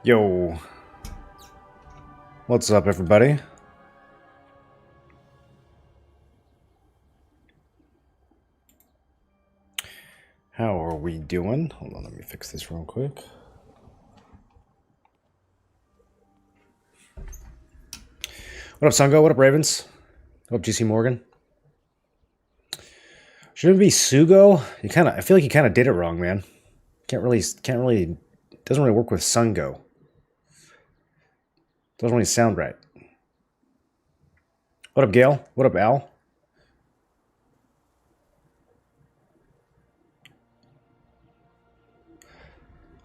Yo, what's up, everybody? How are we doing? Hold on, let me fix this real quick. What up, Sungo? What up, Ravens? What up, GC Morgan? Shouldn't it be Sugo? I feel like you kind of did it wrong, man. Doesn't really work with Sungo. Doesn't really sound right. What up, Gail? What up, Al?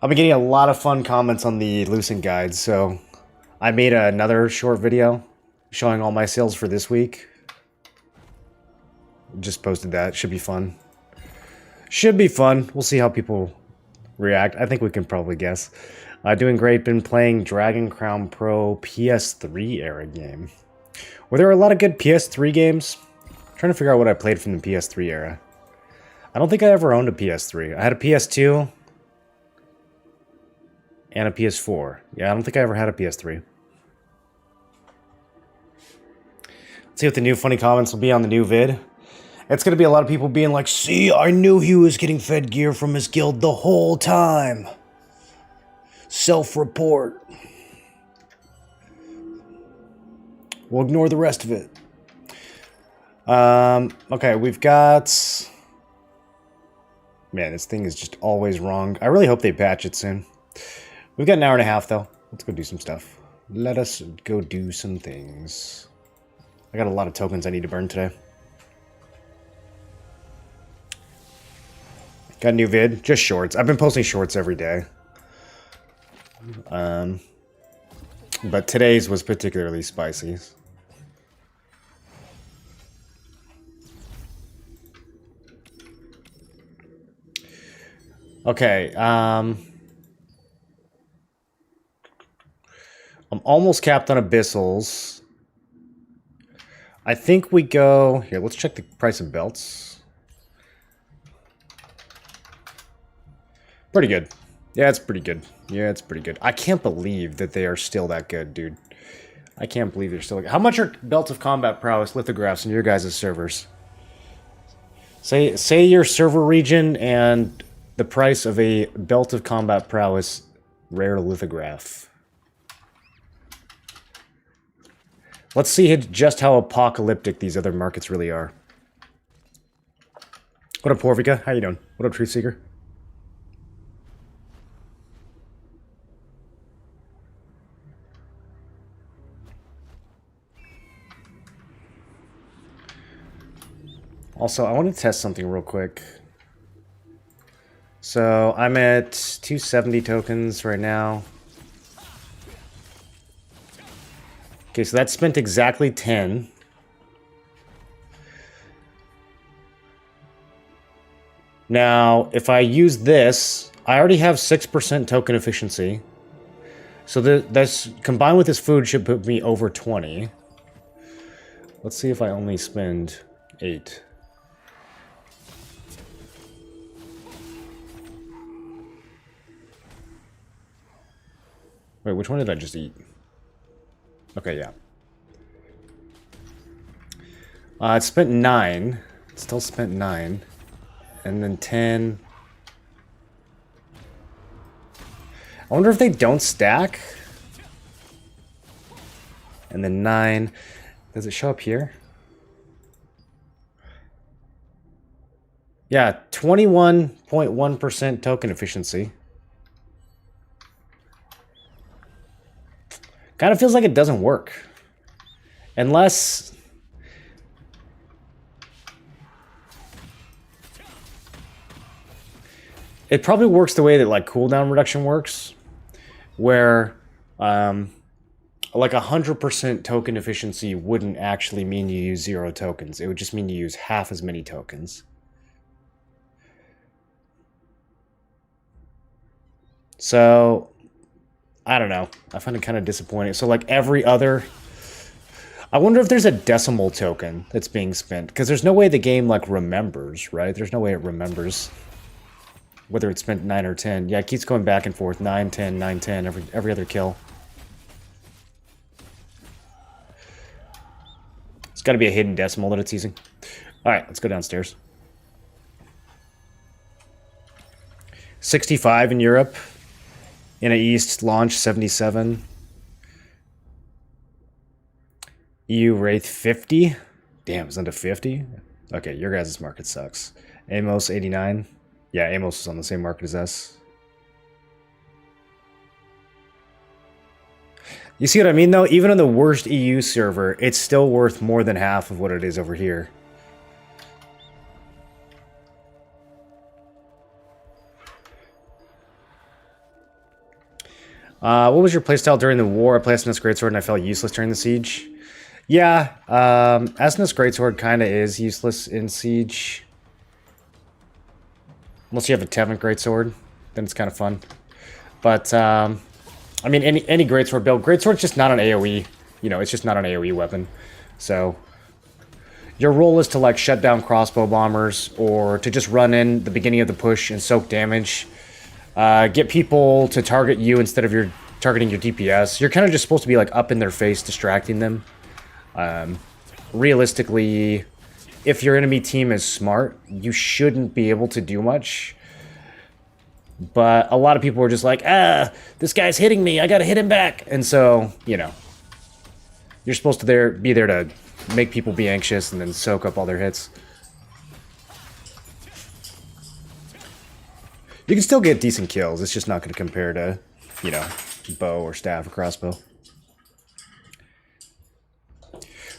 I've been getting a lot of fun comments on the Lucent guide, so I made another short video showing all my sales for this week. Just posted that. Should be fun. Should be fun. We'll see how people react. I think we can probably guess. Doing great. Been playing Dragon Crown Pro PS3 era game. Were there a lot of good PS3 games? I'm trying to figure out what I played from the PS3 era. I don't think I ever owned a PS3. I had a PS2 and a PS4. Yeah, I don't think I ever had a PS3. Let's see what the new funny comments will be on the new vid. It's going to be a lot of people being like, see, I knew he was getting fed gear from his guild the whole time. Self-report. We'll ignore the rest of it. Okay, we've got... Man, this thing is just always wrong. I really hope they patch it soon. We've got an hour and a half, though. Let's go do some stuff. Let us go do some things. I got a lot of tokens I need to burn today. Got a new vid. Just shorts. I've been posting shorts every day. But today's was particularly spicy. Okay, I'm almost capped on abyssals. I think we go... Here, let's check the price of belts. Pretty good. Yeah, it's pretty good. Yeah, it's pretty good. I can't believe that they are still that good, dude. I can't believe they're still... How much are belts of combat prowess lithographs in your guys' servers? Say your server region and the price of a belt of combat prowess rare lithograph. Let's see just how apocalyptic these other markets really are. What up, Porvika? How you doing? What up, Truth Seeker? Also, I want to test something real quick. So, I'm at 270 tokens right now. Okay, so that spent exactly 10. Now, if I use this, I already have 6% token efficiency. So that's combined with this food should put me over 20. Let's see if I only spend 8. Wait, which one did I just eat? Okay, yeah. It spent 9. It still spent 9. And then 10. I wonder if they don't stack. And then 9. Does it show up here? Yeah, 21.1% token efficiency. Kind of feels like it doesn't work. Unless... It probably works the way that, like, cooldown reduction works. Where, like, 100% token efficiency wouldn't actually mean you use 0 tokens. It would just mean you use half as many tokens. So... I don't know. I find it kind of disappointing. So, like, every other... I wonder if there's a decimal token that's being spent. Because there's no way the game, like, remembers, right? There's no way it remembers. whether it's spent 9 or 10. Yeah, it keeps going back and forth. 9, 10, 9, 10, every other kill. It's got to be a hidden decimal that it's using. Alright, let's go downstairs. 65 in Europe. In the East, launch 77. EU Wraith 50. Damn, it's under 50? Okay, your guys' market sucks. Amos 89. Yeah, Amos is on the same market as us. You see what I mean, though? Even on the worst EU server, it's still worth more than half of what it is over here. What was your playstyle during the war? I played Asnus Greatsword and I felt useless during the siege. Yeah, Asnus Greatsword kind of is useless in siege. Unless you have a Tevant Greatsword, then it's kind of fun. But, I mean, any Greatsword build. Greatsword's just not an AoE. You know, it's just not an AoE weapon. So, your role is to, like, shut down crossbow bombers, or to just run in the beginning of the push and soak damage. Get people to target you instead of your targeting your DPS. You're kind of just supposed to be, like, up in their face, distracting them. Realistically, if your enemy team is smart, you shouldn't be able to do much. But a lot of people are just like, this guy's hitting me, I gotta hit him back. And so, you know, you're supposed to be there to make people be anxious and then soak up all their hits. You can still get decent kills, it's just not going to compare to, you know, bow or staff or crossbow.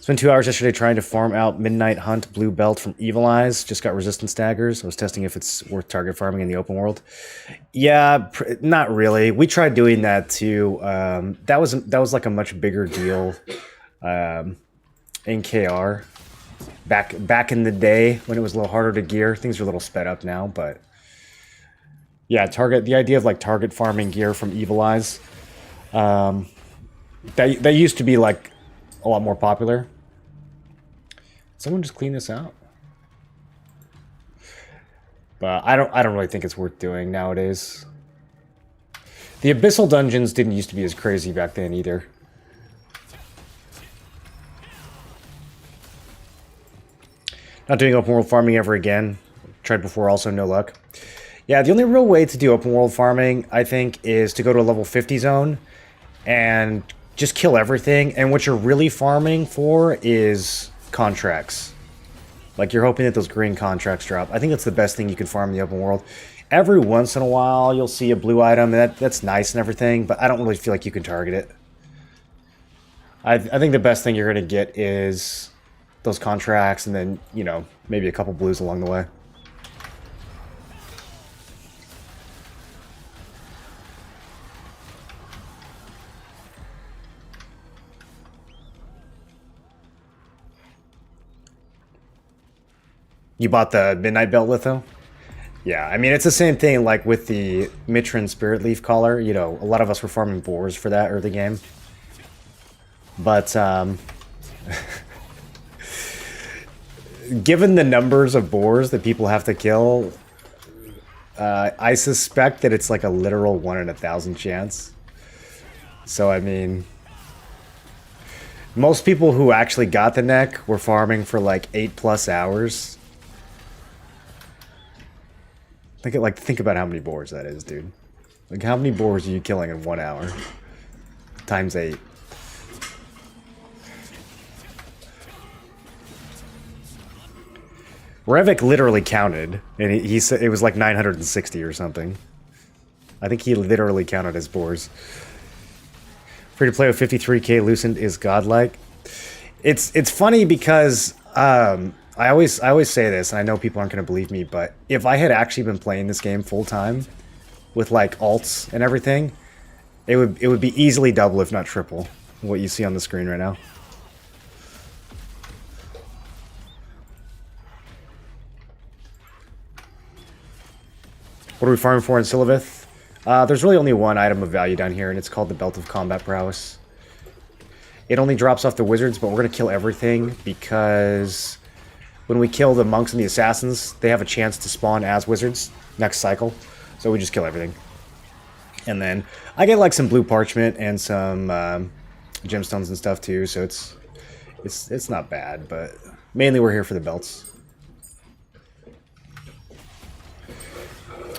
Spent 2 hours yesterday trying to farm out Midnight Hunt Blue Belt from Evil Eyes. Just got resistance daggers. I was testing if it's worth target farming in the open world. Yeah, not really. We tried doing that too. That was like a much bigger deal in KR. Back in the day when it was a little harder to gear. Things are a little sped up now, but yeah, the idea of like target farming gear from Evil Eyes, that used to be like a lot more popular. Someone just clean this out. But I don't really think it's worth doing nowadays. The Abyssal dungeons didn't used to be as crazy back then either. Not doing open world farming ever again. Tried before, also no luck. Yeah, the only real way to do open world farming, I think, is to go to a level 50 zone and just kill everything. And what you're really farming for is contracts. Like, you're hoping that those green contracts drop. I think that's the best thing you can farm in the open world. Every once in a while, you'll see a blue item, and that's nice and everything, but I don't really feel like you can target it. I think the best thing you're going to get is those contracts, and then, you know, maybe a couple blues along the way. You bought the Midnight Belt Litho? Yeah, I mean, it's the same thing like with the Mitrin Spirit Leaf Collar. You know, a lot of us were farming boars for that early game. But, given the numbers of boars that people have to kill, I suspect that it's like a literal 1 in 1,000 chance. So, I mean, most people who actually got the neck were farming for like 8+ hours. Think about how many boars that is, dude. Like, how many boars are you killing in 1 hour? Times 8. Revik literally counted, and he said it was like 960 or something. I think he literally counted his boars. Free to play with 53k Lucent is godlike. It's funny because I always say this, and I know people aren't going to believe me, but if I had actually been playing this game full time with like alts and everything, it would be easily double, if not triple, what you see on the screen right now. What are we farming for in Silivith? There's really only one item of value down here, and it's called the Belt of Combat Prowess. It only drops off the wizards, but we're going to kill everything because when we kill the monks and the assassins, they have a chance to spawn as wizards next cycle. So we just kill everything. And then I get like some blue parchment and some gemstones and stuff too, so it's not bad, but mainly we're here for the belts.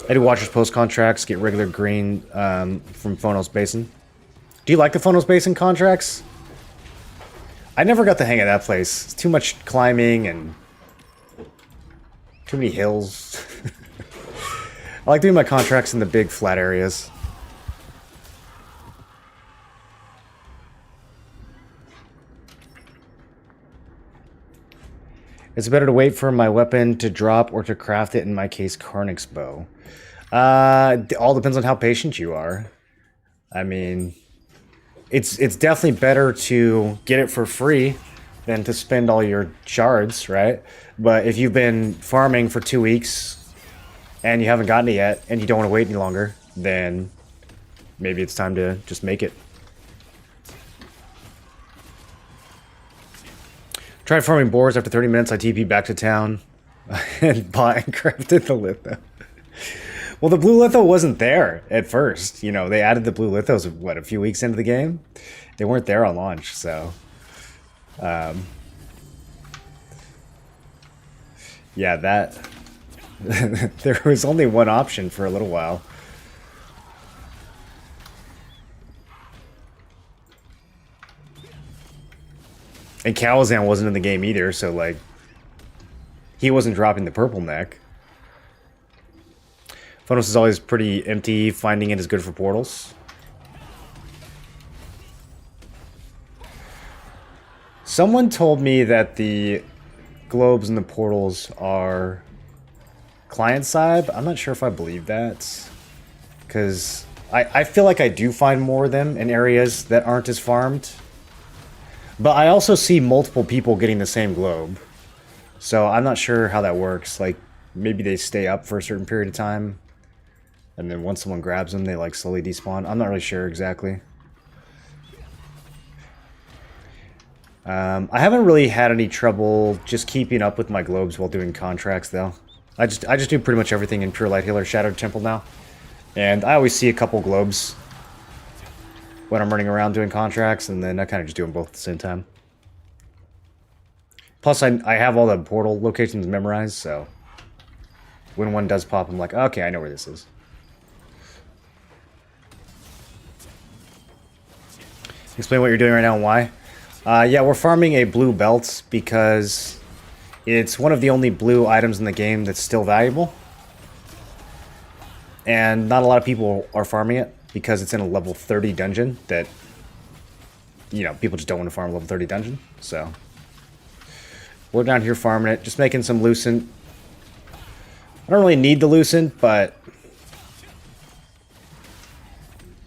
I do Watcher's Post contracts, get regular green from Phonos Basin. Do you like the Phonos Basin contracts? I never got the hang of that place. It's too much climbing and too many hills. I like doing my contracts in the big flat areas. It's better to wait for my weapon to drop or to craft it, in my case, Karnix bow. It all depends on how patient you are. I mean, it's definitely better to get it for free than to spend all your shards, right? But if you've been farming for 2 weeks and you haven't gotten it yet and you don't want to wait any longer, then maybe it's time to just make it. Tried farming boars. After 30 minutes, I TP'd back to town and bought and crafted the litho. Well, the blue litho wasn't there at first. You know, they added the blue lithos, what, a few weeks into the game? They weren't there on launch, so... yeah, that... there was only one option for a little while. And Kalazan wasn't in the game either, so, like, he wasn't dropping the purple neck. Phonos is always pretty empty. Finding it is good for portals. Someone told me that the globes and the portals are client-side. I'm not sure if I believe that. Because I feel like I do find more of them in areas that aren't as farmed. But I also see multiple people getting the same globe. So I'm not sure how that works. Like, maybe they stay up for a certain period of time. And then once someone grabs them, they, like, slowly despawn. I'm not really sure exactly. I haven't really had any trouble just keeping up with my globes while doing contracts, though. I just do pretty much everything in Pure Light Healer Shadowed Temple now. And I always see a couple globes when I'm running around doing contracts, and then I kind of just do them both at the same time. Plus, I have all the portal locations memorized, so when one does pop, I'm like, okay, I know where this is. Explain what you're doing right now and why. Yeah, we're farming a blue belt because it's one of the only blue items in the game that's still valuable. And not a lot of people are farming it because it's in a level 30 dungeon that, you know, people just don't want to farm level 30 dungeon. So we're down here farming it, just making some Lucent. I don't really need the Lucent, but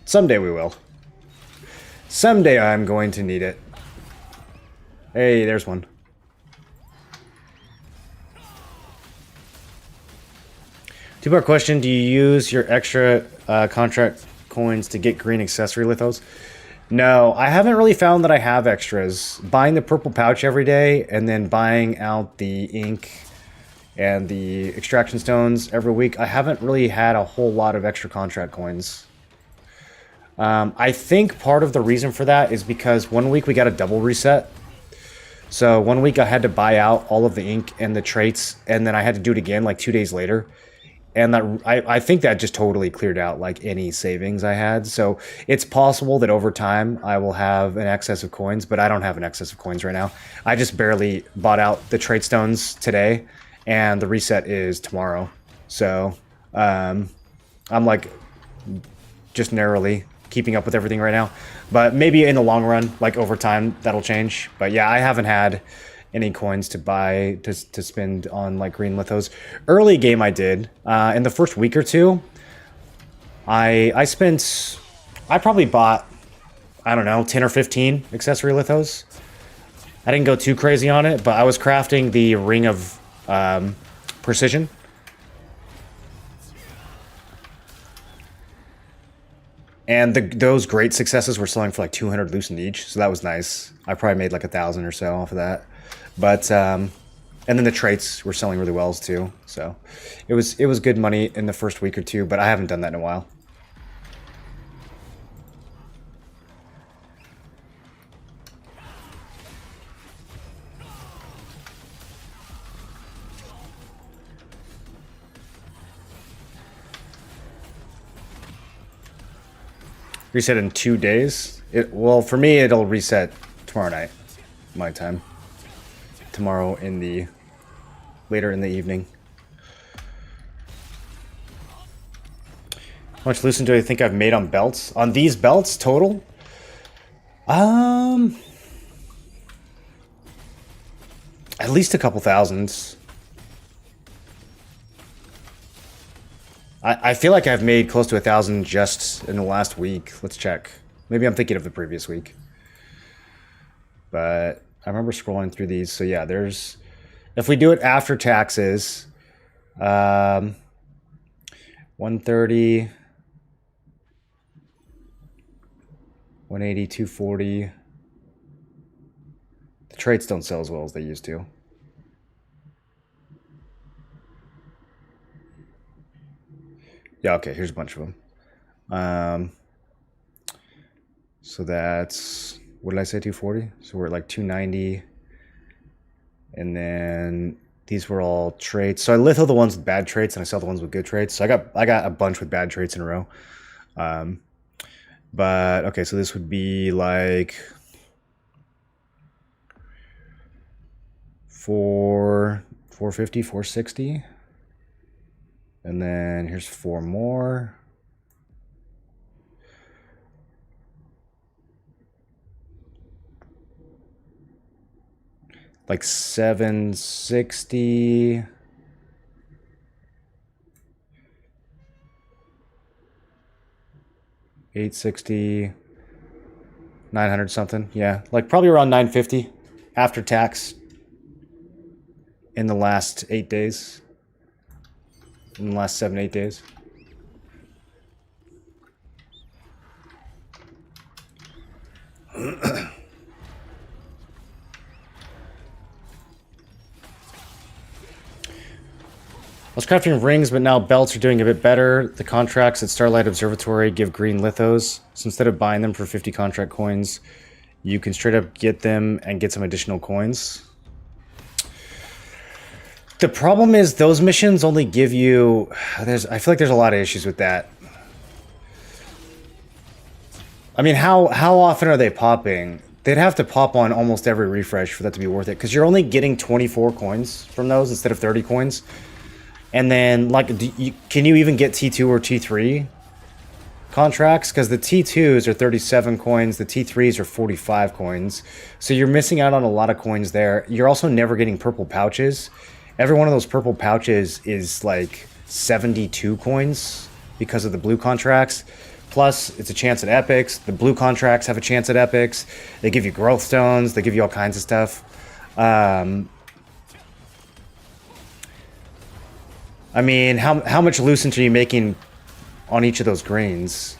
someday we will. Someday I'm going to need it. Hey, there's one. Two-part question. Do you use your extra contract coins to get green accessory lithos? No, I haven't really found that I have extras. Buying the purple pouch every day and then buying out the ink and the extraction stones every week, I haven't really had a whole lot of extra contract coins. I think part of the reason for that is because 1 week we got a double reset. So 1 week I had to buy out all of the ink and the traits, and then I had to do it again like 2 days later. And that I think that just totally cleared out like any savings I had. So it's possible that over time I will have an excess of coins, but I don't have an excess of coins right now. I just barely bought out the trait stones today, and the reset is tomorrow. So I'm like just narrowly keeping up with everything right now. But maybe in the long run, like over time, that'll change. But yeah, I haven't had any coins to buy to spend on like green lithos. Early game I did. In the first week or two, I probably bought, I don't know, 10 or 15 accessory lithos. I didn't go too crazy on it, but I was crafting the Ring of Precision. And those great successes were selling for like 200 Lucent each, so that was nice. I probably made like 1,000 or so off of that. But And then the traits were selling really well too. So it was good money in the first week or two, but I haven't done that in a while. Reset in 2 days? Well, for me, it'll reset tomorrow night, my time. Tomorrow later in the evening. How much Lucent do I think I've made on belts? On these belts, total? At least a couple thousands. I feel like I've made close to 1,000 just in the last week. Let's check. Maybe I'm thinking of the previous week. But I remember scrolling through these. So yeah, there's... If we do it after taxes... 130... 180, 240... The traits don't sell as well as they used to. Yeah, okay, here's a bunch of them. So that's, what did I say, 240? So we're at like 290. And then these were all traits. So I litho the ones with bad traits and I sell the ones with good traits. So I got a bunch with bad traits in a row. But okay, so this would be like 450, 460. And then here's 4 more. Like 760. 860. 900 something. Yeah, like probably around 950 after tax in the last 8 days. In the last 7, 8 days. I was crafting rings, but now belts are doing a bit better. The contracts at Starlight Observatory give green lithos. So instead of buying them for 50 contract coins, you can straight up get them and get some additional coins. The problem is those missions only give you... I feel like there's a lot of issues with that. I mean, how often are they popping? They'd have to pop on almost every refresh for that to be worth it. Because you're only getting 24 coins from those instead of 30 coins. And then, like, can you even get T2 or T3 contracts? Because the T2s are 37 coins, the T3s are 45 coins. So you're missing out on a lot of coins there. You're also never getting purple pouches. Every one of those purple pouches is like 72 coins because of the blue contracts. Plus, it's a chance at epics. The blue contracts have a chance at epics. They give you growth stones. They give you all kinds of stuff. I mean, how much Lucent are you making on each of those greens?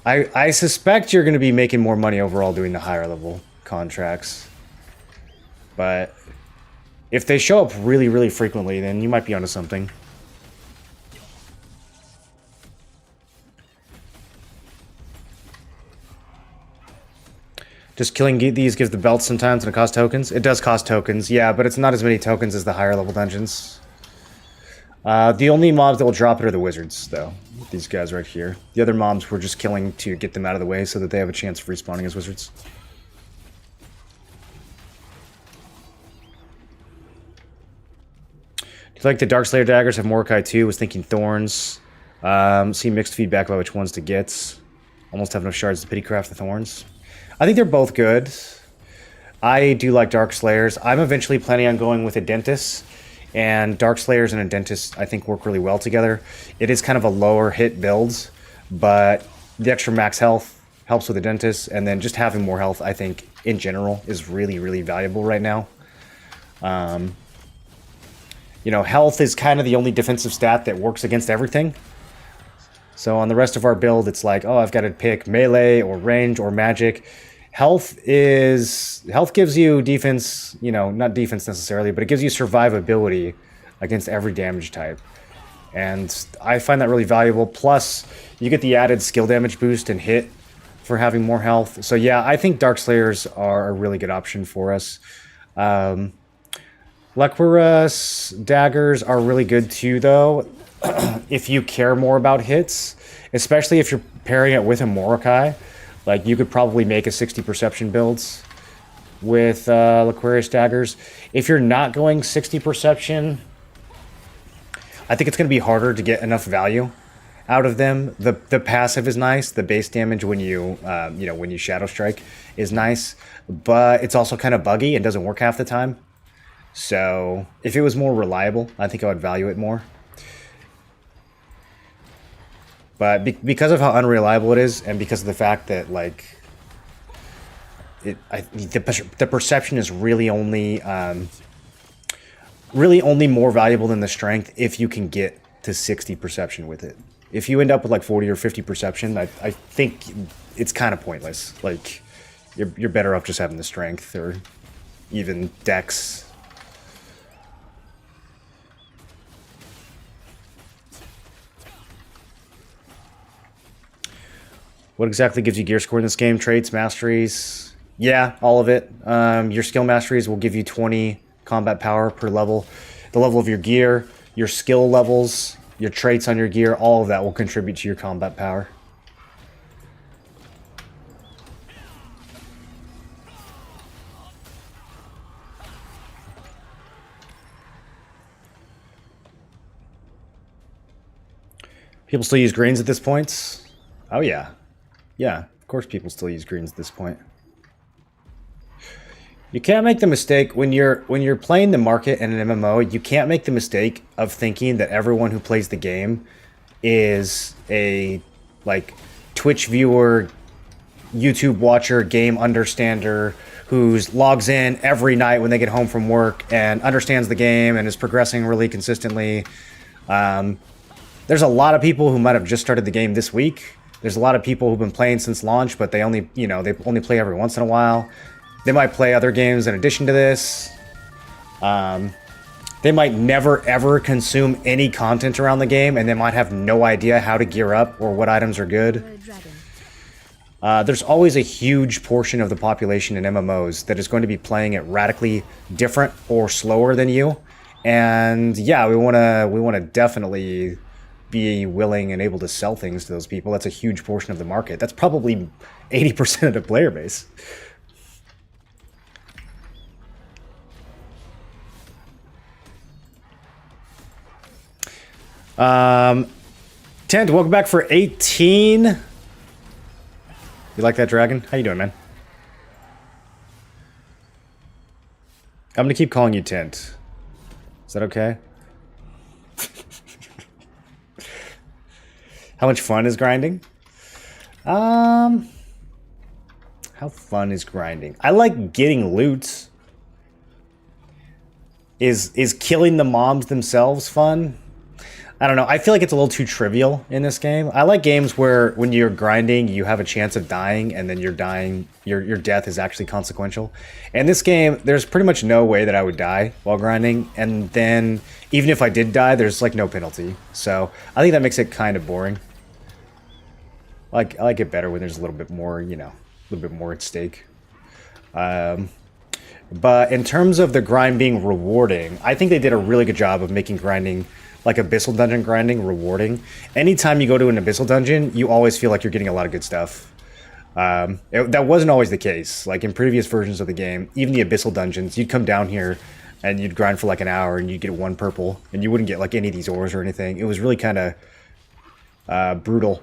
I suspect you're going to be making more money overall doing the higher level contracts. But if they show up really, really frequently, then you might be onto something. Just killing these gives the belts sometimes and it costs tokens? It does cost tokens, yeah, but it's not as many tokens as the higher level dungeons. The only mobs that will drop it are the wizards, though. These guys right here. The other mobs we're just killing to get them out of the way so that they have a chance of respawning as wizards. Do you like the Darkslayer daggers? Have Mordecai too. Was thinking thorns. See mixed feedback about which ones to get. Almost have enough shards to pitycraft the thorns. I think they're both good. I do like Darkslayers. I'm eventually planning on going with a Dentist. And Darkslayers and a Dentist, I think, work really well together. It is kind of a lower hit build, but the extra max health helps with the Dentist. And then just having more health, I think, in general, is really, really valuable right now. You know, health is kind of the only defensive stat that works against everything. So on the rest of our build, it's like, oh, I've got to pick melee or range or magic. Health gives you defense, you know, not defense necessarily, but it gives you survivability against every damage type. And I find that really valuable. Plus, you get the added skill damage boost and hit for having more health. So yeah, I think Dark Slayers are a really good option for us. Lekwarus daggers are really good too, though, if you care more about hits, especially if you're pairing it with a Morokai. Like, you could probably make a 60 perception builds with Lekwarus daggers. If you're not going 60 perception, I think it's going to be harder to get enough value out of them. The passive is nice. The base damage when you when you Shadow Strike is nice, but it's also kind of buggy and doesn't work half the time. So if it was more reliable, I think I would value it more. But because of how unreliable it is, and because of the fact that like the perception is really only more valuable than the strength if you can get to 60 perception with it. If you end up with like 40 or 50 perception, I think it's kind of pointless. Like, you're better off just having the strength or even dex. What exactly gives you gear score in this game? Traits, masteries? Yeah, all of it. Your skill masteries will give you 20 combat power per level. The level of your gear, your skill levels, your traits on your gear, all of that will contribute to your combat power. People still use greens at this point? Oh yeah. Yeah, of course people still use greens at this point. You can't make the mistake when you're playing the market in an MMO, you can't make the mistake of thinking that everyone who plays the game is a like Twitch viewer, YouTube watcher, game understander who logs in every night when they get home from work and understands the game and is progressing really consistently. There's a lot of people who might have just started the game this week. There's a lot of people who've been playing since launch, but they only play every once in a while. They might play other games in addition to this. They might never ever consume any content around the game, and they might have no idea how to gear up or what items are good. There's always a huge portion of the population in MMOs that is going to be playing it radically different or slower than you. And yeah, we wanna definitely be willing and able to sell things to those people. That's a huge portion of the market. That's probably 80% of the player base. Tent, welcome back for 18. You like that dragon? How you doing, man? I'm gonna keep calling you Tent. Is that okay? How much fun is grinding? How fun is grinding? I like getting loot. Is killing the mobs themselves fun? I don't know. I feel like it's a little too trivial in this game. I like games where when you're grinding, you have a chance of dying, and then you're dying. Your death is actually consequential. In this game, there's pretty much no way that I would die while grinding, and then even if I did die, there's like no penalty. So I think that makes it kind of boring. I like it better when there's a little bit more, you know, a little bit more at stake. But in terms of the grind being rewarding, I think they did a really good job of making grinding, like Abyssal Dungeon grinding, rewarding. Anytime you go to an Abyssal Dungeon, you always feel like you're getting a lot of good stuff. That wasn't always the case. Like in previous versions of the game, even the Abyssal Dungeons, you'd come down here and you'd grind for like an hour and you'd get 1 purple, and you wouldn't get like any of these ores or anything. It was really kind of brutal.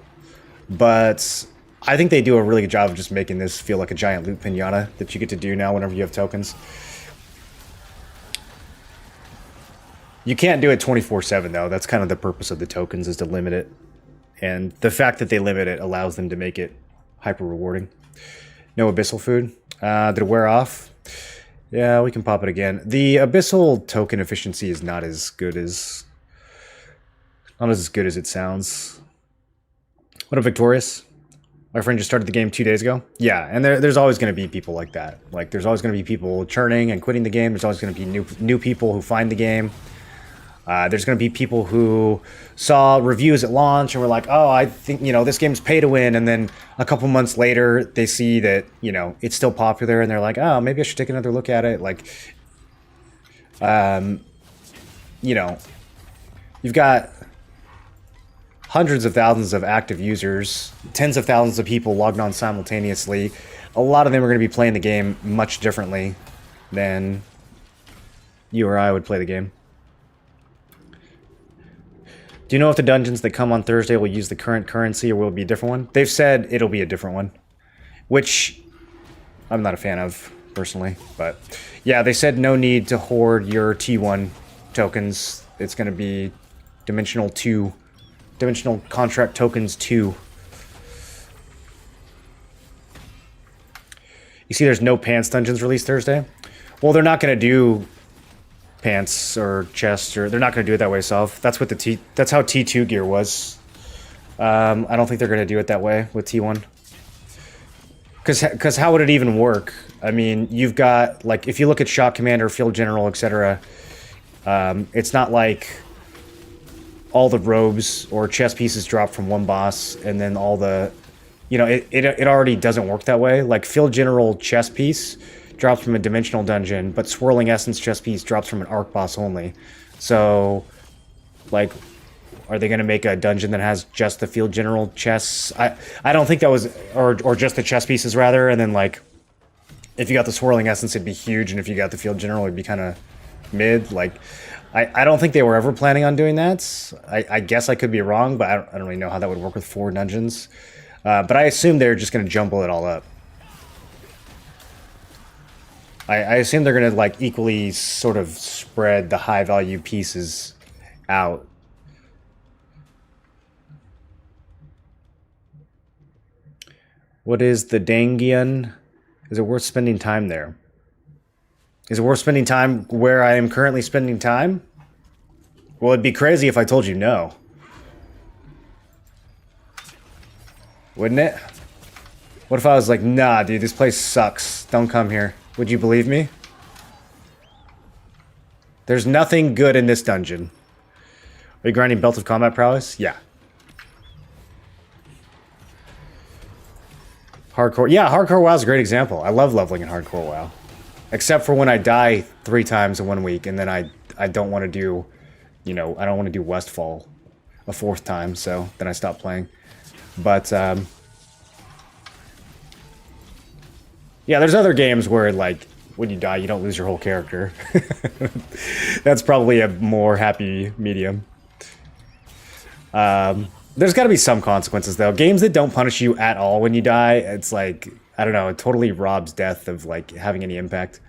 But I think they do a really good job of just making this feel like a giant loot pinata that you get to do now whenever you have tokens. You can't do it 24/7 though. That's kind of the purpose of the tokens, is to limit it. And the fact that they limit it allows them to make it hyper rewarding. No abyssal food. Did it wear off? Yeah, we can pop it again. The abyssal token efficiency is not as good as it sounds. What up, Victorious? My friend just started the game 2 days ago. Yeah, and there's always going to be people like that. Like, there's always going to be people churning and quitting the game. There's always going to be new people who find the game. There's going to be people who saw reviews at launch and were like, oh, I think, this game's pay to win. And then a couple months later, they see that, it's still popular and they're like, oh, maybe I should take another look at it. Like, you've got hundreds of thousands of active users, tens of thousands of people logged on simultaneously. A lot of them are going to be playing the game much differently than you or I would play the game. Do you know if the dungeons that come on Thursday will use the current currency or will it be a different one? They've said it'll be a different one, which I'm not a fan of personally. But yeah, they said no need to hoard your T1 tokens. It's going to be Dimensional Contract Tokens 2. You see there's no pants dungeons released Thursday? Well, they're not going to do pants or chests, or they're not going to do it that way, Self. That's what that's how T2 gear was. I don't think they're going to do it that way with T1. Because how would it even work? I mean, you've got, like, if you look at Shot Commander, Field General, etc., it's not like all the robes or chest pieces drop from one boss and then all the... it already doesn't work that way. Like, Field General chest piece drops from a dimensional dungeon, but Swirling Essence chest piece drops from an arc boss only. So, like, are they going to make a dungeon that has just the Field General chests? I don't think that was... Or just the chest pieces, rather, and then, like, if you got the Swirling Essence, it'd be huge, and if you got the Field General, it'd be kind of mid. Like, I don't think they were ever planning on doing that. I guess I could be wrong, but I don't really know how that would work with 4 dungeons. But I assume they're just going to jumble it all up. I assume they're going to, like, equally sort of spread the high-value pieces out. What is the Dangian? Is it worth spending time there? Is it worth spending time where I am currently spending time? Well, it'd be crazy if I told you no. Wouldn't it? What if I was like, nah, dude, this place sucks. Don't come here. Would you believe me? There's nothing good in this dungeon. Are you grinding Belt of Combat Prowess? Yeah. Hardcore. Yeah, Hardcore WoW is a great example. I love leveling in Hardcore WoW. Except for when I die 3 times in 1 week, and then I don't want to do, I don't want to do Westfall a 4th time, so then I stop playing. But, yeah, there's other games where, like, when you die, you don't lose your whole character. That's probably a more happy medium. There's got to be some consequences, though. Games that don't punish you at all when you die, it's like, I don't know, it totally robs death of, like, having any impact.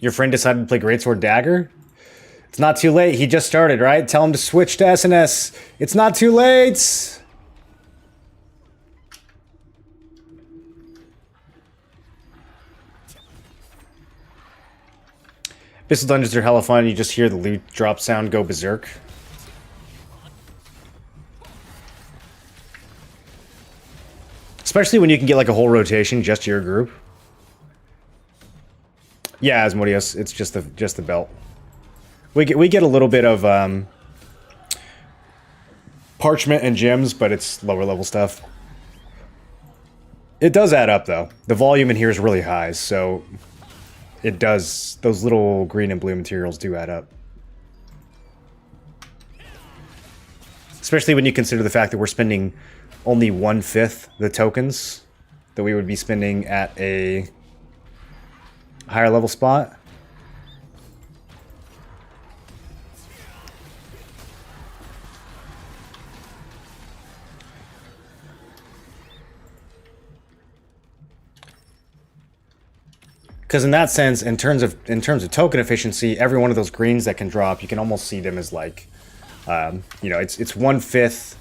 Your friend decided to play Greatsword Dagger? It's not too late. He just started, right? Tell him to switch to SNS. It's not too late! Abyssal dungeons are hella fun. You just hear the loot drop sound go berserk. Especially when you can get like a whole rotation just to your group. Yeah, Asmodeus, it's just the belt. We get a little bit of parchment and gems, but it's lower level stuff. It does add up though. The volume in here is really high, so it does. Those little green and blue materials do add up. Especially when you consider the fact that we're spending only 1/5 the tokens that we would be spending at a higher level spot. Because in that sense, in terms of token efficiency, every one of those greens that can drop, you can almost see them as like, it's 1/5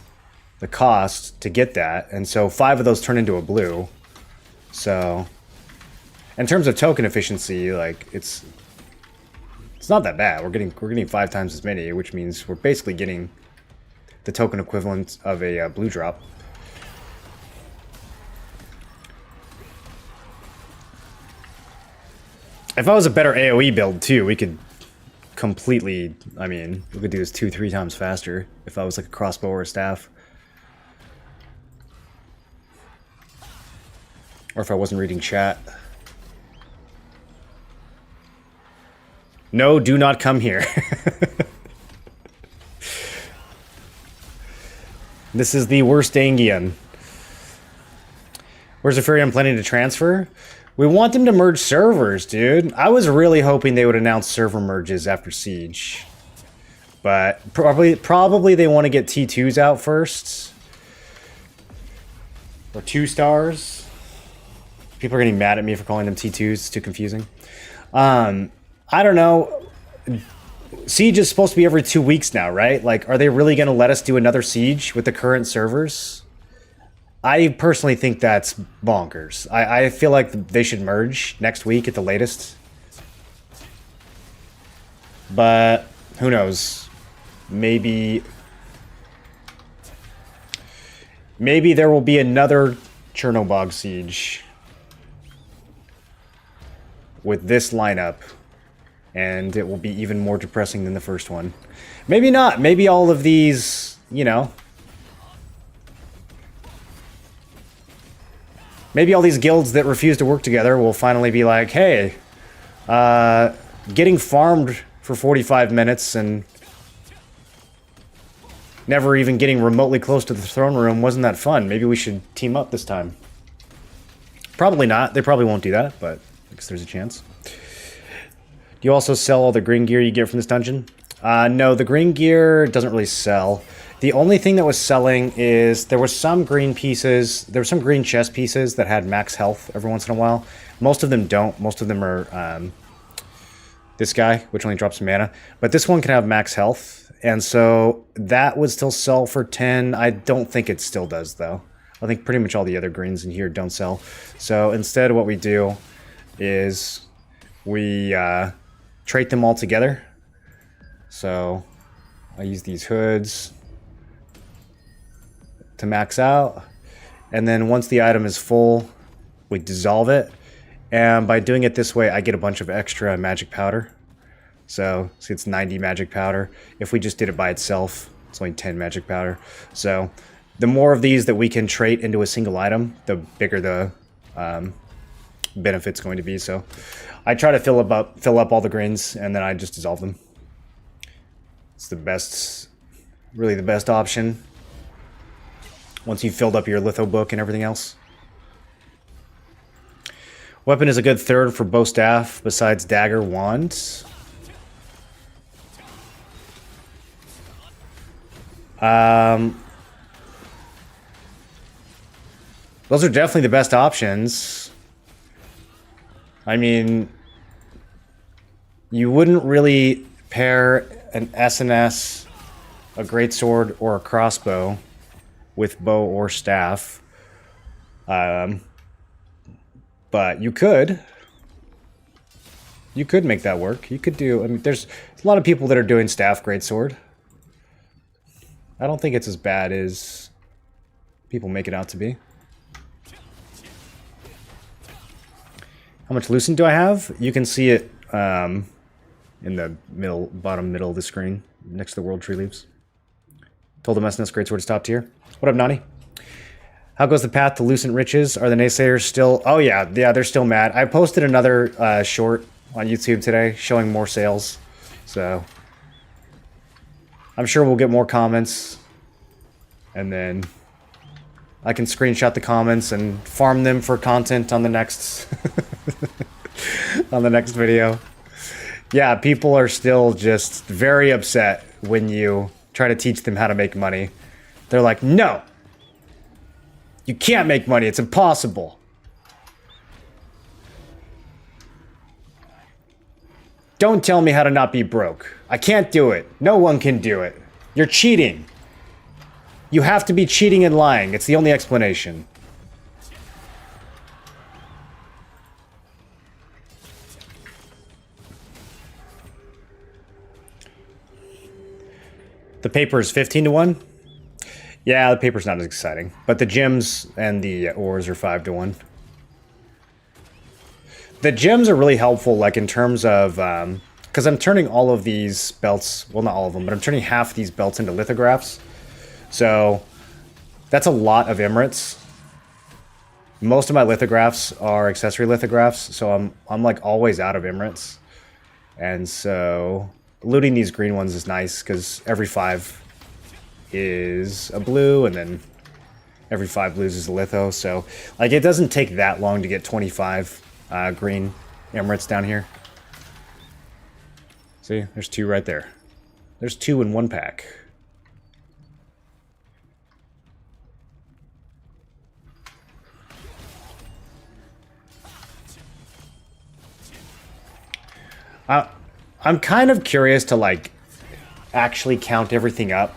the cost to get that, and so 5 of those turn into a blue. So, in terms of token efficiency, like it's not that bad. We're getting 5 times as many, which means we're basically getting the token equivalent of a blue drop. If I was a better AoE build too, we could completely, I mean, we could do this 2-3 times faster if I was like a crossbow or a staff. Or if I wasn't reading chat. No, do not come here. This is the worst Angian. Where's the Fury I'm planning to transfer? We want them to merge servers, dude. I was really hoping they would announce server merges after Siege. But probably they want to get T2s out first. Or 2 stars. People are getting mad at me for calling them T2s. It's too confusing. I don't know. Siege is supposed to be every 2 weeks now, right? Like, are they really going to let us do another Siege with the current servers? I personally think that's bonkers. I feel like they should merge next week at the latest. But who knows? Maybe there will be another Chernobog Siege with this lineup. And it will be even more depressing than the first one. Maybe not. Maybe all of these, you know. Maybe all these guilds that refuse to work together will finally be like, hey, getting farmed for 45 minutes and never even getting remotely close to the throne room wasn't that fun. Maybe we should team up this time. Probably not. They probably won't do that, but I guess there's a chance. Do you also sell all the green gear you get from this dungeon? No, the green gear doesn't really sell. The only thing that was selling is there were some green pieces. There were some green chest pieces that had max health every once in a while. Most of them don't. Most of them are this guy, which only drops some mana. But this one can have max health. And so that would still sell for 10. I don't think it still does, though. I think pretty much all the other greens in here don't sell. So instead what we do is we trait them all together. So I use these hoods to max out. And then once the item is full, we dissolve it. And by doing it this way, I get a bunch of extra magic powder. So see, it's 90 magic powder. If we just did it by itself, it's only 10 magic powder. So the more of these that we can trait into a single item, the bigger the benefit's going to be. So I try to fill up all the greens, and then I just dissolve them. It's the best, really the best option. Once you've filled up your litho book and everything else. Weapon is a good third for bow staff, besides dagger, wand. Those are definitely the best options. I mean, you wouldn't really pair an SNS, a greatsword, or a crossbow with bow or staff. But you could. You could make that work. You could do... I mean, there's a lot of people that are doing staff greatsword. I don't think it's as bad as people make it out to be. How much Lucent do I have? You can see it in the bottom middle of the screen, next to the World Tree Leaves. Told them SNS Greatsword is top tier. What up, Nani? How goes the path to Lucent riches? Are the naysayers still... Oh, yeah, they're still mad. I posted another short on YouTube today showing more sales. So I'm sure we'll get more comments. And then I can screenshot the comments and farm them for content on the next... on the next video. Yeah, people are still just very upset when you try to teach them how to make money. They're like, no! You can't make money, it's impossible. Don't tell me how to not be broke. I can't do it. No one can do it. You're cheating. You have to be cheating and lying. It's the only explanation. The paper is 15 to 1. Yeah, the paper's not as exciting, but the gems and the ores are 5-1. The gems are really helpful, like in terms of, because I'm turning all of these belts, well, not all of them, but I'm turning half these belts into lithographs. So that's a lot of Emirates. Most of my lithographs are accessory lithographs, so I'm like always out of Emirates. And so looting these green ones is nice because every 5 is a blue, and then every 5 blues is a litho. So like it doesn't take that long to get 25 green Emirates down here. See, there's 2 right there. There's 2 in 1 pack. I'm kind of curious to like actually count everything up.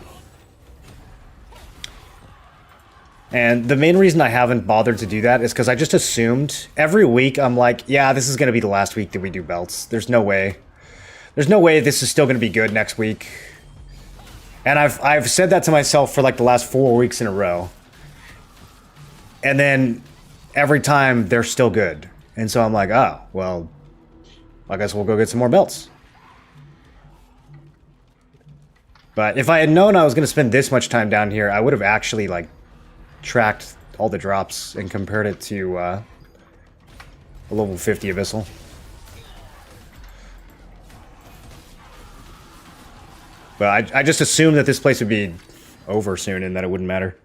And the main reason I haven't bothered to do that is because I just assumed every week I'm like, yeah, this is going to be the last week that we do belts. There's no way. There's no way this is still going to be good next week. And I've said that to myself for like the last 4 weeks in a row. And then every time they're still good. And so I'm like, oh, well, I guess we'll go get some more belts. But if I had known I was going to spend this much time down here, I would have actually like tracked all the drops and compared it to a level 50 Abyssal. But I just assumed that this place would be over soon and that it wouldn't matter.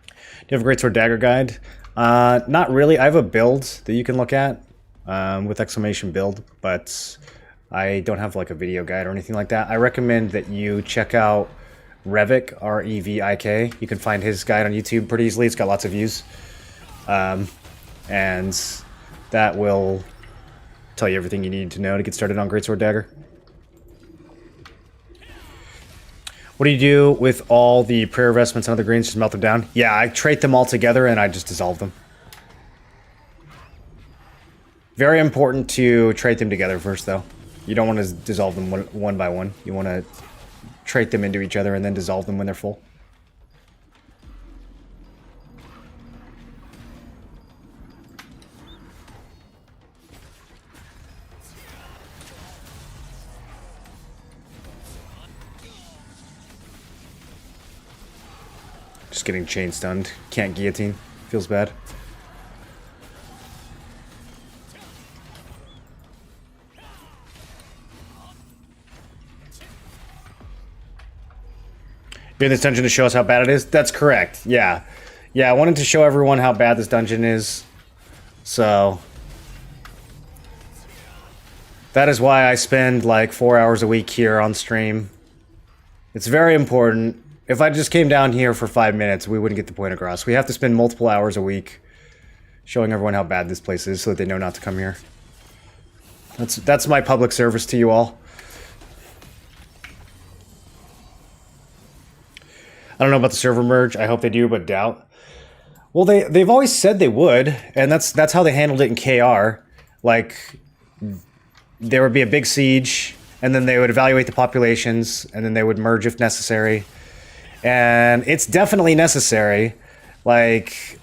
Do you have a Greatsword Dagger guide? Not really. I have a build that you can look at with exclamation build, but I don't have like a video guide or anything like that. I recommend that you check out Revik, R-E-V-I-K. You can find his guide on YouTube pretty easily. It's got lots of views. And that will tell you everything you need to know to get started on Greatsword Dagger. What do you do with all the prayer vestments and other greens? Just melt them down? Yeah, I trait them all together and I just dissolve them. Very important to trait them together first, though. You don't want to dissolve them one by one. You want to trait them into each other and then dissolve them when they're full. Just getting chain stunned. Can't guillotine. Feels bad. You're in this dungeon to show us how bad it is? That's correct. Yeah. Yeah, I wanted to show everyone how bad this dungeon is. So that is why I spend like 4 hours a week here on stream. It's very important. If I just came down here for 5 minutes, we wouldn't get the point across. We have to spend multiple hours a week showing everyone how bad this place is so that they know not to come here. That's my public service to you all. I don't know about the server merge. I hope they do, but doubt. Well, they've always said they would, and that's how they handled it in KR. Like, there would be a big siege, and then they would evaluate the populations, and then they would merge if necessary. And it's definitely necessary. Like,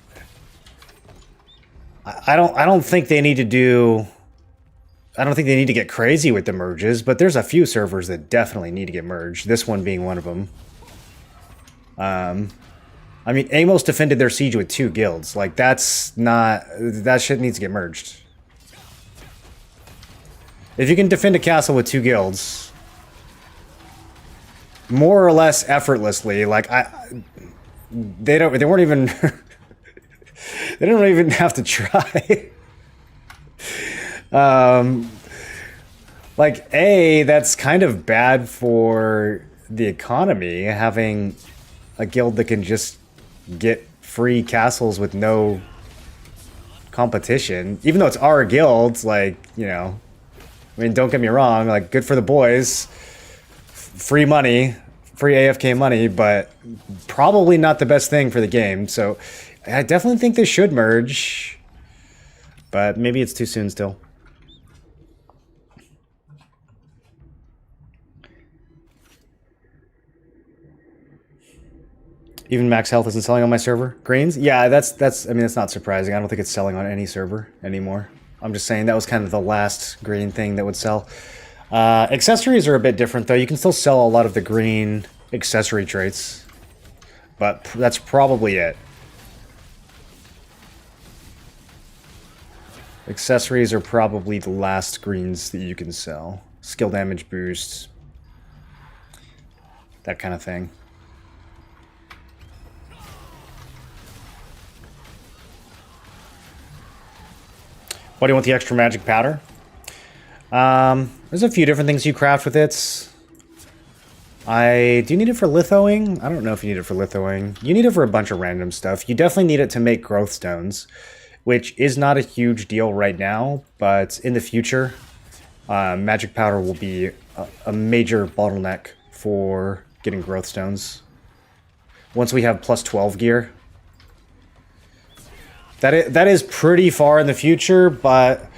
I don't think they need to do. I don't think they need to get crazy with the merges, but there's a few servers that definitely need to get merged. This one being one of them. I mean, Amos defended their siege with 2 guilds. Like, that's not... That shit needs to get merged. If you can defend a castle with 2 guilds, more or less effortlessly, like, they weren't even... they don't even have to try. Like, that's kind of bad for the economy, having a guild that can just get free castles with no competition. Even though it's our guild, like, you know, I mean, don't get me wrong, like, good for the boys. Free money, free AFK money, but probably not the best thing for the game. So I definitely think they should merge, but maybe it's too soon still. Even max health isn't selling on my server. Greens? Yeah, that's. I mean, that's not surprising. I don't think it's selling on any server anymore. I'm just saying that was kind of the last green thing that would sell. Accessories are a bit different, though. You can still sell a lot of the green accessory traits, but that's probably it. Accessories are probably the last greens that you can sell. Skill damage boost. That kind of thing. Why do you want the extra magic powder? There's a few different things you craft with it. Do you need it for lithoing? I don't know if you need it for lithoing. You need it for a bunch of random stuff. You definitely need it to make growth stones, which is not a huge deal right now, but in the future, magic powder will be a major bottleneck for getting growth stones. Once we have plus 12 gear. That is pretty far in the future, but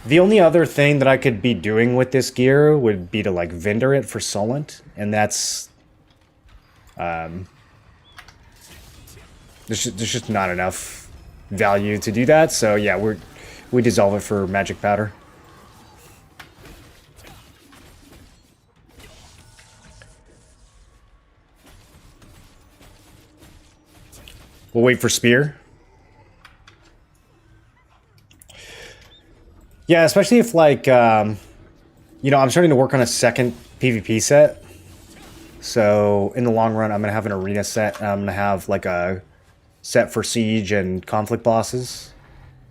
the only other thing that I could be doing with this gear would be to like vendor it for Solent, and that's there's just not enough value to do that. So yeah, we dissolve it for magic powder. We'll wait for spear. Yeah, especially if, like, you know, I'm starting to work on a second PvP set. So, in the long run, I'm going to have an arena set. And I'm going to have, like, a set for siege and conflict bosses.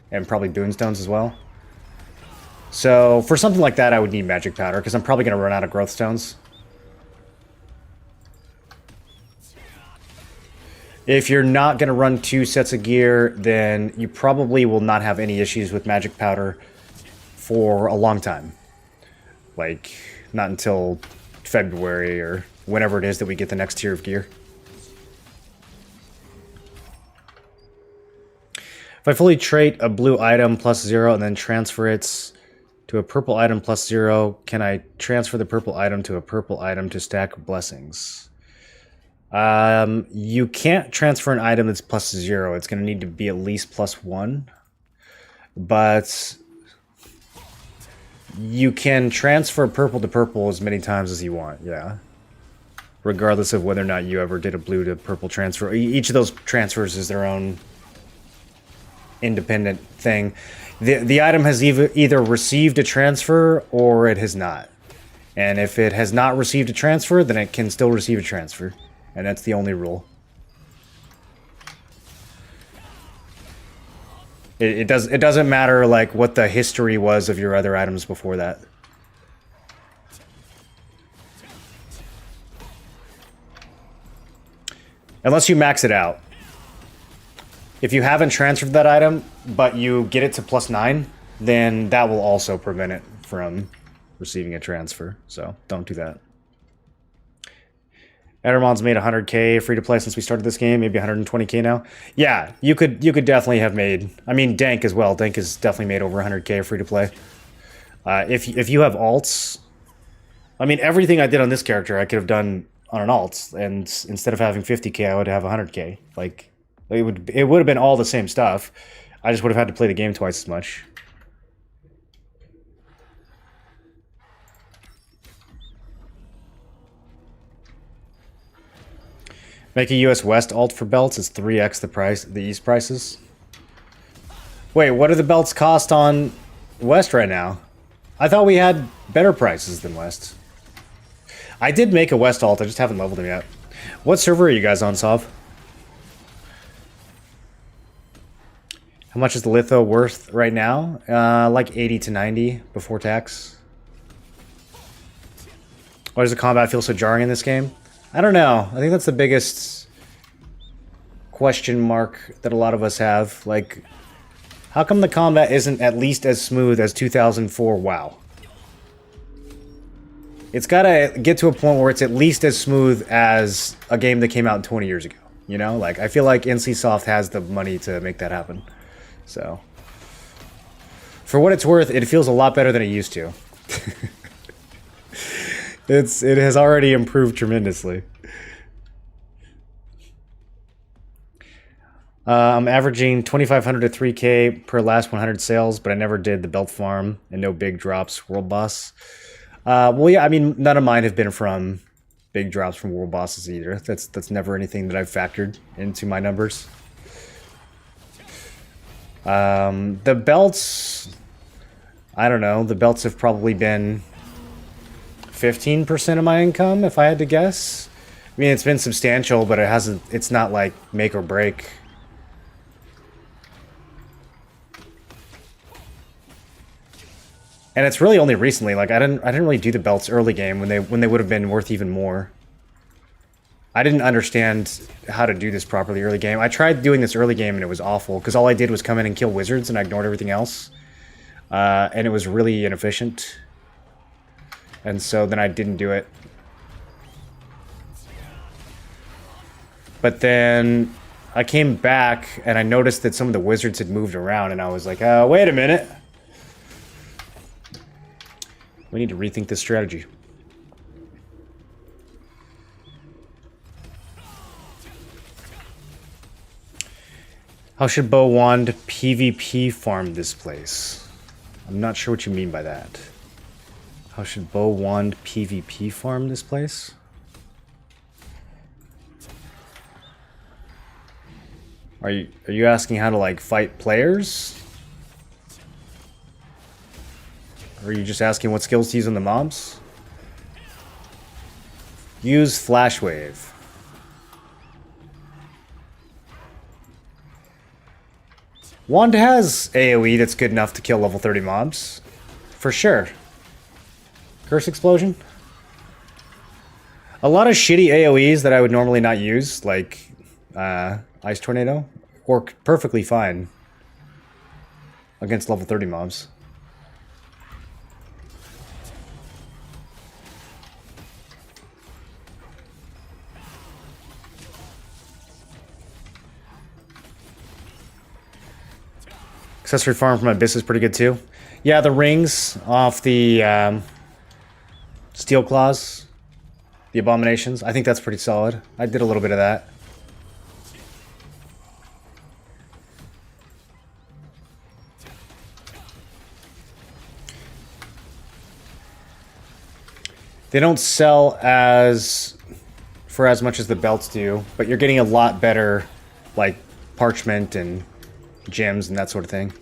And probably boonstones as well. So, for something like that, I would need magic powder, because I'm probably going to run out of growth stones. If you're not going to run 2 sets of gear, then you probably will not have any issues with magic powder for a long time. Like, not until February or whenever it is that we get the next tier of gear. If I fully trait a blue item plus 0 and then transfer it to a purple item plus 0, can I transfer the purple item to a purple item to stack blessings? You can't transfer an item that's plus 0. It's going to need to be at least plus 1. But you can transfer purple to purple as many times as you want, yeah. Regardless of whether or not you ever did a blue to purple transfer. Each of those transfers is their own independent thing. The item has either received a transfer or it has not. And if it has not received a transfer, then it can still receive a transfer. And that's the only rule. It doesn't matter like what the history was of your other items before that. Unless you max it out. If you haven't transferred that item, but you get it to plus 9, then that will also prevent it from receiving a transfer. So don't do that. Ettermon's made 100k free to play since we started this game, maybe 120k now. Yeah, you could definitely have made. I mean, Dank as well. Dank has definitely made over 100k free to play. If you have alts, I mean, everything I did on this character I could have done on an alt, and instead of having 50k, I would have 100k. Like it would have been all the same stuff. I just would have had to play the game twice as much. Make a US West alt for belts is 3x the East prices. Wait, what do the belts cost on West right now? I thought we had better prices than West. I did make a West alt, I just haven't leveled him yet. What server are you guys on, Sov? How much is the litho worth right now? Like 80 to 90 before tax. Why does the combat feel so jarring in this game? I don't know. I think that's the biggest question mark that a lot of us have. Like, how come the combat isn't at least as smooth as 2004 WoW? It's gotta get to a point where it's at least as smooth as a game that came out 20 years ago. You know? Like, I feel like NCSoft has the money to make that happen. So, for what it's worth, it feels a lot better than it used to. It has already improved tremendously. I'm averaging 2,500 to 3K per last 100 sales, but I never did the belt farm and no big drops world boss. Well, yeah, I mean, none of mine have been from big drops from world bosses either. That's never anything that I've factored into my numbers. The belts, I don't know. The belts have probably been 15% of my income, if I had to guess. I mean, it's been substantial, but it hasn't. It's not like make or break. And it's really only recently. Like I didn't really do the belts early game when they would have been worth even more. I didn't understand how to do this properly early game. I tried doing this early game and it was awful because all I did was come in and kill wizards and I ignored everything else. And it was really inefficient. And so then I didn't do it. But then I came back and I noticed that some of the wizards had moved around and I was like, wait a minute. We need to rethink this strategy. How should Bow Wand PvP farm this place? I'm not sure what you mean by that. How should Bow Wand PvP farm this place? Are you asking how to like fight players? Or are you just asking what skills to use on the mobs? Use Flash Wave. Wand has AoE that's good enough to kill level 30 mobs. For sure. Curse Explosion. A lot of shitty AoEs that I would normally not use, like Ice Tornado, work perfectly fine against level 30 mobs. Accessory farm from Abyss is pretty good too. Yeah, the rings off the Steel Claws, the Abominations, I think that's pretty solid. I did a little bit of that. They don't sell for as much as the belts do, but you're getting a lot better, like, parchment and gems and that sort of thing.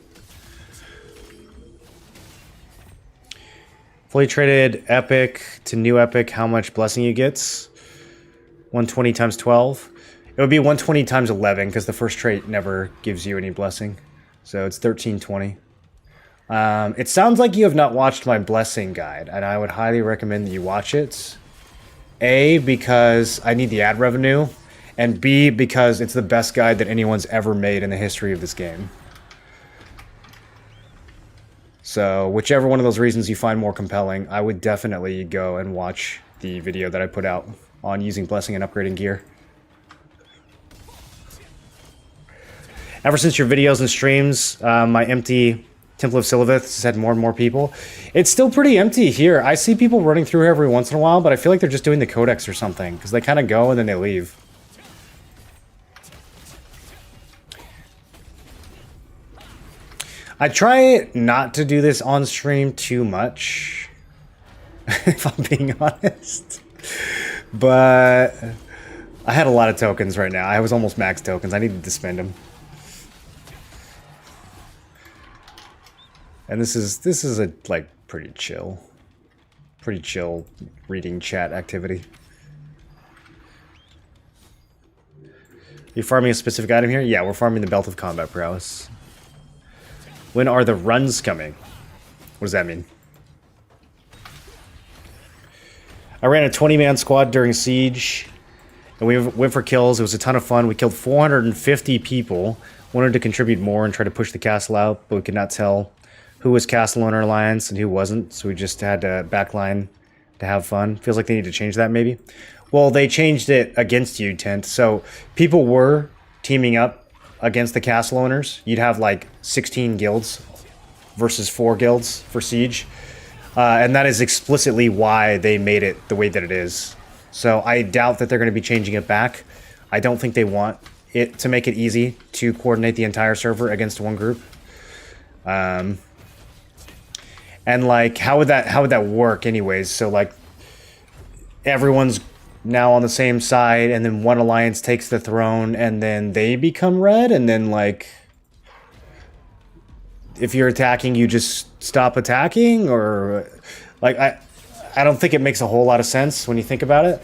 Fully traded epic to new epic, how much blessing you gets? 120 times 12. It would be 120 times 11 because the first trait never gives you any blessing. So it's 1320. It sounds like you have not watched my blessing guide, and I would highly recommend that you watch it. A, because I need the ad revenue, and B, because it's the best guide that anyone's ever made in the history of this game. So, whichever one of those reasons you find more compelling, I would definitely go and watch the video that I put out on using blessing and upgrading gear. Ever since your videos and streams, my empty Temple of Siliveth has had more and more people. It's still pretty empty here. I see people running through here every once in a while, but I feel like they're just doing the codex or something, because they kind of go and then they leave. I try not to do this on stream too much, if I'm being honest. But I had a lot of tokens right now. I was almost max tokens. I needed to spend them. And this is a like pretty chill reading chat activity. You farming a specific item here? Yeah, we're farming the Belt of Combat Prowess. When are the runs coming? What does that mean? I ran a 20-man squad during Siege, and we went for kills. It was a ton of fun. We killed 450 people. Wanted to contribute more and try to push the castle out, but we could not tell who was castle owner alliance and who wasn't, so we just had to backline to have fun. Feels like they need to change that, maybe. Well, they changed it against you, Tent. So people were teaming up against the castle owners. You'd have like 16 guilds versus 4 guilds for Siege. And that is explicitly why they made it the way that it is. So I doubt that they're going to be changing it back. I don't think they want it to make it easy to coordinate the entire server against one group. And like, how would that work anyways? So like, everyone's now on the same side, and then one alliance takes the throne, and then they become red, and then like, if you're attacking, you just stop attacking, or like, I don't think it makes a whole lot of sense when you think about it.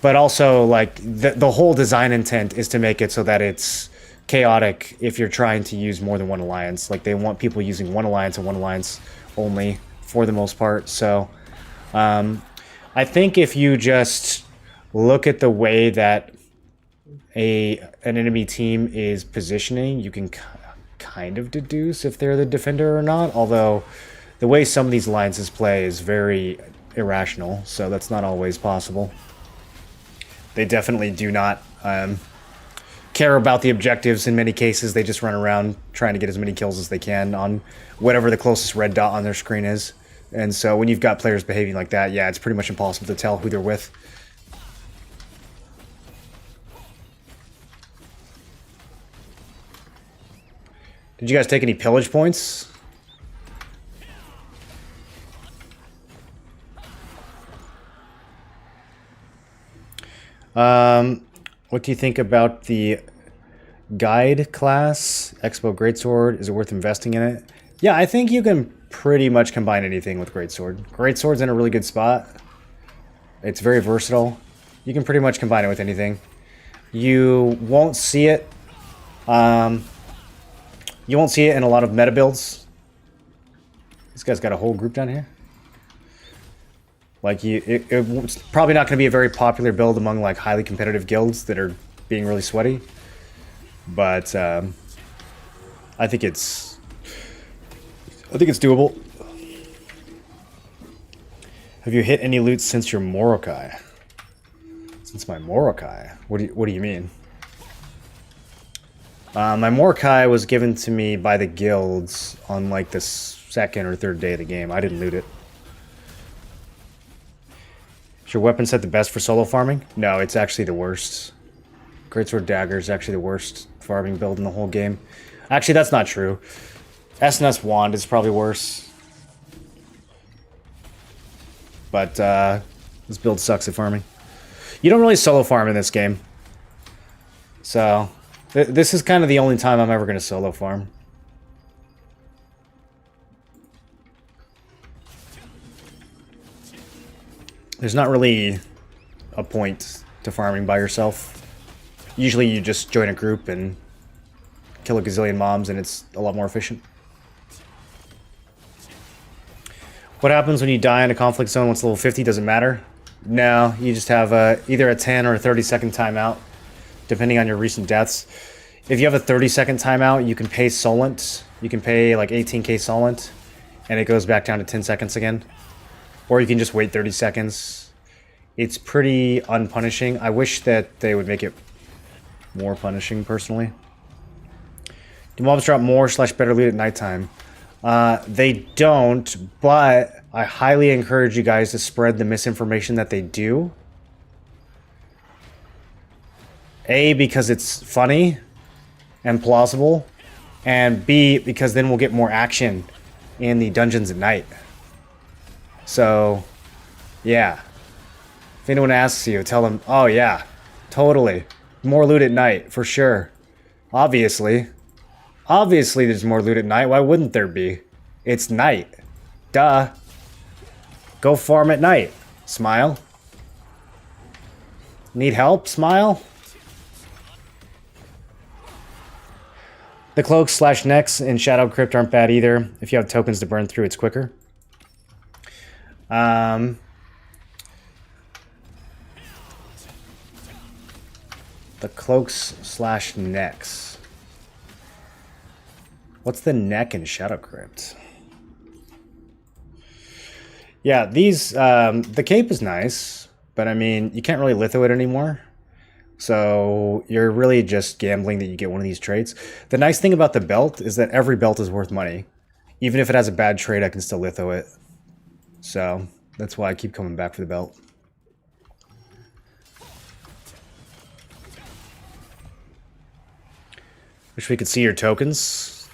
But also, like, the whole design intent is to make it so that it's chaotic if you're trying to use more than one alliance. Like, they want people using one alliance and one alliance only for the most part. So I think if you just look at the way that an enemy team is positioning, you can kind of deduce if they're the defender or not. Although the way some of these alliances play is very irrational, so that's not always possible. They definitely do not care about the objectives in many cases. They just run around trying to get as many kills as they can on whatever the closest red dot on their screen is. And so when you've got players behaving like that, yeah, it's pretty much impossible to tell who they're with. Did you guys take any pillage points? What do you think about the guide class? Expo Greatsword, is it worth investing in it? Yeah, I think you can pretty much combine anything with Greatsword. Greatsword's in a really good spot. It's very versatile. You can pretty much combine it with anything. You won't see it. You won't see it in a lot of meta builds. This guy's got a whole group down here. Like, it's probably not going to be a very popular build among, like, highly competitive guilds that are being really sweaty. But, I think it's doable. Have you hit any loot since your Morokai? Since my Morokai? What do you mean? My Morokai was given to me by the guilds on, like, the second or third day of the game. I didn't loot it. Is your weapon set the best for solo farming? No, it's actually the worst. Greatsword Dagger is actually the worst farming build in the whole game. Actually, that's not true. SNS Wand is probably worse. But this build sucks at farming. You don't really solo farm in this game. So, this is kind of the only time I'm ever going to solo farm. There's not really a point to farming by yourself. Usually you just join a group and kill a gazillion mobs, and it's a lot more efficient. What happens when you die in a conflict zone once level 50? Doesn't matter. No, you just have either a 10 or a 30-second timeout, depending on your recent deaths. If you have a 30-second timeout, you can pay Solent. You can pay like 18k Solent, and it goes back down to 10 seconds again. Or you can just wait 30 seconds. It's pretty unpunishing. I wish that they would make it more punishing, personally. Do mobs drop more / better loot at nighttime? They don't, but I highly encourage you guys to spread the misinformation that they do. A, because it's funny and plausible, and B, because then we'll get more action in the dungeons at night. So, yeah. If anyone asks you, tell them, oh yeah, totally. More loot at night, for sure. Obviously. Obviously there's more loot at night. Why wouldn't there be? It's night. Duh. Go farm at night. Smile. Need help? Smile. The cloaks / necks in Shadow Crypt aren't bad either. If you have tokens to burn through, it's quicker. The cloaks / necks. What's the neck in Shadow Crypt? Yeah, these, the cape is nice, but I mean, you can't really litho it anymore. So you're really just gambling that you get one of these traits. The nice thing about the belt is that every belt is worth money. Even if it has a bad trait, I can still litho it. So that's why I keep coming back for the belt. Wish we could see your tokens.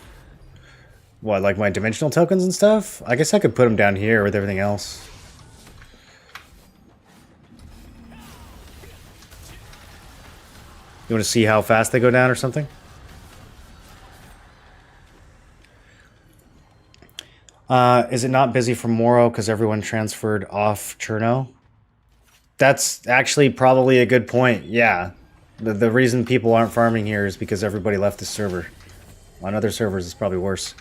What, like my dimensional tokens and stuff? I guess I could put them down here with everything else. You want to see how fast they go down or something? Is it not busy for Moro because everyone transferred off Cherno? That's actually probably a good point, yeah. The reason people aren't farming here is because everybody left the server. On other servers, it's probably worse.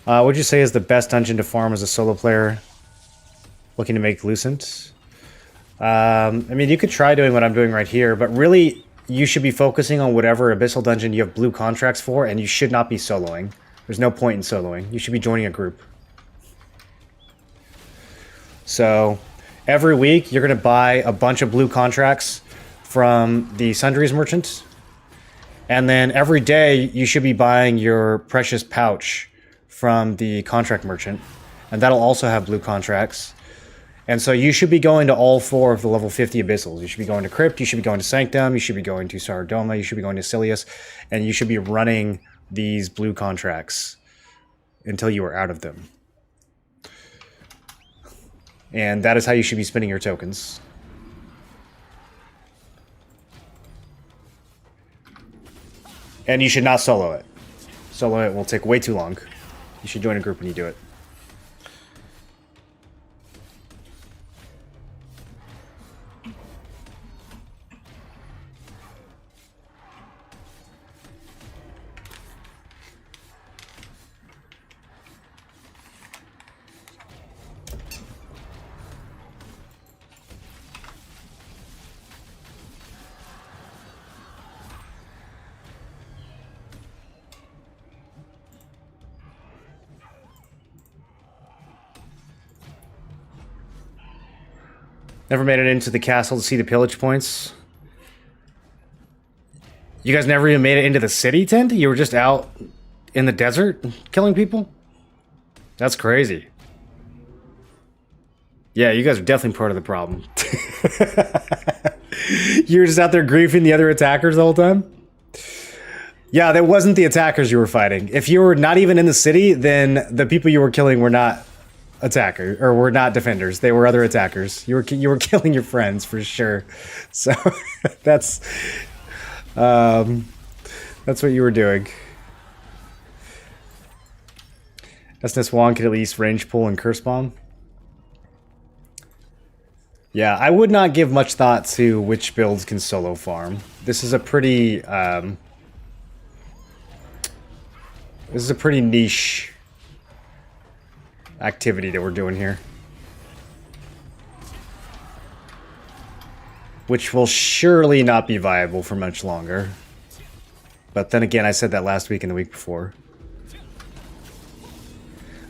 What would you say is the best dungeon to farm as a solo player looking to make Lucent? I mean, you could try doing what I'm doing right here, but really, you should be focusing on whatever Abyssal dungeon you have blue contracts for, and you should not be soloing. There's no point in soloing. You should be joining a group. So, every week, you're going to buy a bunch of blue contracts from the Sundries merchant, and then every day, you should be buying your precious pouch from the contract merchant, and that'll also have blue contracts. And so you should be going to all 4 of the level 50 Abyssals. You should be going to Crypt, you should be going to Sanctum, you should be going to Sardoma, you should be going to Silius, and you should be running these blue contracts until you are out of them. And that is how you should be spending your tokens. And you should not solo it. Solo it will take way too long. You should join a group when you do it. Never made it into the castle to see the pillage points. You guys never even made it into the city tent? You were just out in the desert killing people? That's crazy. Yeah, you guys are definitely part of the problem. You were just out there griefing the other attackers the whole time? Yeah, that wasn't the attackers you were fighting. If you were not even in the city, then the people you were killing were not attackers, or were not defenders. They were other attackers. You were killing your friends for sure. So that's what you were doing. SNS Wong could at least range pull and curse bomb. Yeah, I would not give much thought to which builds can solo farm. This is a pretty niche activity that we're doing here, which will surely not be viable for much longer. But then again, I said that last week and the week before.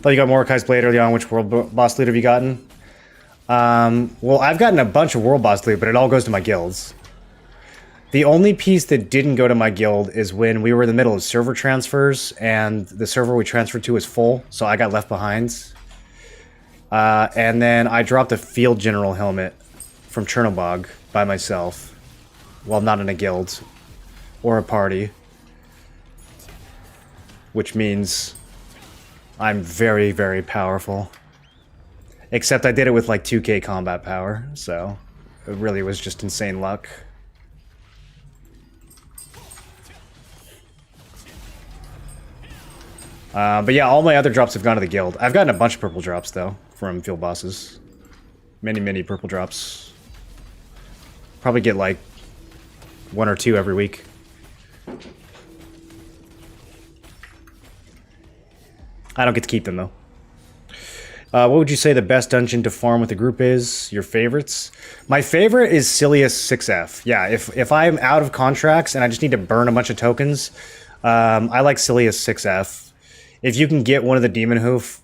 Thought you got Mordecai's Blade early on. Which world boss loot have you gotten? Well, I've gotten a bunch of world boss loot, but it all goes to my guilds. The only piece that didn't go to my guild is when we were in the middle of server transfers, and the server we transferred to was full, so I got left behind. And then I dropped a field general helmet from Chernobog by myself, while not in a guild or a party, which means I'm very, very powerful. Except I did it with like 2k combat power, so it really was just insane luck. But yeah, all my other drops have gone to the guild. I've gotten a bunch of purple drops, though, from field bosses. Many, many purple drops. Probably get, like, 1 or 2 every week. I don't get to keep them, though. What would you say the best dungeon to farm with a group is? Your favorites? My favorite is Silius 6F. Yeah, if I'm out of contracts and I just need to burn a bunch of tokens, I like Silius 6F. If you can get one of the Demon Hoof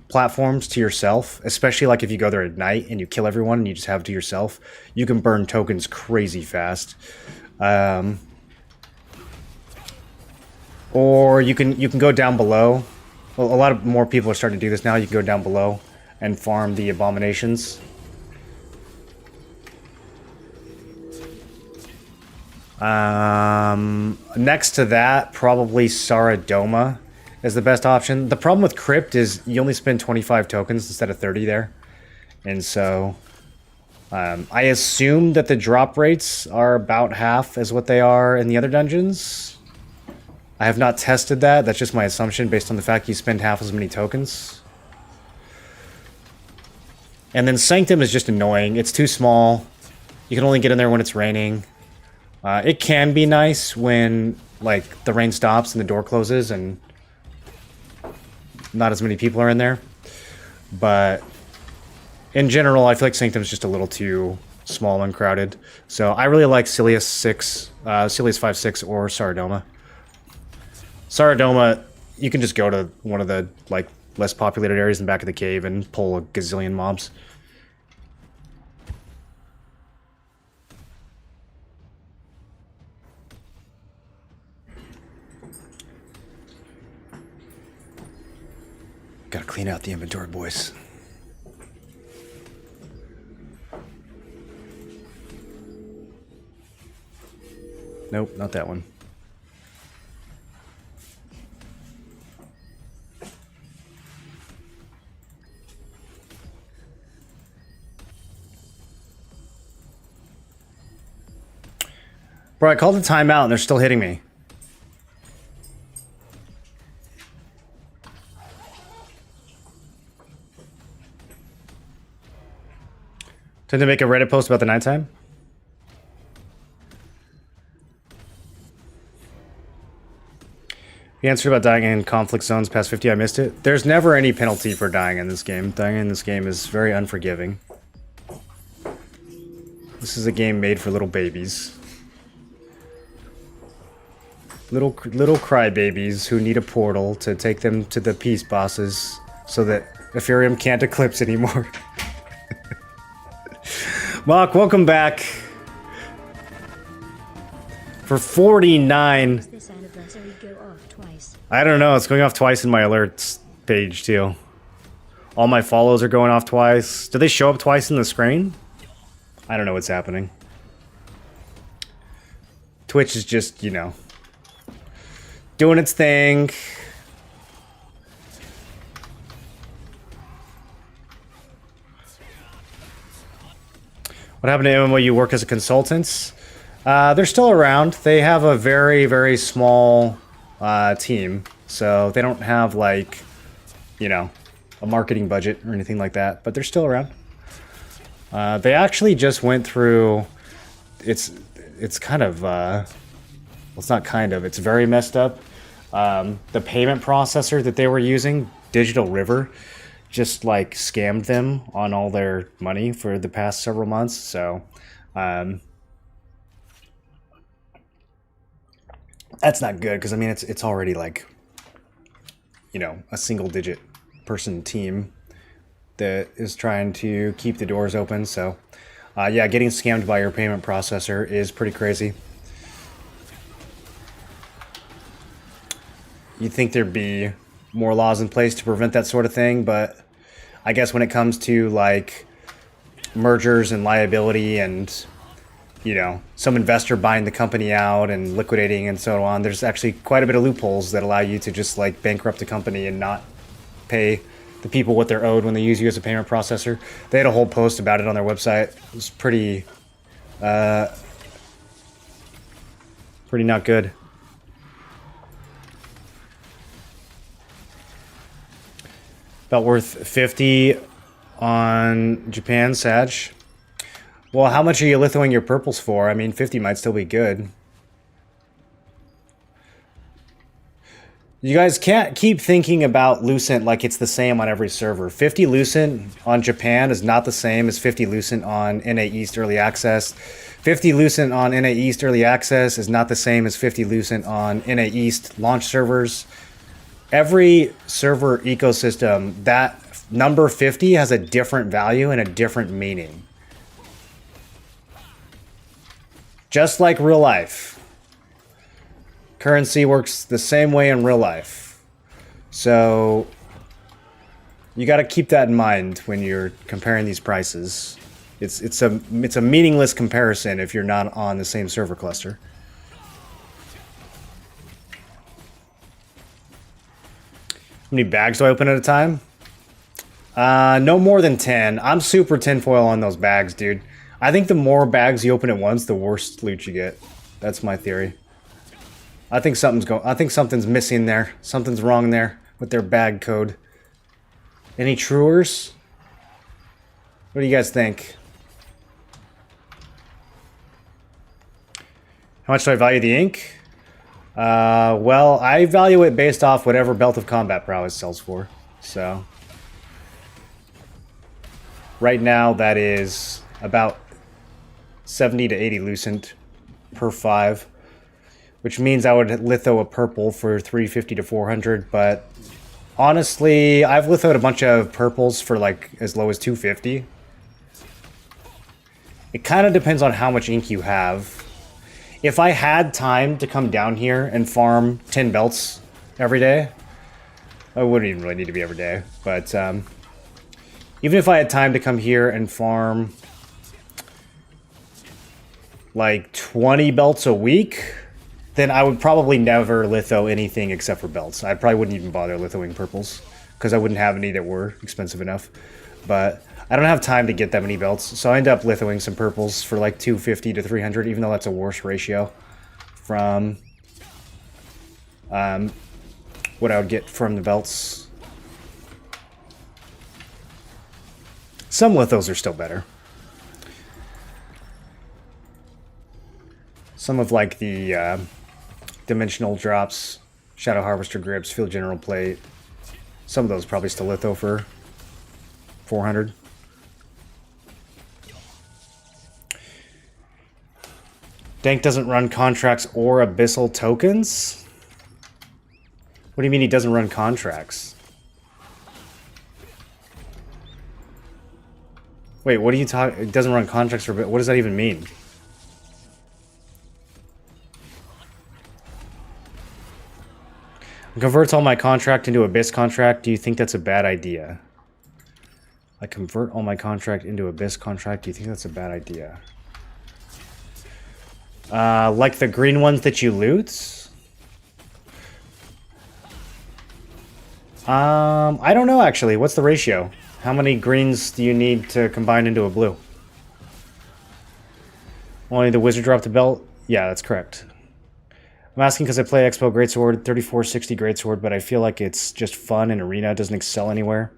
platforms to yourself, especially like if you go there at night and you kill everyone and you just have it to yourself, you can burn tokens crazy fast. Or you can go down below. Well, a lot of more people are starting to do this now. You can go down below and farm the abominations. Next to that, probably Saradoma is the best option. The problem with Crypt is you only spend 25 tokens instead of 30 there. And so I assume that the drop rates are about half as what they are in the other dungeons. I have not tested that. That's just my assumption based on the fact you spend half as many tokens. And then Sanctum is just annoying. It's too small. You can only get in there when it's raining. It can be nice when, like, the rain stops and the door closes and not as many people are in there. But in general, I feel like Sanctum's just a little too small and crowded. So I really like Silius 6, Silius 5-6 or Saradoma. Saradoma, you can just go to one of the, like, less populated areas in the back of the cave and pull a gazillion mobs. Gotta clean out the inventory, boys. Nope, not that one. Bro, I called a timeout and they're still hitting me. Time to make a Reddit post about the nighttime? The answer about dying in conflict zones past 50, I missed it. There's never any penalty for dying in this game. Dying in this game is very unforgiving. This is a game made for little babies. Little crybabies who need a portal to take them to the peace bosses so that Ethereum can't eclipse anymore. Mock, welcome back. For 49. This anniversary go off twice. I don't know, it's going off twice in my alerts page too. All my follows are going off twice. Do they show up twice in the screen? I don't know what's happening. Twitch is just, you know, doing its thing. What happened to MMO? Work as a consultant? They're still around. They have a very, very small team. So they don't have, like, you know, a marketing budget or anything like that. But they're still around. They actually just went through... It's kind of... well, it's not kind of. It's very messed up. The payment processor that they were using, Digital River, just like scammed them on all their money for the past several months. So that's not good because I mean it's already like, you know, a single digit person team that is trying to keep the doors open. So yeah, getting scammed by your payment processor is pretty crazy. You'd think there'd be more laws in place to prevent that sort of thing, but I guess when it comes to, like, mergers and liability and, you know, some investor buying the company out and liquidating and so on, there's actually quite a bit of loopholes that allow you to just, like, bankrupt a company and not pay the people what they're owed when they use you as a payment processor. They had a whole post about it on their website. It was pretty not good. About worth 50 on Japan, Sag. Well, how much are you lithoing your purples for? I mean, 50 might still be good. You guys can't keep thinking about Lucent like it's the same on every server. 50 Lucent on Japan is not the same as 50 Lucent on NA East Early Access. 50 Lucent on NA East Early Access is not the same as 50 Lucent on NA East launch servers. Every server ecosystem, that number 50 has a different value and a different meaning. Just like real life. Currency works the same way in real life. So you got to keep that in mind when you're comparing these prices. It's a meaningless comparison if you're not on the same server cluster. many bags do I open at a time? No more than 10. I'm super tinfoil on those bags, dude. I think the more bags you open at once, the worse loot you get. That's my theory. I think something's missing there. Something's wrong there with their bag code. Any truers? What do you guys think? How much do I value the ink? Well, I value it based off whatever Belt of Combat Prowess sells for. So, right now that is about 70 to 80 Lucent per 5, which means I would litho a purple for 350 to 400, but honestly, I've lithoed a bunch of purples for like as low as 250. It kind of depends on how much ink you have. If I had time to come down here and farm 10 belts every day, I wouldn't even really need to be every day, but even if I had time to come here and farm like 20 belts a week, then I would probably never litho anything except for belts. I probably wouldn't even bother lithoing purples because I wouldn't have any that were expensive enough. But I don't have time to get that many belts, so I end up lithoing some purples for like 250 to 300, even though that's a worse ratio from what I would get from the belts. Some lithos are still better. Some of like the dimensional drops, Shadow Harvester grips, Field General Plate, some of those probably still litho for 400. Dank doesn't run contracts or abyssal tokens? What do you mean he doesn't run contracts? Wait, what are you talking? It doesn't run contracts for, what does that even mean? Converts all my contract into Abyss contract. Do you think that's a bad idea? I convert all my contract into Abyss contract. Do you think that's a bad idea? Like the green ones that you loot? I don't know actually. What's the ratio? How many greens do you need to combine into a blue? Only the wizard dropped the belt? Yeah, that's correct. I'm asking because I play Expo Greatsword, 3460 Greatsword, but I feel like it's just fun in Arena. It doesn't excel anywhere.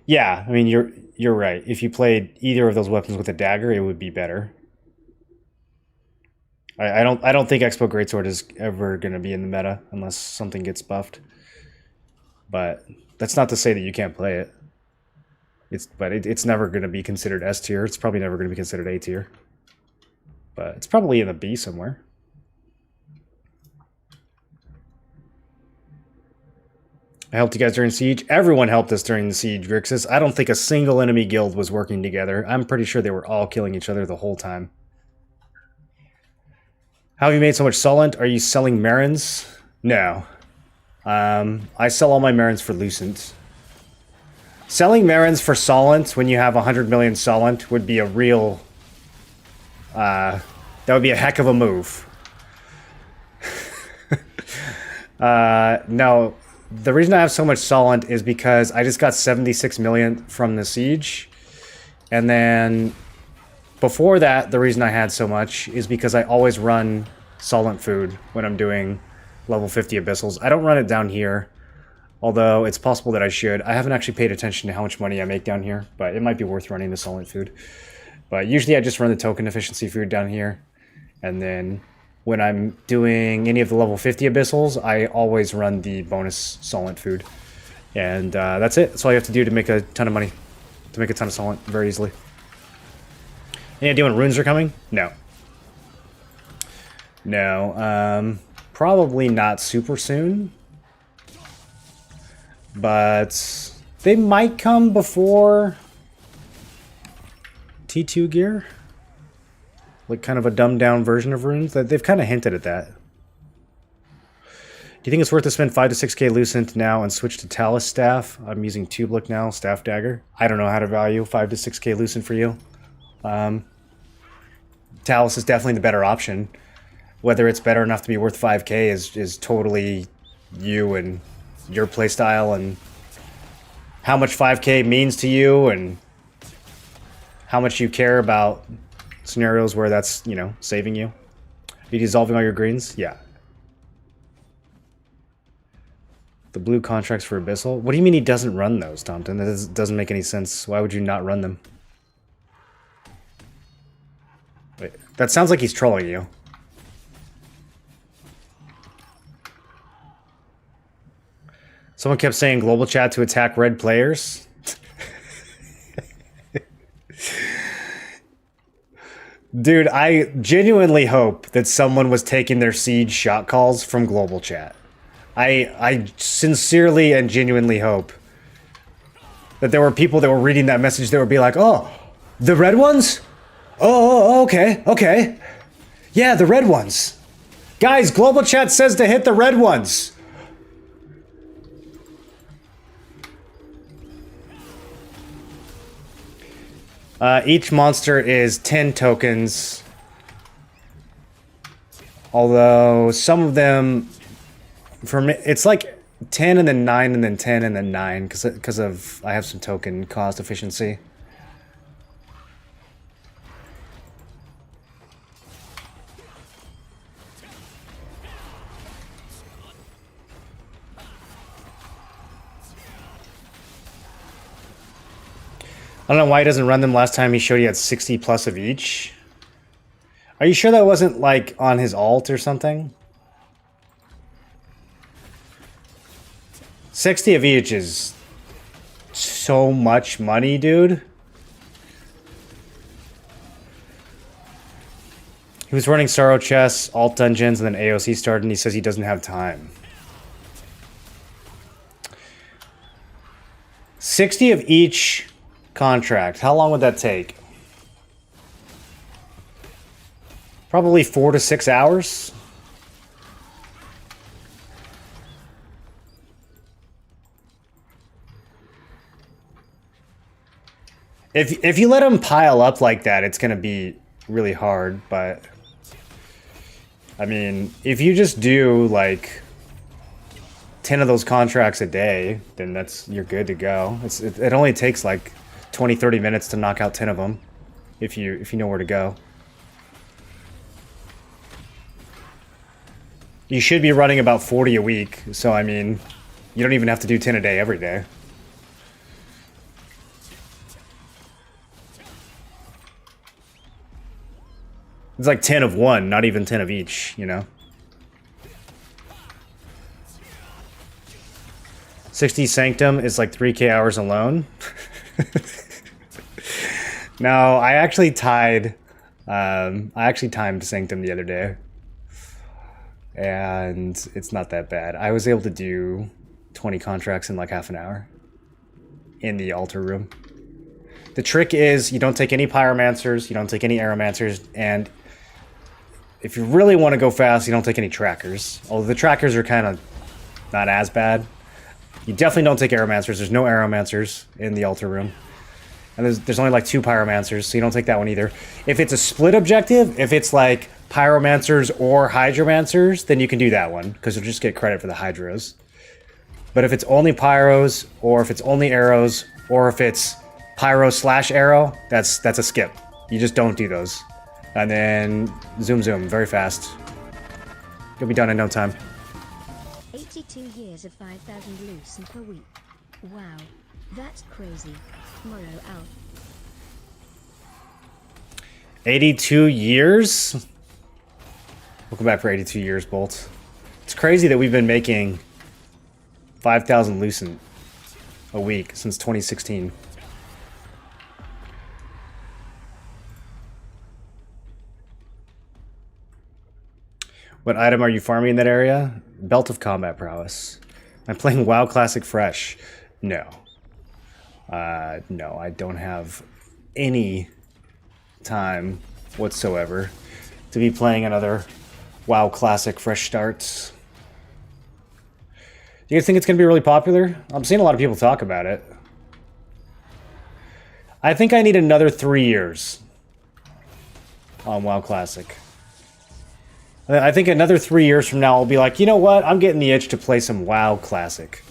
Yeah, I mean, you're right. If you played either of those weapons with a dagger, it would be better. I don't think Expo Greatsword is ever going to be in the meta unless something gets buffed. But that's not to say that you can't play it. It's never going to be considered S tier. It's probably never going to be considered A tier. But it's probably in the B somewhere. I helped you guys during Siege. Everyone helped us during the Siege, Grixis. I don't think a single enemy guild was working together. I'm pretty sure they were all killing each other the whole time. How have you made so much Solent? Are you selling Marins? No. I sell all my Marins for Lucent. Selling Marins for Solent when you have 100 million Solent would be a real... that would be a heck of a move. No. The reason I have so much Solent is because I just got 76 million from the Siege. And then before that, the reason I had so much is because I always run Solent food when I'm doing level 50 Abyssals. I don't run it down here, although it's possible that I should. I haven't actually paid attention to how much money I make down here, but it might be worth running the Solent food. But usually I just run the token efficiency food down here, and then when I'm doing any of the level 50 Abyssals, I always run the bonus Solent food. And that's it. That's all you have to do to make a ton of money. To make a ton of Solent very easily. Any idea when runes are coming? No. No. Probably not super soon. But they might come before T2 gear. Like kind of a dumbed down version of runes. They've kind of hinted at that. Do you think it's worth to spend 5 to 6k Lucent now and switch to Talus Staff? I'm using Tubelik now, Staff Dagger. I don't know how to value 5 to 6k Lucent for you. Talus is definitely the better option. Whether it's better enough to be worth 5k is totally you and your playstyle and how much 5K means to you and how much you care about scenarios where that's, you know, saving you. Are you dissolving all your greens? Yeah. The blue contracts for Abyssal? What do you mean he doesn't run those, Tompton? That doesn't make any sense. Why would you not run them? Wait, that sounds like he's trolling you. Someone kept saying global chat to attack red players. Dude, I genuinely hope that someone was taking their siege shot calls from global chat. I sincerely and genuinely hope that there were people that were reading that message that would be like, oh, the red ones? Oh, okay, okay. Yeah, the red ones. Guys, global chat says to hit the red ones. Each monster is 10 tokens. Although some of them, for me, it's like 10 and then 9 and then 10 and then 9 because of I have some token cost efficiency. I don't know why he doesn't run them. Last time he showed he had 60 plus of each. Are you sure that wasn't like on his alt or something? 60 of each is so much money, dude. He was running Sorrow Chests, alt dungeons, and then AOC started, and he says he doesn't have time. 60 of each contract. How long would that take? Probably 4 to 6 hours. If you let them pile up like that, it's going to be really hard, but I mean, if you just do like 10 of those contracts a day, then you're good to go. It only takes like 20-30 minutes to knock out 10 of them if you know where to go. You should be running about 40 a week, so I mean, you don't even have to do 10 a day every day. It's like 10 of one, not even 10 of each, you know? 60 Sanctum is like 3k hours alone. No, I actually timed Sanctum the other day. And it's not that bad. I was able to do 20 contracts in like half an hour in the altar room. The trick is you don't take any pyromancers, you don't take any aeromancers, and if you really want to go fast, you don't take any trackers. Although the trackers are kind of not as bad. You definitely don't take aeromancers. There's no aeromancers in the altar room. And there's only like 2 pyromancers, so you don't take that one either. If it's a split objective, if it's like pyromancers or hydromancers, then you can do that one, because you'll just get credit for the hydros. But if it's only pyros, or if it's only arrows, or if it's pyro/arrow, that's a skip. You just don't do those. And then zoom, very fast. You'll be done in no time. 82 years of 5,000 Lucent per week. Wow, that's crazy. Tomorrow out. 82 years? Welcome back for 82 years, Bolt. It's crazy that we've been making 5,000 Lucent a week since 2016. What item are you farming in that area? Belt of Combat Prowess. I'm playing WoW Classic Fresh. No. No, I don't have any time whatsoever to be playing another WoW Classic Fresh Starts. Do you guys think it's going to be really popular? I'm seeing a lot of people talk about it. I think I need another 3 years on WoW Classic. I think another 3 years from now I'll be like, you know what? I'm getting the itch to play some WoW Classic.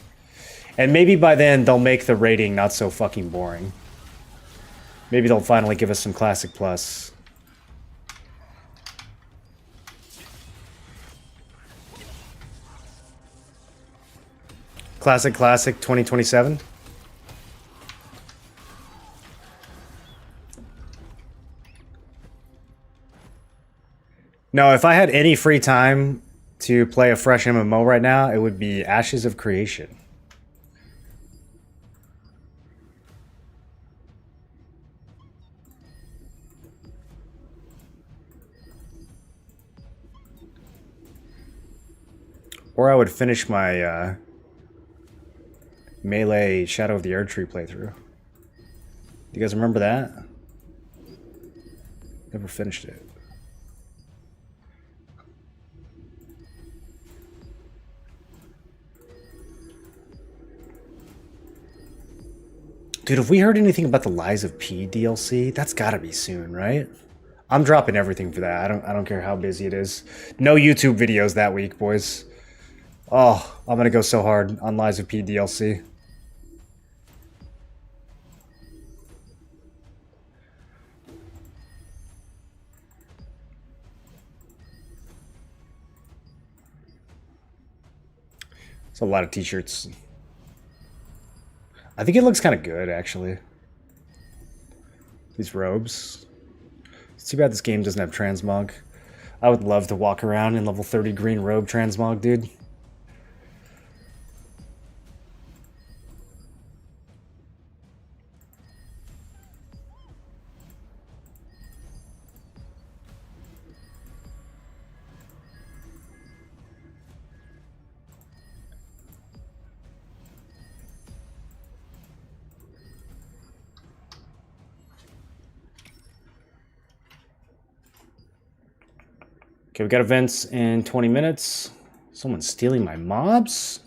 And maybe by then they'll make the rating not so fucking boring. Maybe they'll finally give us some Classic Plus. Classic 2027. No, if I had any free time to play a fresh MMO right now, it would be Ashes of Creation. Or I would finish my Melee Shadow of the Erdtree playthrough. Do you guys remember that? Never finished it. Dude, have we heard anything about the Lies of P DLC? That's gotta be soon, right? I'm dropping everything for that. I don't care how busy it is. No YouTube videos that week, boys. Oh, I'm gonna go so hard on Lies of P DLC. It's a lot of t-shirts. I think it looks kind of good, actually. These robes. It's too bad this game doesn't have transmog. I would love to walk around in level 30 green robe transmog, dude. Okay, we got events in 20 minutes. Someone's stealing my mobs?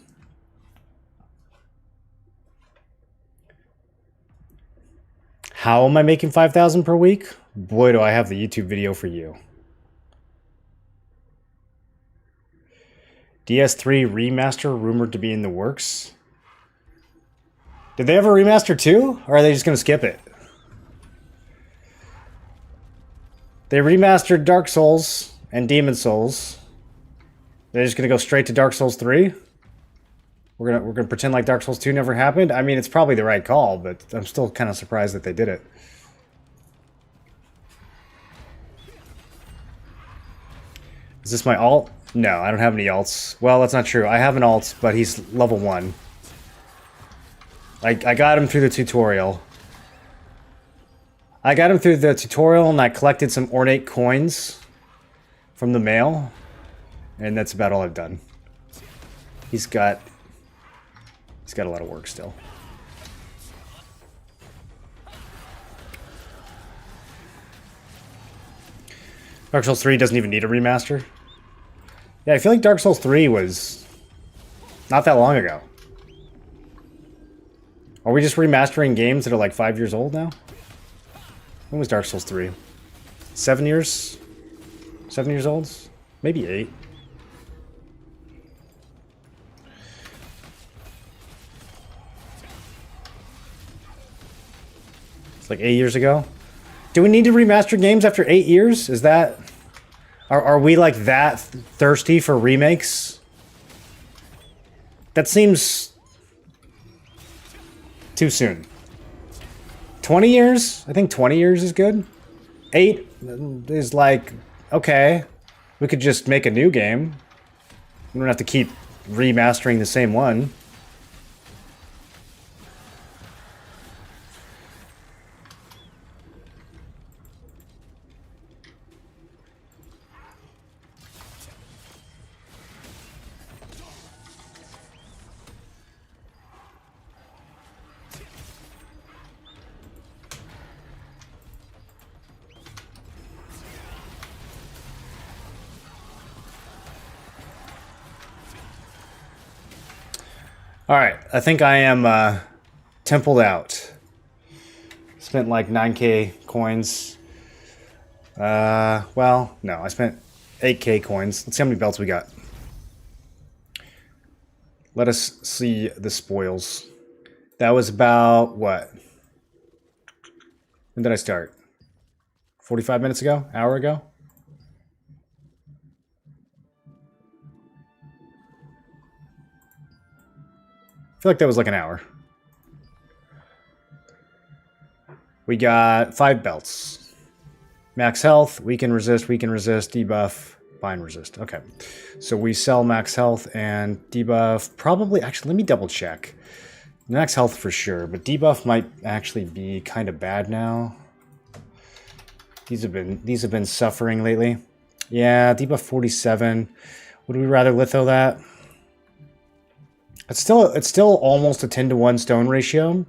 How am I making 5,000 per week? Boy, do I have the YouTube video for you. DS3 remaster rumored to be in the works. Did they ever remaster too? Or are they just going to skip it? They remastered Dark Souls and Demon Souls. They're just gonna go straight to Dark Souls 3? We're gonna pretend like Dark Souls 2 never happened? I mean, it's probably the right call, but I'm still kind of surprised that they did it. Is this my alt? No, I don't have any alts. Well, that's not true. I have an alt, but he's level 1. I got him through the tutorial. And I collected some ornate coins from the mail, and that's about all I've done. He's got a lot of work still. Dark Souls 3 doesn't even need a remaster. Yeah, I feel like Dark Souls 3 was not that long ago. Are we just remastering games that are like 5 years old now? When was Dark Souls 3? 7 years? 7 years old? Maybe 8. It's like 8 years ago. Do we need to remaster games after 8 years? Is that... Are we like that thirsty for remakes? That seems... too soon. 20 years? I think 20 years is good. 8 is like... okay, we could just make a new game. We don't have to keep remastering the same one. Alright, I think I am templed out. Spent like 9k coins. Well, no, I spent 8k coins. Let's see how many belts we got. Let us see the spoils. That was about, what? When did I start? 45 minutes ago? Hour ago? I feel like that was like an hour. We got 5 belts. Max health, weaken resist, debuff, bind resist. Okay. So we sell max health and debuff. Probably, actually, let me double check. Max health for sure, but debuff might actually be kind of bad now. These have been suffering lately. Yeah, debuff 47. Would we rather litho that? It's still almost a 10-to-1 stone ratio.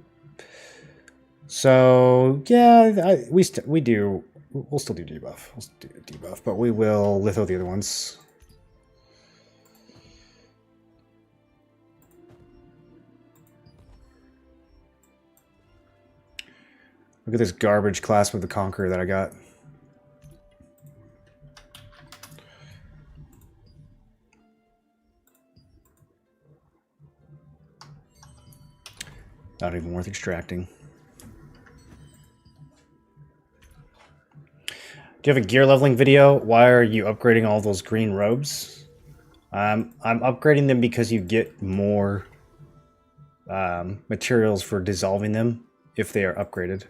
So yeah, we'll still do debuff. We'll still do debuff, but we will litho the other ones. Look at this garbage Clasp of the Conqueror that I got. Not even worth extracting. Do you have a gear leveling video? Why are you upgrading all those green robes? I'm upgrading them because you get more materials for dissolving them if they are upgraded.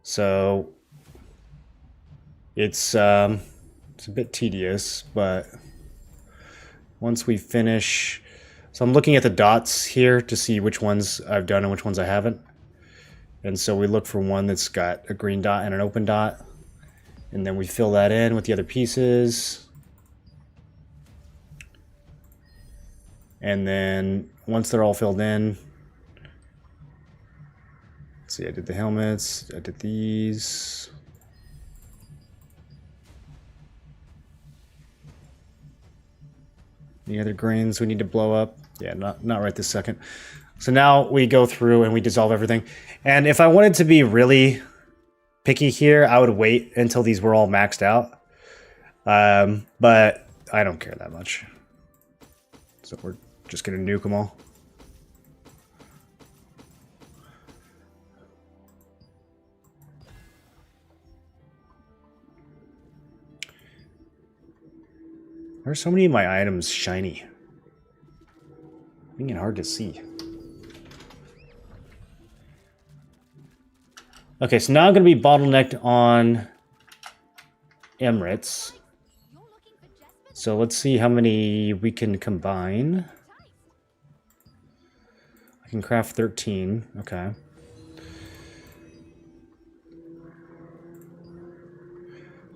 So it's a bit tedious, but once we finish, so I'm looking at the dots here to see which ones I've done and which ones I haven't. And so we look for one that's got a green dot and an open dot, and then we fill that in with the other pieces. And then once they're all filled in, let's see, I did the helmets, I did these. Any other greens we need to blow up? Yeah, not right this second. So now we go through and we dissolve everything. And if I wanted to be really picky here, I would wait until these were all maxed out. But I don't care that much. So we're just gonna nuke them all. Why are so many of my items shiny? Making it hard to see. Okay, so now I'm going to be bottlenecked on Emirates. So let's see how many we can combine. I can craft 13. Okay.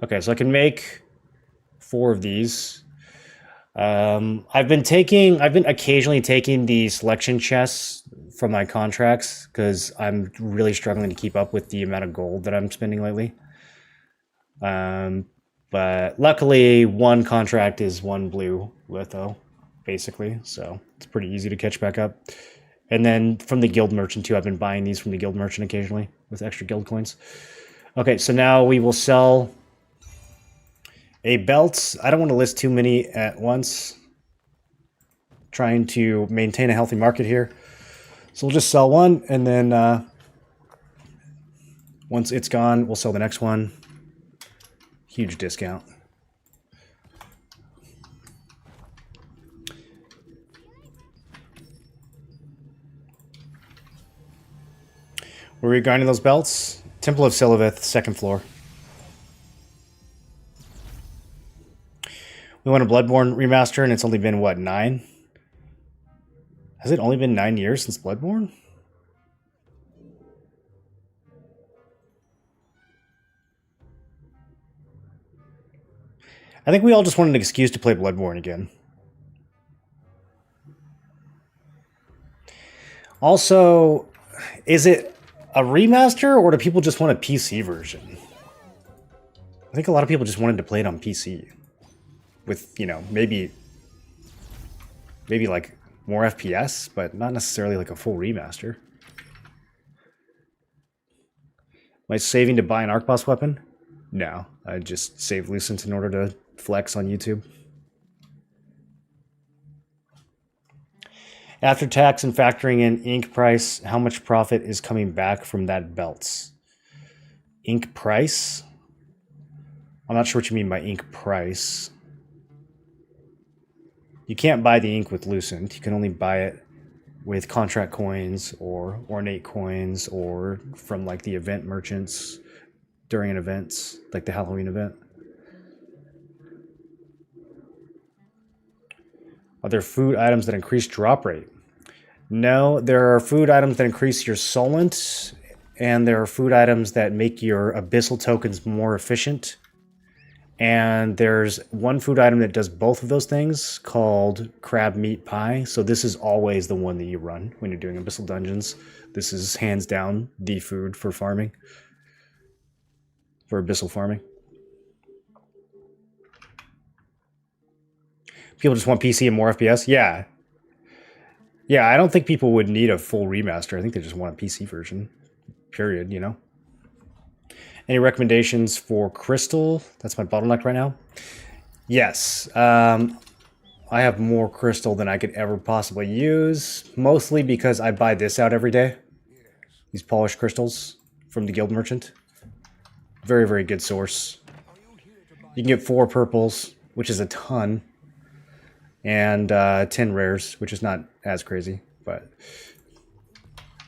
Okay, so I can make 4 of these. I've been occasionally taking the selection chests from my contracts because I'm really struggling to keep up with the amount of gold that I'm spending lately. But luckily, one contract is 1 blue litho, basically, so it's pretty easy to catch back up. And then from the guild merchant too, I've been buying these from the guild merchant occasionally with extra guild coins. Okay, so now we will sell a belt. I don't want to list too many at once. Trying to maintain a healthy market here. So we'll just sell one, and then once it's gone, we'll sell the next one. Huge discount. Where are we grinding those belts? Temple of Siliveth, 2nd floor. We want a Bloodborne remaster, and it's only been, what, 9? Has it only been 9 years since Bloodborne? I think we all just want an excuse to play Bloodborne again. Also, is it a remaster, or do people just want a PC version? I think a lot of people just wanted to play it on PC. With, you know, maybe like more FPS, but not necessarily like a full remaster. Am I saving to buy an Arc Boss weapon? No, I just save Lucent in order to flex on YouTube. After tax and factoring in ink price, how much profit is coming back from that belts? Ink price? I'm not sure what you mean by ink price. You can't buy the ink with Lucent. You can only buy it with contract coins or ornate coins or from like the event merchants during an event, like the Halloween event. Are there food items that increase drop rate? No, there are food items that increase your Solent, and there are food items that make your Abyssal tokens more efficient. And there's one food item that does both of those things called Crab Meat Pie. So this is always the one that you run when you're doing Abyssal Dungeons. This is hands down the food for farming, for Abyssal farming. People just want PC and more FPS? Yeah. Yeah, I don't think people would need a full remaster. I think they just want a PC version. Period, you know? Any recommendations for Crystal? That's my bottleneck right now. Yes. I have more Crystal than I could ever possibly use. Mostly because I buy this out every day. These polished crystals from the Guild Merchant. Very, very good source. You can get 4 purples, which is a ton. And 10 rares, which is not as crazy. But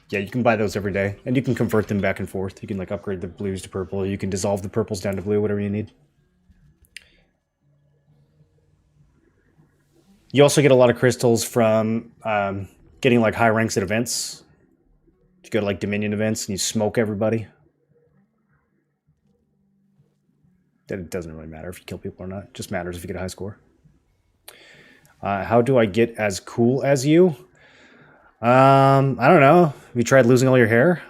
yeah, you can buy those every day. And you can convert them back and forth. You can like upgrade the blues to purple. You can dissolve the purples down to blue, whatever you need. You also get a lot of crystals from getting like high ranks at events. You go to like Dominion events and you smoke everybody. It doesn't really matter if you kill people or not. It just matters if you get a high score. How do I get as cool as you? I don't know. Have you tried losing all your hair?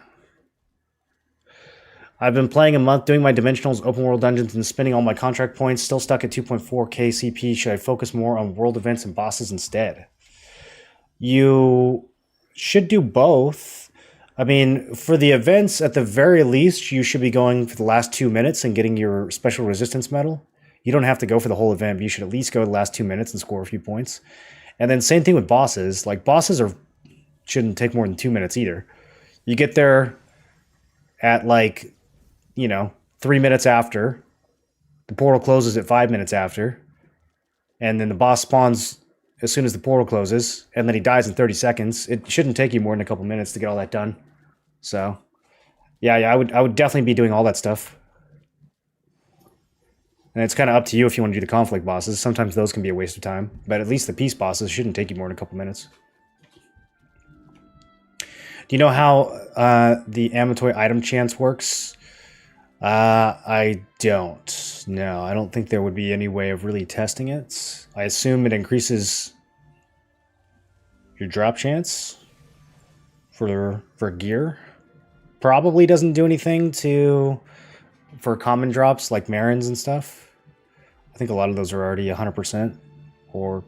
I've been playing a month doing my dimensionals, open world dungeons, and spending all my contract points. Still stuck at 2.4k CP. Should I focus more on world events and bosses instead? You should do both. I mean, for the events, at the very least, you should be going for the last 2 minutes and getting your special resistance medal. You don't have to go for the whole event, but you should at least go the last 2 minutes and score a few points. And then same thing with bosses. Like, bosses shouldn't take more than 2 minutes either. You get there at, like, 3 minutes after. The portal closes at 5 minutes after. And then the boss spawns as soon as the portal closes. And then he dies in 30 seconds. It shouldn't take you more than a couple minutes to get all that done. So, yeah, I would definitely be doing all that stuff. And it's kind of up to you if you want to do the conflict bosses. Sometimes those can be a waste of time. But at least the peace bosses shouldn't take you more than a couple minutes. Do you know how the Amatoy item chance works? I don't. No, I don't think there would be any way of really testing it. I assume it increases your drop chance for gear. Probably doesn't do anything for common drops like Marins and stuff. I think a lot of those are already 100% or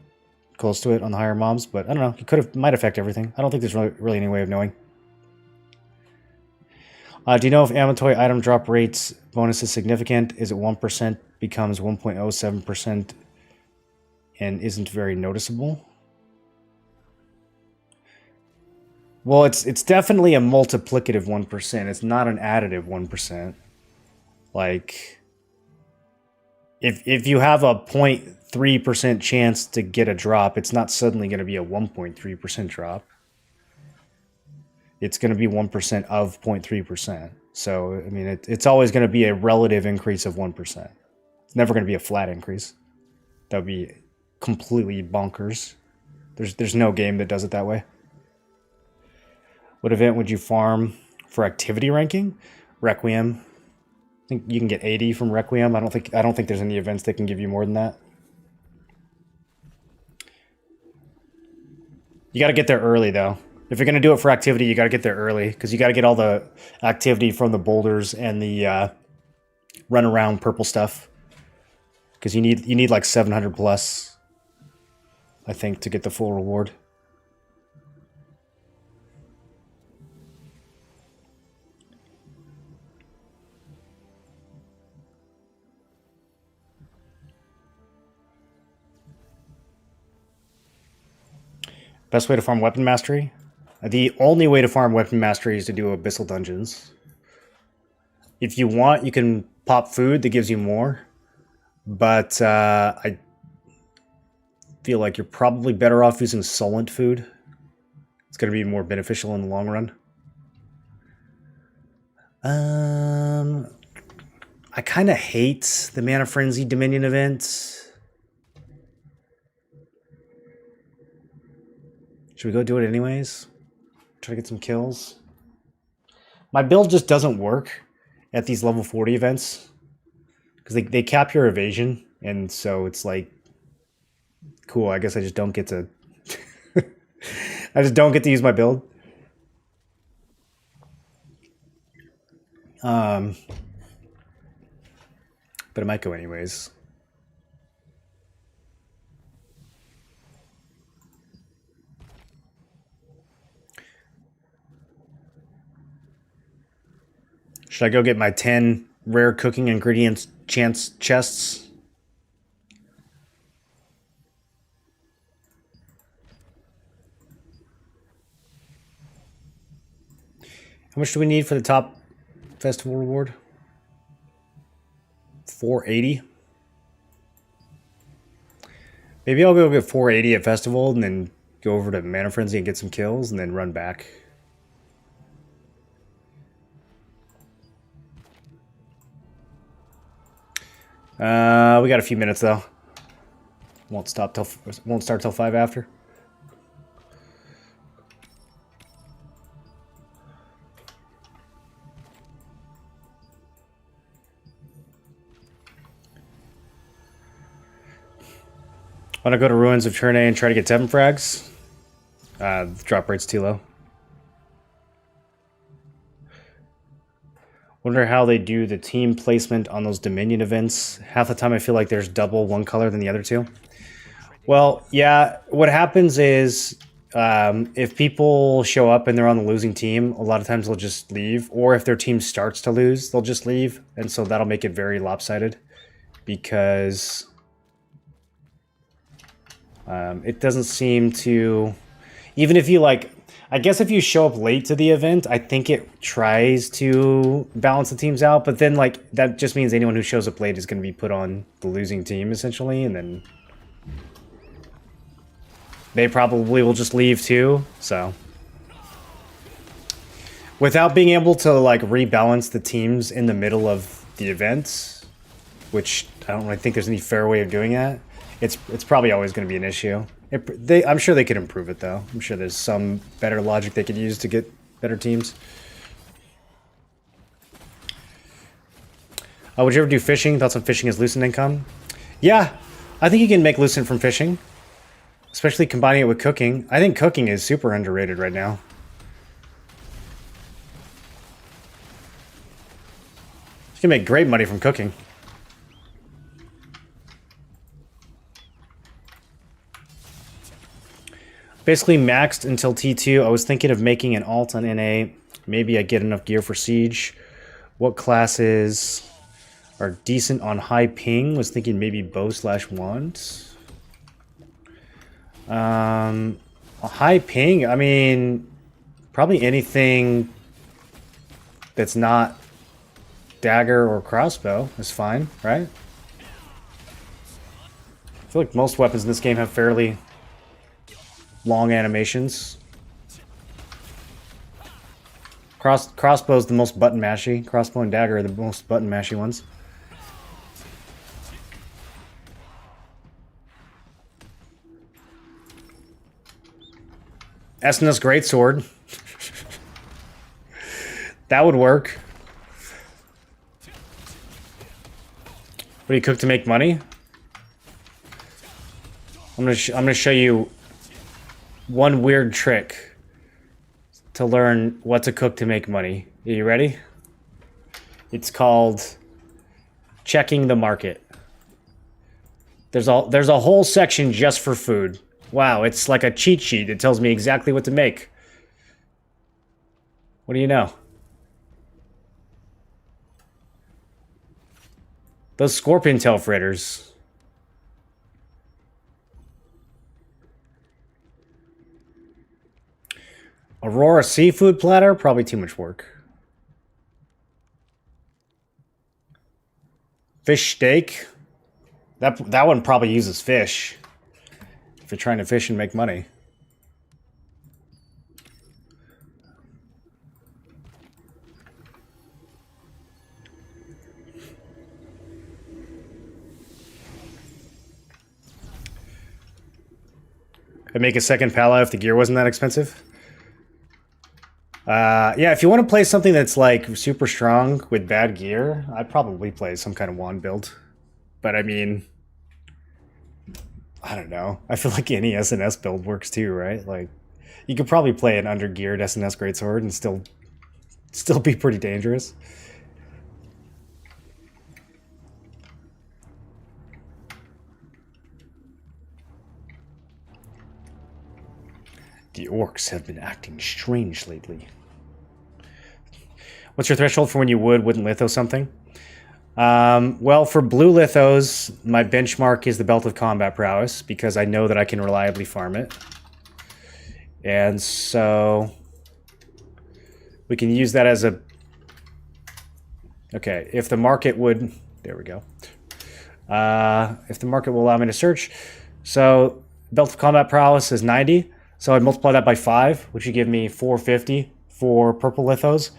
close to it on the higher mobs, but I don't know. It might affect everything. I don't think there's really any way of knowing. Do you know if Amatoy item drop rates bonus is significant? Is it 1% becomes 1.07% and isn't very noticeable? Well, it's definitely a multiplicative 1%. It's not an additive 1%. Like, if you have a 0.3% chance to get a drop, it's not suddenly going to be a 1.3% drop. It's going to be 1% of 0.3%. So, I mean, it's always going to be a relative increase of 1%. It's never going to be a flat increase. That would be completely bonkers. There's no game that does it that way. What event would you farm for activity ranking? Requiem. I think you can get 80 from Requiem. I don't think there's any events that can give you more than that. You got to get there early though. If you're going to do it for activity, you got to get there early because you got to get all the activity from the boulders and the run around purple stuff. Because you need like 700 plus, I think, to get the full reward. Best way to farm weapon mastery? The only way to farm weapon mastery is to do abyssal dungeons. If you want, you can pop food that gives you more. But I feel like you're probably better off using Solent food. It's going to be more beneficial in the long run. I kind of hate the Mana Frenzy Dominion event. Should we go do it anyways? Try to get some kills. My build just doesn't work at these level 40 events. Because they cap your evasion, and so it's like, cool, I guess I just don't get to... I just don't get to use my build. But it might go anyways. Should I go get my 10 rare cooking ingredients chance chests? How much do we need for the top festival reward? 480. Maybe I'll go get 480 at festival and then go over to Mana Frenzy and get some kills and then run back. We got a few minutes though. Won't start till 5 after. Want to go to Ruins of Tournay and try to get 7 frags? The drop rate's too low. Wonder how they do the team placement on those Dominion events. Half the time I feel like there's double one color than the other two. Well, yeah, what happens is if people show up and they're on the losing team, a lot of times they'll just leave. Or if their team starts to lose, they'll just leave. And so that'll make it very lopsided. Because it doesn't seem to... Even if you like... I guess if you show up late to the event, I think it tries to balance the teams out. But then, like, that just means anyone who shows up late is going to be put on the losing team, essentially. And then they probably will just leave, too. So without being able to, like, rebalance the teams in the middle of the event, which I don't really think there's any fair way of doing that, it's probably always going to be an issue. I'm sure they could improve it, though. I'm sure there's some better logic they could use to get better teams. Would you ever do fishing? Thoughts on fishing as Lucent income? Yeah, I think you can make Lucent from fishing. Especially combining it with cooking. I think cooking is super underrated right now. You can make great money from cooking. Basically maxed until T2. I was thinking of making an alt on NA. Maybe I get enough gear for Siege. What classes are decent on high ping? Was thinking maybe bow/wand. A high ping, I mean, probably anything that's not dagger or crossbow is fine, right? I feel like most weapons in this game have fairly long animations. Crossbow's the most button mashy. Crossbow and dagger are the most button mashy ones. SNS Greatsword. That would work. What do you cook to make money? I'm gonna show you one weird trick to learn what to cook to make money. Are you ready? It's called checking the market. There's a whole section just for food. Wow, it's like a cheat sheet. It tells me exactly what to make. What do you know? Those scorpion tail fritters. Aurora seafood platter, probably too much work. Fish steak. That one probably uses fish. If you're trying to fish and make money. I'd make a second pala if the gear wasn't that expensive. Yeah, if you want to play something that's like super strong with bad gear, I'd probably play some kind of wand build. But I mean, I don't know. I feel like any SNS build works too, right? Like, you could probably play an under-geared SNS greatsword and still be pretty dangerous. The orcs have been acting strange lately. What's your threshold for when you wouldn't litho something? Well, for blue lithos, my benchmark is the Belt of Combat Prowess, because I know that I can reliably farm it. And so we can use that as a... Okay, if the market would... There we go. If the market will allow me to search. So, Belt of Combat Prowess is 90. So I'd multiply that by 5, which would give me 450 for purple lithos.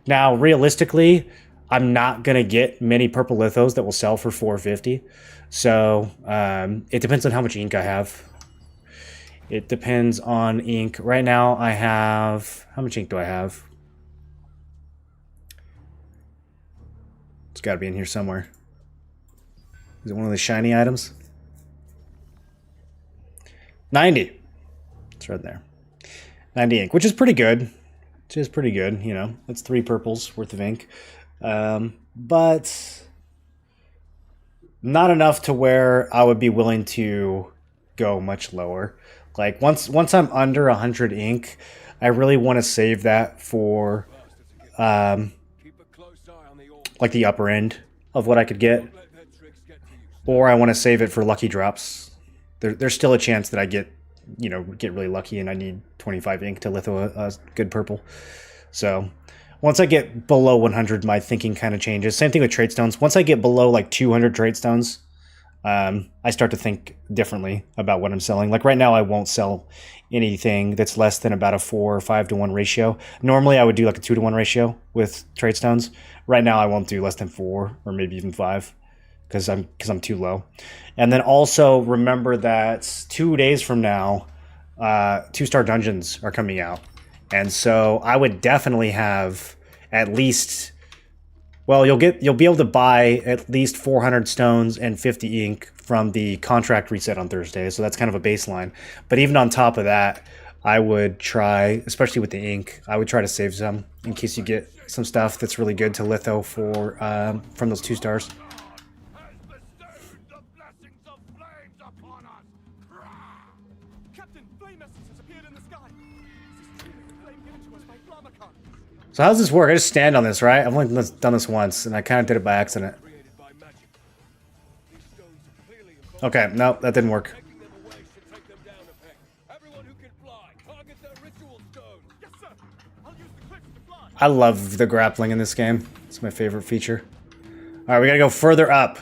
Now, realistically, I'm not going to get many purple lithos that will sell for 450. So it depends on how much ink I have. It depends on ink. Right now I have... How much ink do I have? It's got to be in here somewhere. Is it one of the shiny items? 90. It's right there. 90 ink, which is pretty good. Which is pretty good, you know. That's 3 purples worth of ink. But not enough to where I would be willing to go much lower. Like, once I'm under 100 ink, I really want to save that for, like, the upper end of what I could get. Or I want to save it for lucky drops. There's still a chance that I get really lucky and I need 25 ink to litho a good purple. So once I get below 100, my thinking kind of changes. Same thing with trade stones. Once I get below like 200 trade stones, I start to think differently about what I'm selling. Like right now, I won't sell anything that's less than about a 4 or 5 to 1 ratio. Normally, I would do like a 2 to 1 ratio with trade stones. Right now, I won't do less than 4 or maybe even 5 because I'm too low. And then also remember that 2 days from now, 2-star dungeons are coming out. And so I would definitely have at least, well, you'll be able to buy at least 400 stones and 50 ink from the contract reset on Thursday. So that's kind of a baseline. But even on top of that, I would try, especially with the ink, I would try to save some in case you get some stuff that's really good to litho for from those 2 stars. So how does this work? I just stand on this, right? I've only done this once, and I kind of did it by accident. Okay, no, that didn't work. I love the grappling in this game. It's my favorite feature. Alright, we gotta go further up.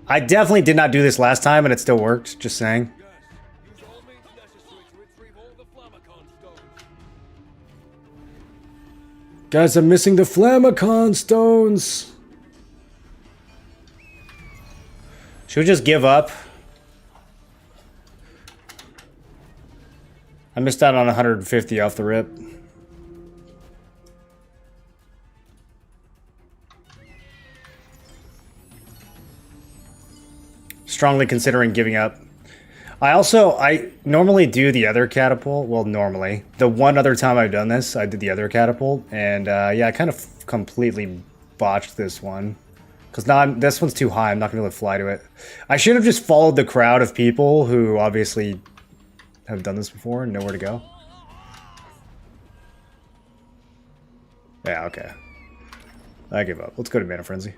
I definitely did not do this last time, and it still worked, just saying. Guys, I'm missing the Flammacon stones. Should we just give up? I missed out on 150 off the rip. Strongly considering giving up. I normally do the other catapult. Well, normally. The one other time I've done this, I did the other catapult. And yeah, I kind of completely botched this one. Because now this one's too high. I'm not going to be able to fly to it. I should have just followed the crowd of people who obviously have done this before and know where to go. Yeah, okay. I give up. Let's go to Mana Frenzy.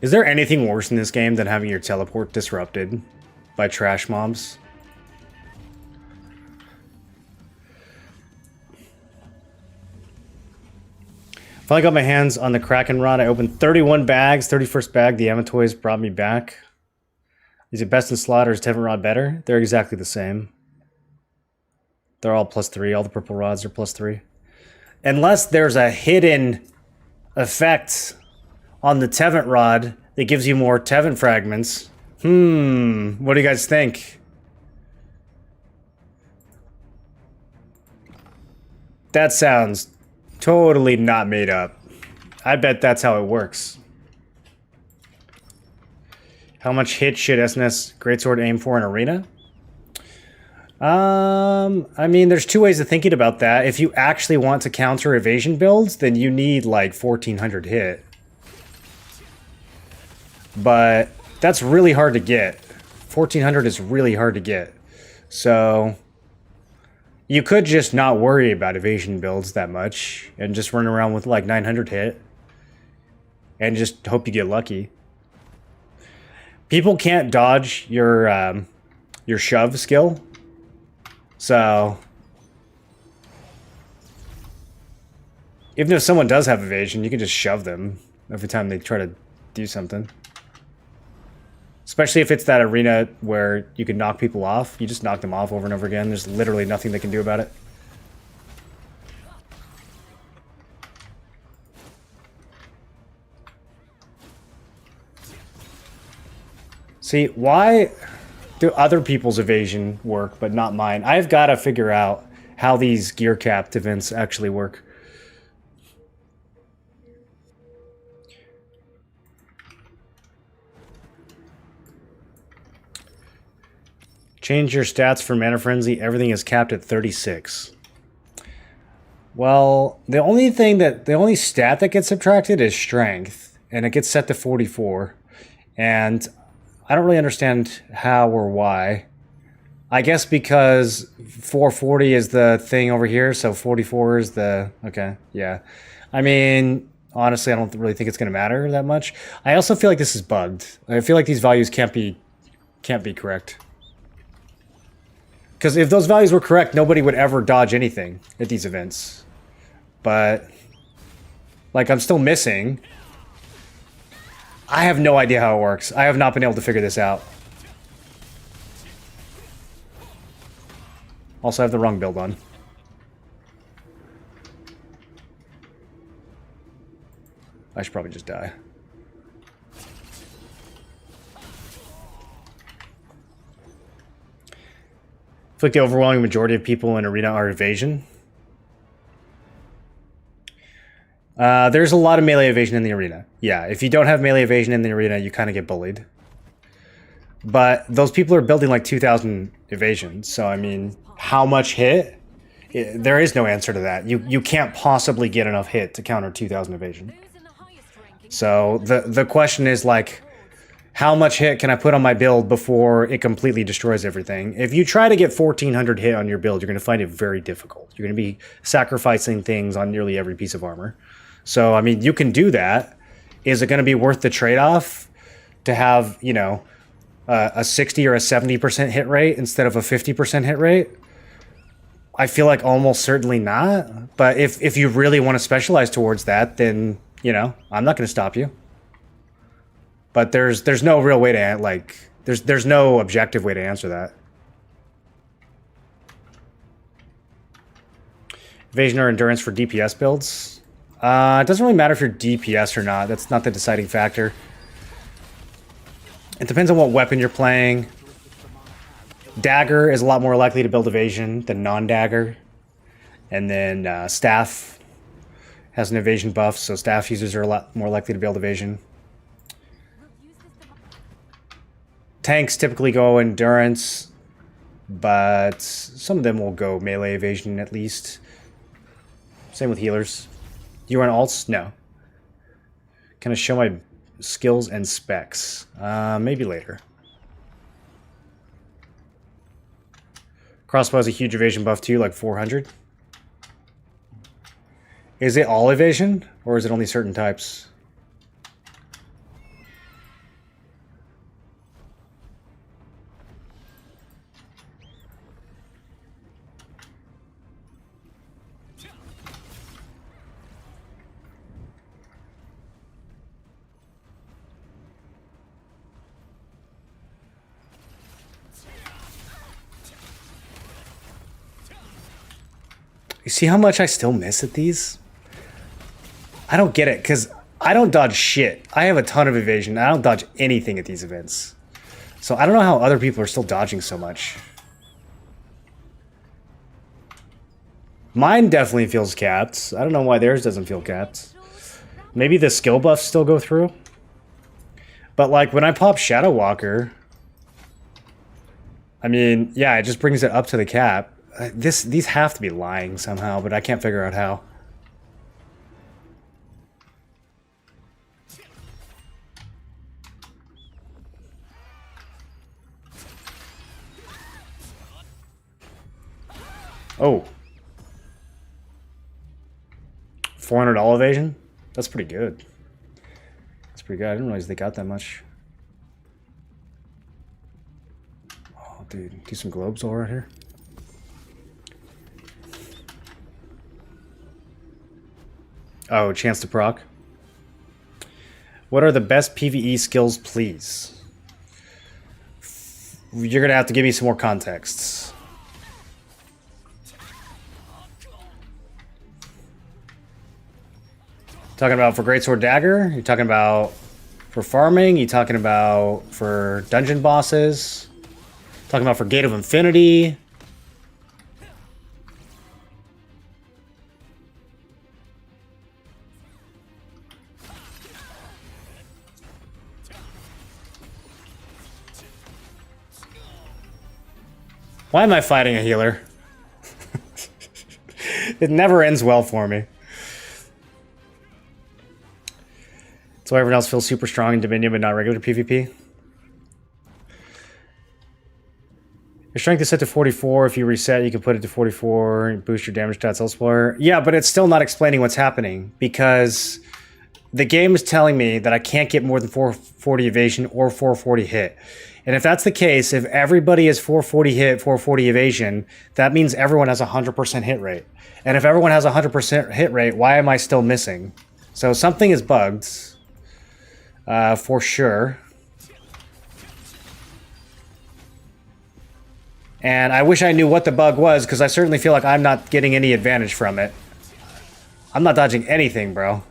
Is there anything worse in this game than having your teleport disrupted by trash mobs? Finally got my hands on the Kraken Rod. I opened 31 bags. 31st bag, the Amatoys brought me back. Is it best in slot or is Tevin Rod better? They're exactly the same. They're all +3. All the purple rods are +3. Unless there's a hidden effect on the Tevin Rod that gives you more Tevin fragments. What do you guys think? That sounds totally not made up. I bet that's how it works. How much hit should SNS Greatsword aim for in Arena? I mean, there's two ways of thinking about that. If you actually want to counter evasion builds, then you need like 1400 hit. But that's really hard to get. 1400 is really hard to get. So you could just not worry about evasion builds that much and just run around with like 900 hit and just hope you get lucky. People can't dodge your shove skill. So even if someone does have evasion, you can just shove them every time they try to do something. Especially if it's that arena where you can knock people off. You just knock them off over and over again. There's literally nothing they can do about it. See, why do other people's evasion work but not mine? I've got to figure out how these gear capped events actually work. Change your stats for Mana Frenzy. Everything is capped at 36. Well, the only stat that gets subtracted is strength, and it gets set to 44. And I don't really understand how or why. I guess because 440 is the thing over here, so 44 is the... Okay, yeah. I mean, honestly, I don't really think it's going to matter that much. I also feel like this is bugged. I feel like these values can't be correct. Because if those values were correct, nobody would ever dodge anything at these events. But, like, I'm still missing. I have no idea how it works. I have not been able to figure this out. Also, I have the wrong build on. I should probably just die. I feel like the overwhelming majority of people in Arena are evasion. There's a lot of melee evasion in the Arena. Yeah, if you don't have melee evasion in the Arena, you kind of get bullied. But those people are building like 2,000 evasion. So, I mean, how much hit? There is no answer to that. You can't possibly get enough hit to counter 2,000 evasion. So, the question is like, how much hit can I put on my build before it completely destroys everything? If you try to get 1,400 hit on your build, you're going to find it very difficult. You're going to be sacrificing things on nearly every piece of armor. So, I mean, you can do that. Is it going to be worth the trade-off to have, you know, a 60 or a 70% hit rate instead of a 50% hit rate? I feel like almost certainly not. But if you really want to specialize towards that, then, you know, I'm not going to stop you. But there's no real way to, like, there's no objective way to answer that. Evasion or endurance for DPS builds? It doesn't really matter if you're DPS or not. That's not the deciding factor. It depends on what weapon you're playing. Dagger is a lot more likely to build evasion than non-dagger. And then staff has an evasion buff, so staff users are a lot more likely to build evasion. Tanks typically go endurance, but some of them will go melee evasion at least. Same with healers. You run alts? No. Can I show my skills and specs? Maybe later. Crossbow has a huge evasion buff too, like 400. Is it all evasion, or is it only certain types? You see how much I still miss at these? I don't get it, because I don't dodge shit. I have a ton of evasion. I don't dodge anything at these events. So I don't know how other people are still dodging so much. Mine definitely feels capped. I don't know why theirs doesn't feel capped. Maybe the skill buffs still go through. But like when I pop Shadow Walker, I mean, yeah, it just brings it up to the cap. These have to be lying somehow, but I can't figure out how. Oh. 400 all evasion? That's pretty good. That's pretty good. I didn't realize they got that much. Oh, dude. Do some globes all right here. Oh, chance to proc. What are the best PvE skills, please? You're going to have to give me some more contexts. Talking about for Greatsword Dagger? You're talking about for farming? You talking about for dungeon bosses? Talking about for Gate of Infinity? Why am I fighting a healer? It never ends well for me. So everyone else feels super strong in Dominion, but not regular PvP. Your strength is set to 44. If you reset, you can put it to 44 and boost your damage stats elsewhere. Yeah, but it's still not explaining what's happening because the game is telling me that I can't get more than 440 evasion or 440 hit. And if that's the case, if everybody is 440 hit, 440 evasion, that means everyone has a 100% hit rate. And if everyone has a 100% hit rate, why am I still missing? So something is bugged. For sure. And I wish I knew what the bug was, because I certainly feel like I'm not getting any advantage from it. I'm not dodging anything, bro.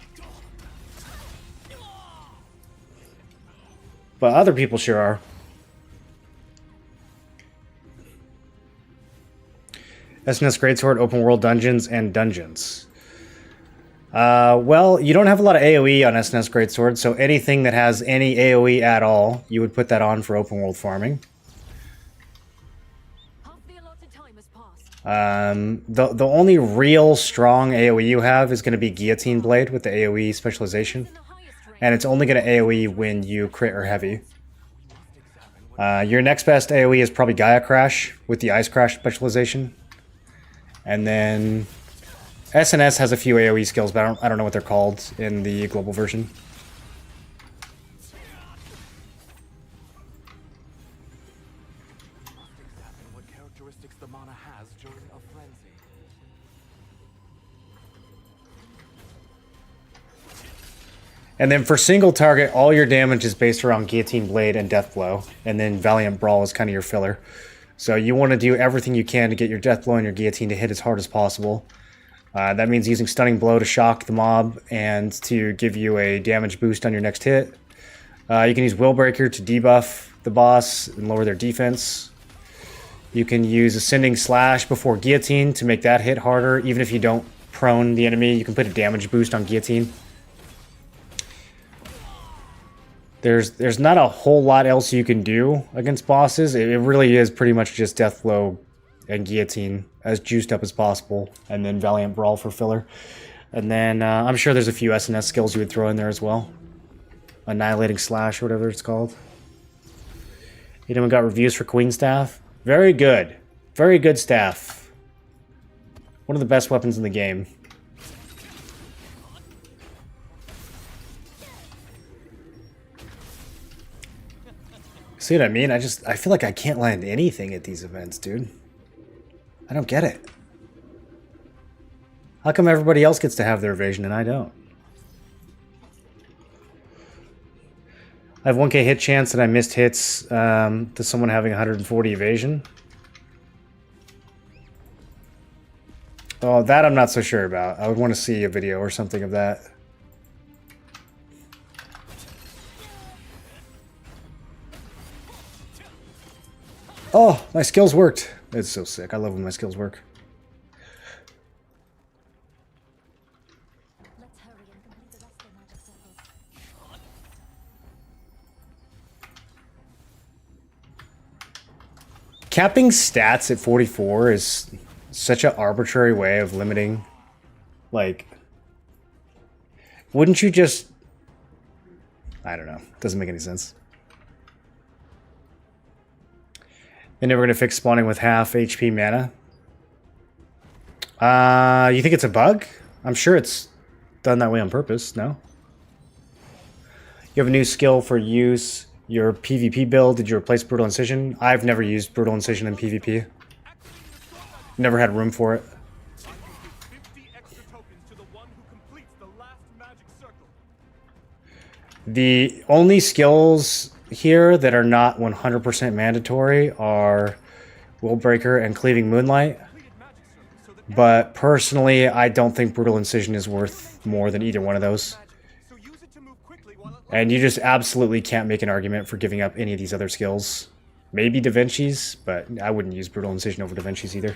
But other people sure are. SNS Greatsword, Open World Dungeons, and Dungeons. Well, you don't have a lot of AoE on SNS Greatsword, so anything that has any AoE at all, you would put that on for open world farming. The only real strong AoE you have is going to be Guillotine Blade with the AoE specialization. And it's only going to AoE when you crit or heavy. Your next best AoE is probably Gaia Crash with the Ice Crash specialization. And then SNS has a few AoE skills, but I don't know what they're called in the global version. What characteristics the mana has during a frenzy. And then for single target, all your damage is based around Guillotine Blade and Death Blow. And then Valiant Brawl is kind of your filler. So you want to do everything you can to get your Death Blow and your Guillotine to hit as hard as possible. That means using Stunning Blow to shock the mob and to give you a damage boost on your next hit. You can use Willbreaker to debuff the boss and lower their defense. You can use Ascending Slash before Guillotine to make that hit harder. Even if you don't prone the enemy, you can put a damage boost on Guillotine. There's not a whole lot else you can do against bosses. It really is pretty much just Death Blow and Guillotine as juiced up as possible, and then Valiant Brawl for filler. And then I'm sure there's a few SNS skills you would throw in there as well. Annihilating Slash or whatever it's called. Anyone got reviews for Queen Staff? Very good. Very good staff. One of the best weapons in the game. See what I mean? I feel like I can't land anything at these events, dude. I don't get it. How come everybody else gets to have their evasion and I don't? I have 1k hit chance and I missed hits to someone having 140 evasion. Oh, that I'm not so sure about. I would want to see a video or something of that. Oh, my skills worked. It's so sick. I love when my skills work. Let's hurry and complete the rest of the magic circles. Capping stats at 44 is such an arbitrary way of limiting. Like, wouldn't you just... I don't know. Doesn't make any sense. They're never going to fix spawning with half HP mana. You think it's a bug? I'm sure it's done that way on purpose, no? You have a new skill for use. Your PvP build, did you replace Brutal Incision? I've never used Brutal Incision in PvP. Never had room for it. 50 extra tokens to the one who completes the last magic circle. The only skills here that are not 100% mandatory are Willbreaker and Cleaving Moonlight. But personally, I don't think Brutal Incision is worth more than either one of those. So use it to move quickly while it And you just absolutely can't make an argument for giving up any of these other skills. Maybe Da Vinci's, but I wouldn't use Brutal Incision over Da Vinci's either.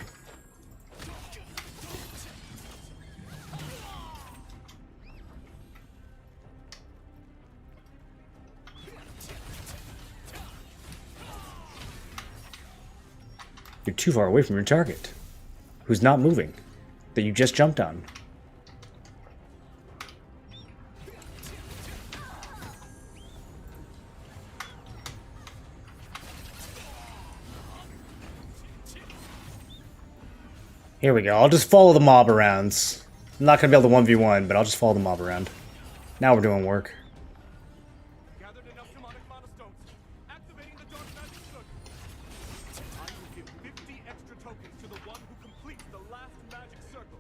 You're too far away from your target, who's not moving, that you just jumped on. Here we go. I'll just follow the mob around. I'm not going to be able to 1v1, but I'll just follow the mob around. Now we're doing work. gathered enough demonic mana stones. Activating the dark magic circle. I will give 50 extra tokens to the one who completes the last magic circle.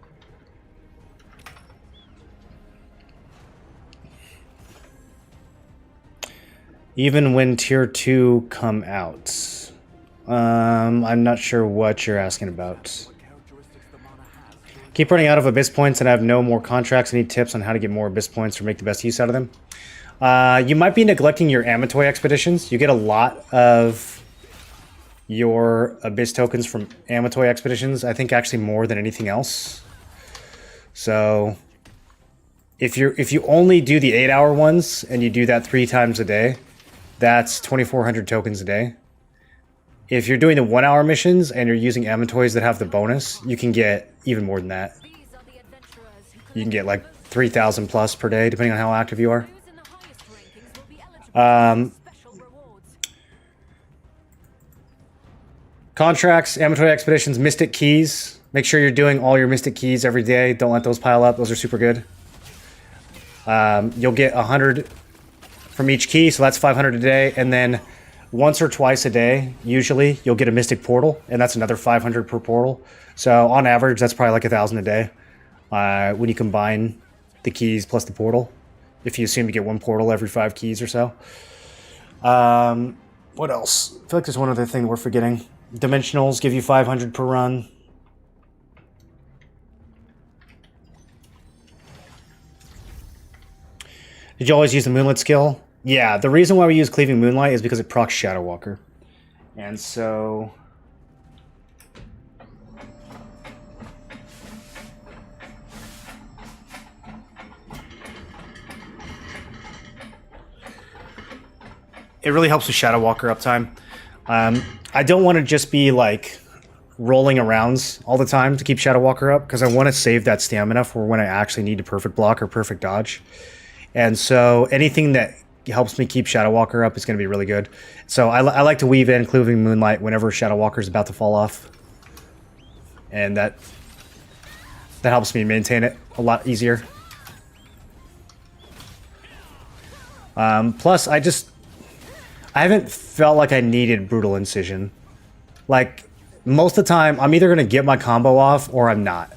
Even when tier 2 come out. I'm not sure what you're asking about. Characteristics the mana has. Keep running out of Abyss points and I have no more contracts. Any tips on how to get more Abyss points or make the best use out of them? You might be neglecting your Amatoy expeditions. You get a lot of your Abyss tokens from Amatoy expeditions. I think actually more than anything else. So if you only do the 8-hour ones and you do that 3 times a day, that's 2,400 tokens a day. If you're doing the 1-hour missions and you're using Amatoys that have the bonus, you can get even more than that. These are the adventurers who You can get like 3,000 plus per day, depending on how active you are. those in the highest rankings will be eligible for special rewards. Contracts, Amatoy expeditions, Mystic Keys. Make sure you're doing all your Mystic Keys every day. Don't let those pile up. Those are super good. You'll get 100 from each key, so that's 500 a day. And then once or twice a day, usually, you'll get a Mystic Portal, and that's another 500 per portal. So on average, that's probably like 1,000 a day when you combine the keys plus the portal. If you assume you get 1 portal every 5 keys or so. What else? I feel like there's one other thing we're forgetting. Dimensionals give you 500 per run. Did you always use the Moonlit skill? Yeah, the reason why we use Cleaving Moonlight is because it procs Shadow Walker. And so... it really helps with Shadow Walker uptime. I don't want to just be like rolling around all the time to keep Shadow Walker up, because I want to save that stamina for when I actually need a perfect block or perfect dodge. And so anything that helps me keep Shadow Walker up is going to be really good. So I like to weave in Cleaving Moonlight whenever Shadow Walker is about to fall off. And that helps me maintain it a lot easier. Plus, I haven't felt like I needed Brutal Incision. Like, most of the time, I'm either going to get my combo off or I'm not.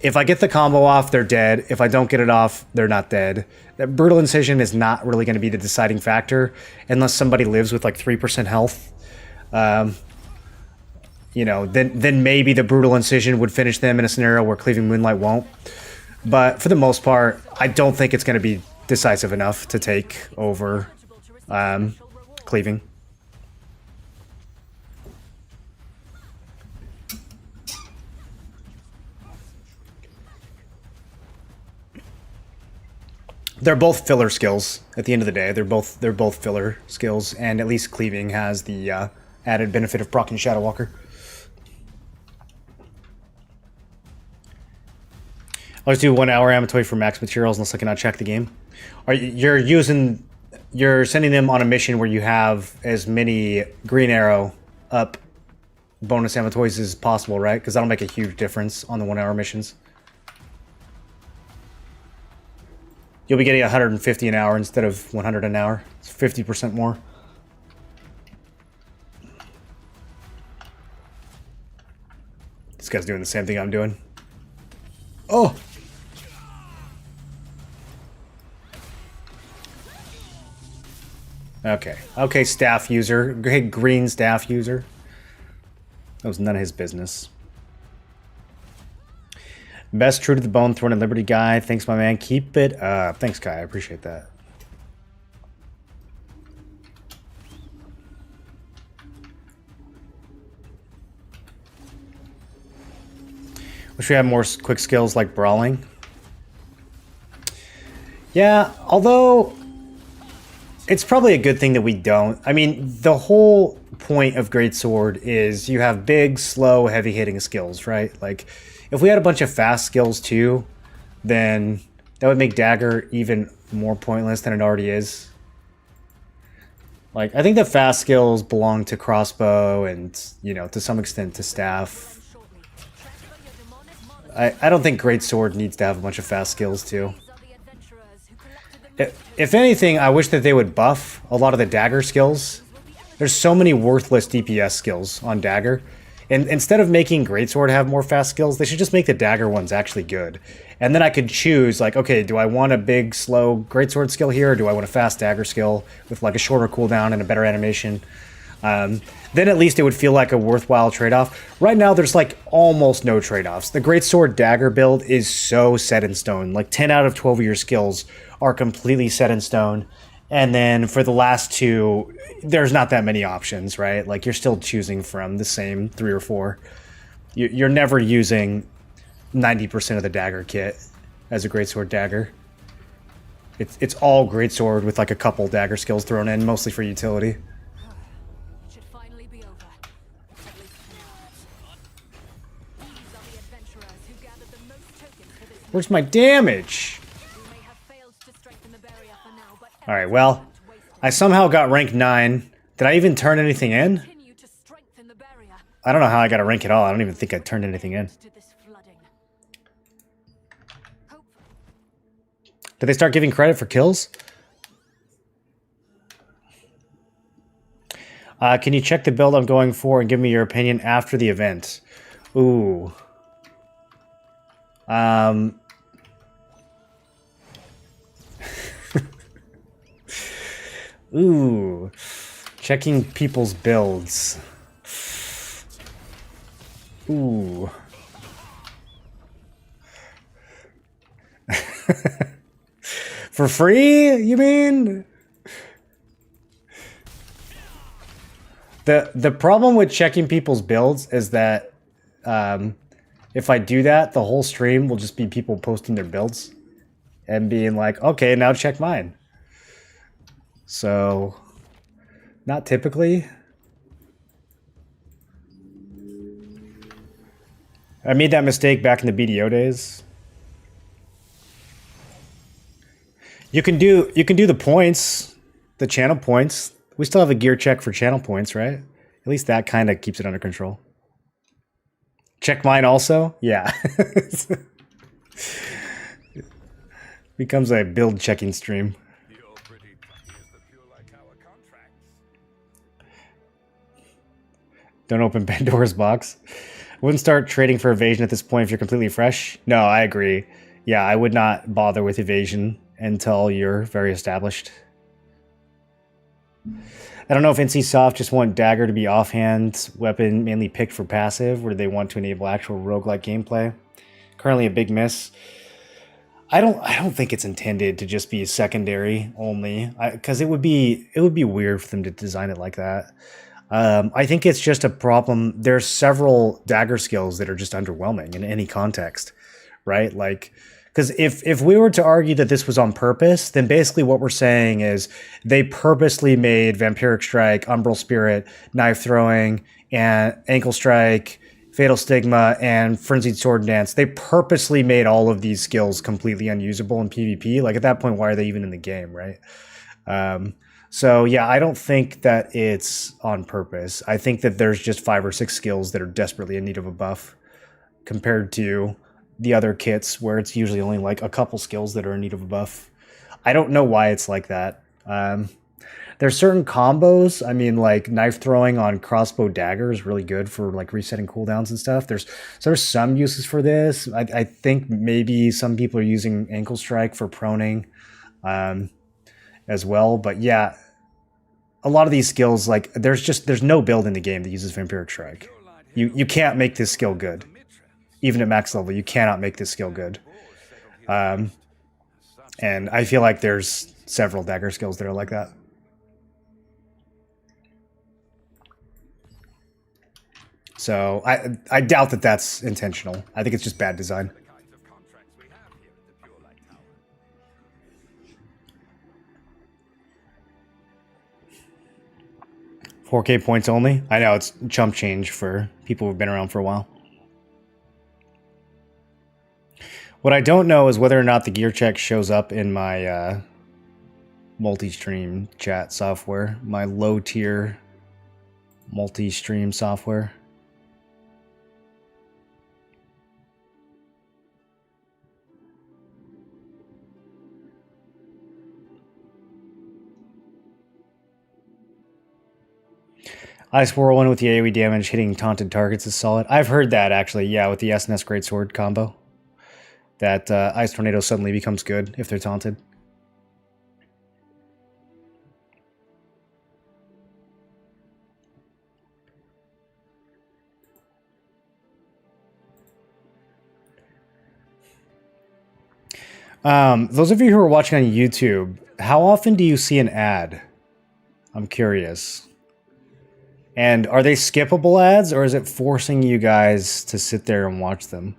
If I get the combo off, they're dead. If I don't get it off, they're not dead. That Brutal Incision is not really going to be the deciding factor unless somebody lives with like 3% health. you know, then maybe the Brutal Incision would finish them in a scenario where Cleaving Moonlight won't. But for the most part, I don't think it's going to be decisive enough to take over Cleaving. They're both filler skills. At the end of the day, they're both filler skills, and at least Cleaving has the added benefit of proccing Shadow Walker. Always do 1 hour Amatoy for max materials unless I cannot check the game. You're sending them on a mission where you have as many green arrow up bonus Amatoys as possible, right? Because that'll make a huge difference on the 1 hour missions. You'll be getting 150 an hour instead of 100 an hour. It's 50% more. This guy's doing the same thing I'm doing. Oh! Okay. Okay, staff user. Okay, green staff user. That was none of his business. Best True to the Bone, Thorn and Liberty guy. Thanks, my man. Keep it up. Thanks, Kai. I appreciate that. Wish we had more quick skills like brawling. Yeah, although it's probably a good thing that we don't. I mean, the whole point of Greatsword is you have big, slow, heavy-hitting skills, right? Like, if we had a bunch of fast skills too, then that would make Dagger even more pointless than it already is. Like, I think the fast skills belong to Crossbow and, you know, to some extent to Staff. I don't think Greatsword needs to have a bunch of fast skills too. If anything, I wish that they would buff a lot of the Dagger skills. There's so many worthless DPS skills on Dagger. And instead of making Greatsword have more fast skills, they should just make the Dagger ones actually good. And then I could choose, like, okay, do I want a big, slow Greatsword skill here, or do I want a fast Dagger skill with, like, a shorter cooldown and a better animation? Then at least it would feel like a worthwhile trade-off. Right now, there's, like, almost no trade-offs. The Greatsword Dagger build is so set in stone. Like, 10 out of 12 of your skills are completely set in stone. And then for the last two, there's not that many options, right? Like, you're still choosing from the same 3 or 4. You're never using 90% of the Dagger kit as a Greatsword Dagger. It's all Greatsword with, like, a couple Dagger skills thrown in, mostly for utility. Should finally be over. At least for now. These are the adventurers who gathered the most tokens for this. Where's my damage? We may have failed to strengthen the barrier for now, but Alright, well, I somehow got rank 9. Did I even turn anything in? continue to strengthen the barrier. I don't know how I got a rank at all. I don't even think I turned anything in. To this flooding. Hope Did they start giving credit for kills? Can you check the build I'm going for and give me your opinion after the event? Ooh. Ooh. Checking people's builds. Ooh. For free, you mean? The problem with checking people's builds is that if I do that, the whole stream will just be people posting their builds and being like, okay, now check mine. So, not typically. I made that mistake back in the BDO days. You can do the points, the channel points. We still have a gear check for channel points, right? At least that kind of keeps it under control. Check mine also? Yeah. Becomes a build checking stream. You're pretty plucky as the pure like our contracts. Don't open Pandora's box. Wouldn't start trading for evasion at this point if you're completely fresh. No, I agree. Yeah, I would not bother with evasion until you're very established. I don't know if NCSoft just want Dagger to be offhand weapon mainly picked for passive, or do they want to enable actual roguelike gameplay. Currently a big miss. I don't think it's intended to just be secondary only, because it would be weird for them to design it like that. I think it's just a problem. There's several Dagger skills that are just underwhelming in any context, right? Like, because if we were to argue that this was on purpose, then basically what we're saying is they purposely made Vampiric Strike, Umbral Spirit, Knife Throwing, and Ankle Strike, Fatal Stigma, and Frenzied Sword Dance. They purposely made all of these skills completely unusable in PvP. Like, at that point, why are they even in the game, right? So yeah, I don't think that it's on purpose. I think that there's just 5 or 6 skills that are desperately in need of a buff compared to the other kits where it's usually only like a couple skills that are in need of a buff. I don't know why it's like that. There's certain combos. I mean, like knife throwing on crossbow dagger is really good for like resetting cooldowns and stuff. There's some uses for this. I think maybe some people are using ankle strike for proning as well. But yeah, a lot of these skills, like there's no build in the game that uses Vampiric Strike. You can't make this skill good. Even at max level, you cannot make this skill good. And I feel like there's several dagger skills that are like that. So I doubt that that's intentional. I think it's just bad design. 4K points only? I know, it's chump change for people who've been around for a while. What I don't know is whether or not the gear check shows up in my multi-stream chat software, my low-tier multi-stream software. Ice Whirlwind with the AoE damage hitting taunted targets is solid. I've heard that, actually, yeah, with the SNS Greatsword combo. That Ice Tornado suddenly becomes good if they're taunted. Those of you who are watching on YouTube, how often do you see an ad? I'm curious. And are they skippable ads, or is it forcing you guys to sit there and watch them?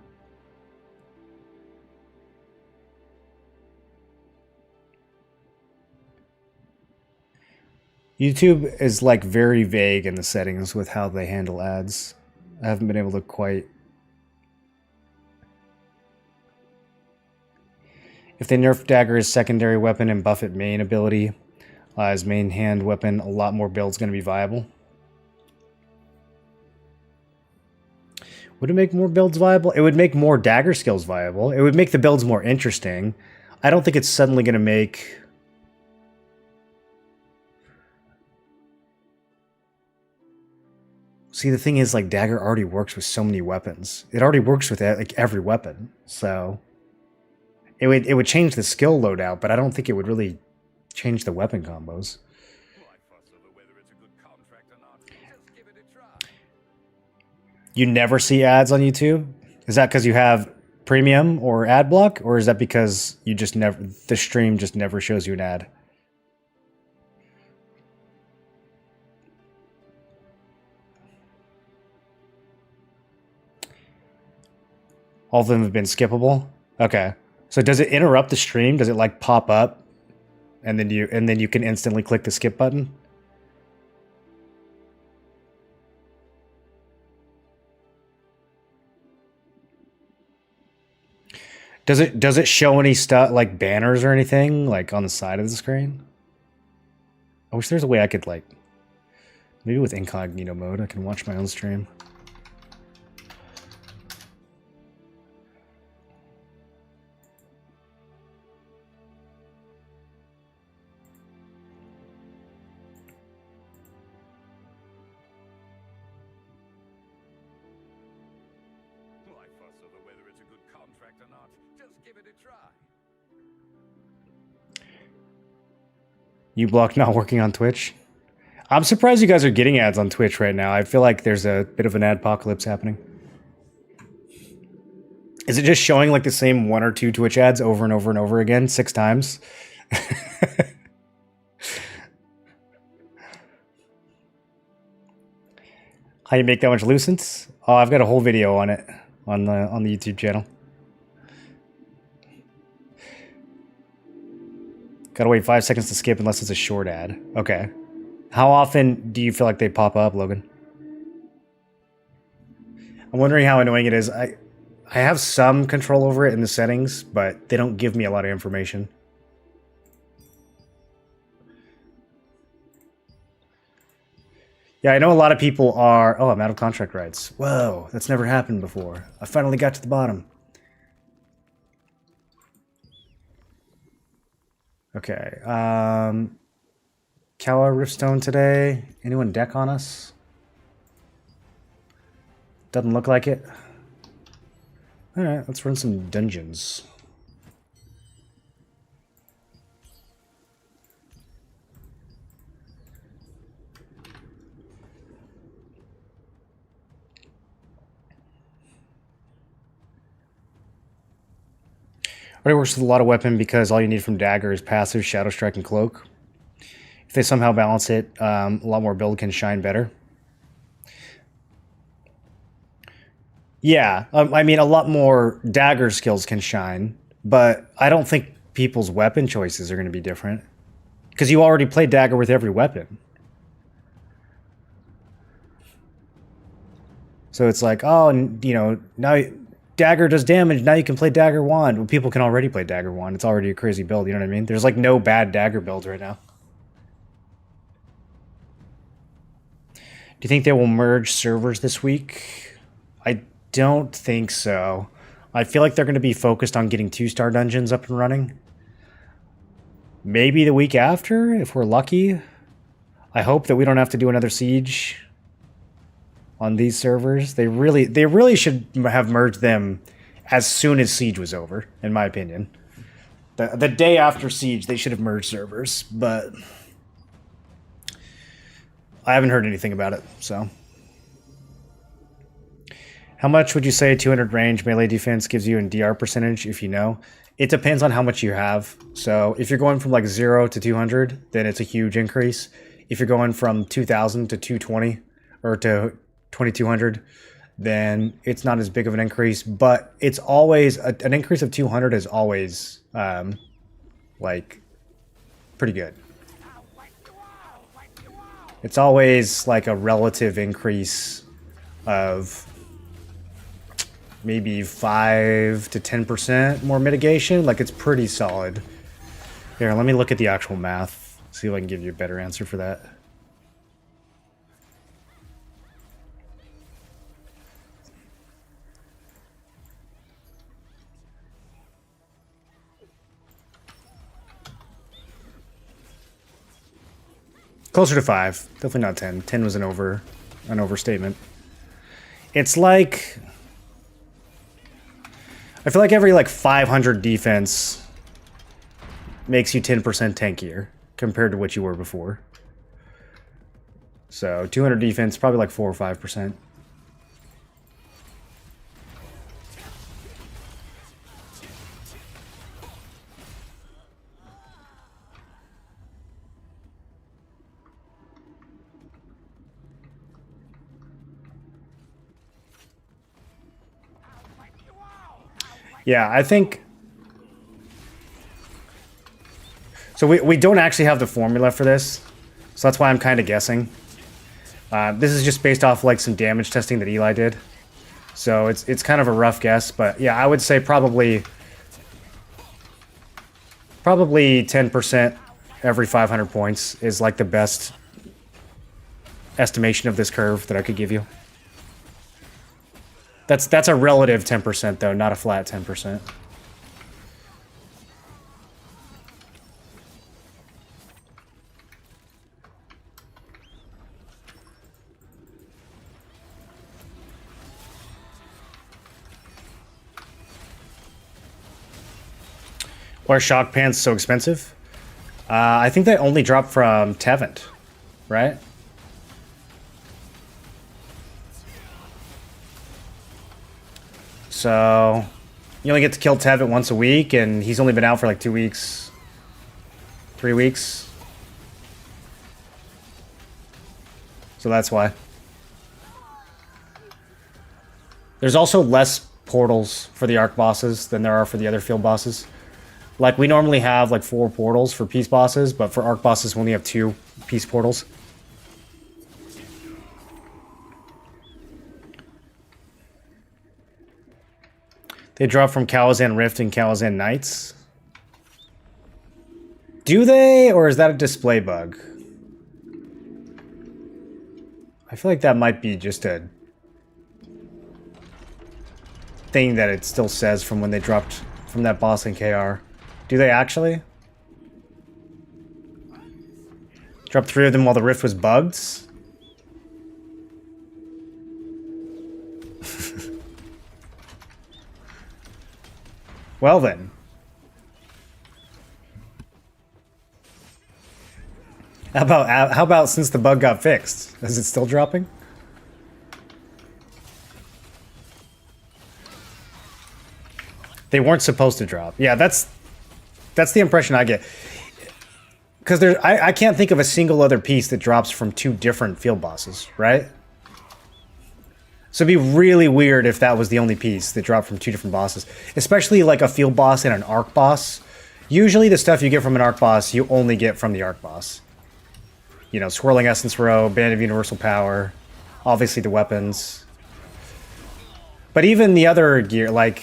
YouTube is like very vague in the settings with how they handle ads. I haven't been able to quite... If they nerf Dagger as secondary weapon and buff it main ability as main hand weapon, a lot more builds going to be viable. Would it make more builds viable? It would make more Dagger skills viable. It would make the builds more interesting. I don't think it's suddenly going to make... See, the thing is, like, Dagger already works with so many weapons. It already works with, like, every weapon. So, it would change the skill loadout, but I don't think it would really change the weapon combos. You never see ads on YouTube? Is that because you have premium or ad block, or is that because you just never, the stream just never shows you an ad? All of them have been skippable? Okay. So does it interrupt the stream? Does it like pop up and then you can instantly click the skip button? Does it show any stuff like banners or anything like on the side of the screen? I wish there's a way I could like, maybe with incognito mode I can watch my own stream. You blocked not working on Twitch? I'm surprised you guys are getting ads on Twitch right now. I feel like there's a bit of an adpocalypse happening. Is it just showing like the same 1 or 2 Twitch ads over and over and over again 6 times? How you make that much Lucent? Oh, I've got a whole video on it on the YouTube channel. Gotta wait 5 seconds to skip unless it's a short ad. Okay. How often do you feel like they pop up, Logan? I'm wondering how annoying it is. I have some control over it in the settings, but they don't give me a lot of information. Yeah, I know a lot of people are... Oh, I'm out of contract rights. Whoa, that's never happened before. I finally got to the bottom. Okay, Kawa Riftstone today. Anyone deck on us? Doesn't look like it. Alright, let's run some dungeons. Already works with a lot of weapon because all you need from Dagger is passive, Shadow Strike, and Cloak. If they somehow balance it, a lot more build can shine better. Yeah, I mean, a lot more Dagger skills can shine, but I don't think people's weapon choices are going to be different. Because you already play Dagger with every weapon. So it's like, oh, you know, now... Dagger does damage, now you can play Dagger Wand. Well, people can already play Dagger Wand. It's already a crazy build, you know what I mean? There's like no bad Dagger builds right now. Do you think they will merge servers this week? I don't think so. I feel like they're going to be focused on getting 2-star dungeons up and running. Maybe the week after, if we're lucky. I hope that we don't have to do another siege on these servers. They really should have merged them as soon as Siege was over, in my opinion. The day after Siege, they should have merged servers, but I haven't heard anything about it, so. How much would you say 200 range melee defense gives you in DR percentage, if you know? It depends on how much you have. So if you're going from like 0 to 200, then it's a huge increase. If you're going from 2,000 to 220, or to 2,200, then it's not as big of an increase, but it's always an increase of 200 is always like pretty good. It's always like a relative increase of maybe 5 to 10% more mitigation. Like, it's pretty solid. Here, let me look at the actual math, see if I can give you a better answer for that. Closer to 5. Definitely not 10. 10 was an overstatement. It's like... I feel like every like 500 defense makes you 10% tankier compared to what you were before. So 200 defense, probably like 4 or 5%. Yeah, I think... So we don't actually have the formula for this, so that's why I'm kind of guessing. This is just based off like some damage testing that Eli did. So it's kind of a rough guess, but yeah, I would say probably 10% every 500 points is like the best estimation of this curve that I could give you. That's a relative 10% though, not a flat 10%. Why are shock pants so expensive? I think they only drop from Tevent, right? So you only get to kill Tevit once a week, and he's only been out for like 2 weeks. 3 weeks. So that's why. There's also less portals for the arc bosses than there are for the other field bosses. Like, we normally have like 4 portals for peace bosses, but for arc bosses we only have 2 peace portals. They drop from Kalazan Rift and Kalazan Knights. Do they, or is that a display bug? I feel like that might be just a thing that it still says from when they dropped from that boss in KR. Do they actually? Dropped 3 of them while the rift was bugged? Well then. How about since the bug got fixed? Is it still dropping? They weren't supposed to drop. Yeah, that's the impression I get. Because I can't think of a single other piece that drops from 2 different field bosses, right? So it'd be really weird if that was the only piece that dropped from 2 different bosses. Especially like a field boss and an arc boss. Usually the stuff you get from an arc boss, you only get from the arc boss. You know, Swirling Essence Row, Band of Universal Power, obviously the weapons. But even the other gear, like,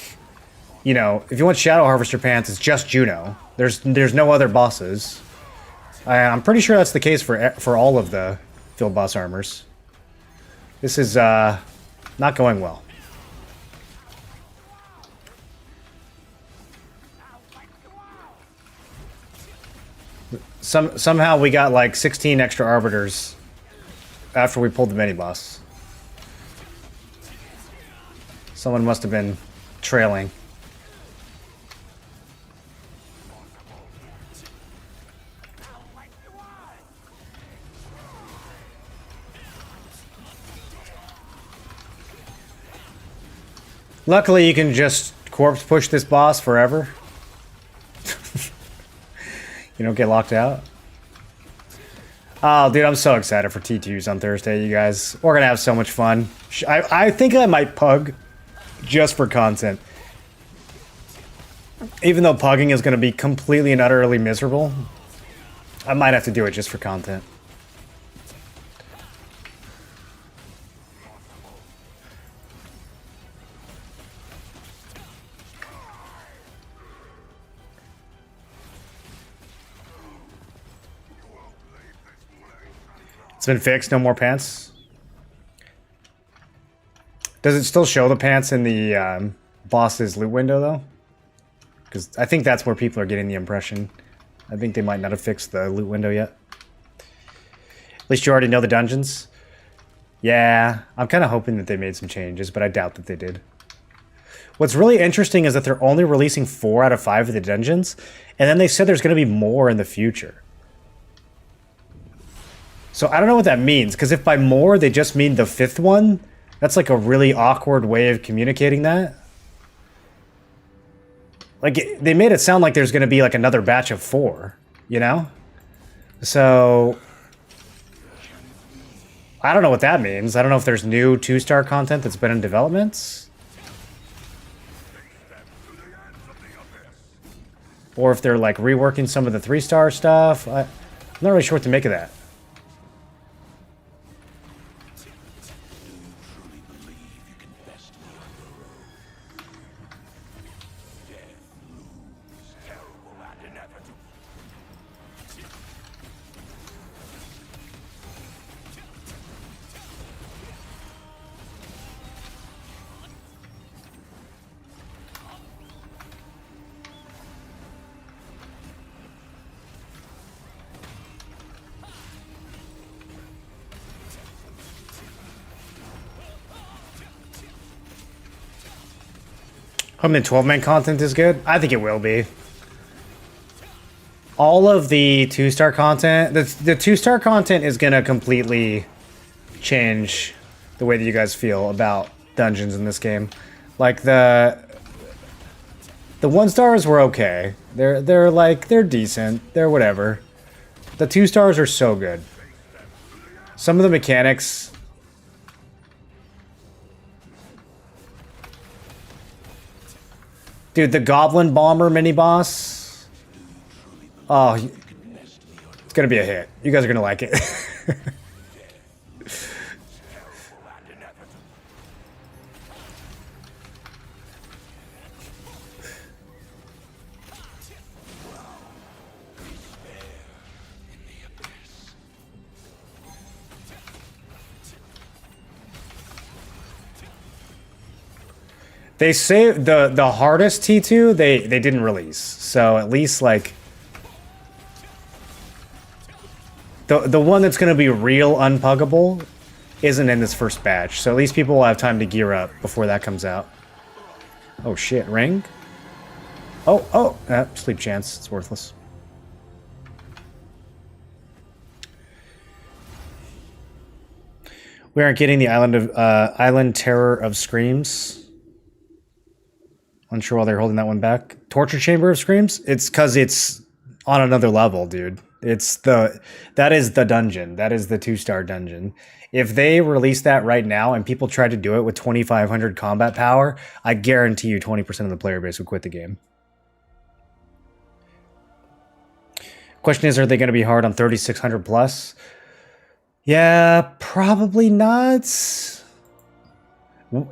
you know, if you want Shadow Harvester pants, it's just Juno. There's no other bosses. I'm pretty sure that's the case for all of the field boss armors. This is not going well. Somehow we got like 16 extra arbiters after we pulled the mini boss. Someone must have been trailing. Luckily, you can just corpse push this boss forever. You don't get locked out. Oh, dude, I'm so excited for T2s on Thursday, you guys. We're gonna have so much fun. I think I might pug just for content. Even though pugging is gonna be completely and utterly miserable, I might have to do it just for content. It's been fixed, no more pants. Does it still show the pants in the boss's loot window, though? Because I think that's where people are getting the impression. I think they might not have fixed the loot window yet. At least you already know the dungeons. Yeah, I'm kind of hoping that they made some changes, but I doubt that they did. What's really interesting is that they're only releasing 4 out of 5 of the dungeons, and then they said there's going to be more in the future. So I don't know what that means, because if by more they just mean the 5th one, that's like a really awkward way of communicating that. Like, they made it sound like there's going to be like another batch of 4, you know? So I don't know what that means. I don't know if there's new 2-star content that's been in development. Or if they're like reworking some of the 3-star stuff. I'm not really sure what to make of that. Hoping the 12-man content is good. I think it will be. All of the 2-star content, the 2-star content is going to completely change the way that you guys feel about dungeons in this game. Like the 1-stars were okay. They're decent. They're whatever. The 2-stars are so good. Some of the mechanics. Dude, the Goblin Bomber mini boss. Oh, it's gonna be a hit. You guys are gonna like it. They say the hardest T2 they didn't release, so at least like the one that's gonna be real unpuggable isn't in this first batch, so at least people will have time to gear up before that comes out. Oh shit, ring? Oh, sleep chance, it's worthless. We aren't getting the Island Terror of Screams. Unsure why they're holding that one back. Torture Chamber of Screams? It's because it's on another level, dude. That is the dungeon. That is the 2-star dungeon. If they release that right now and people try to do it with 2,500 combat power, I guarantee you 20% of the player base would quit the game. Question is, are they going to be hard on 3,600 plus? Yeah, probably not.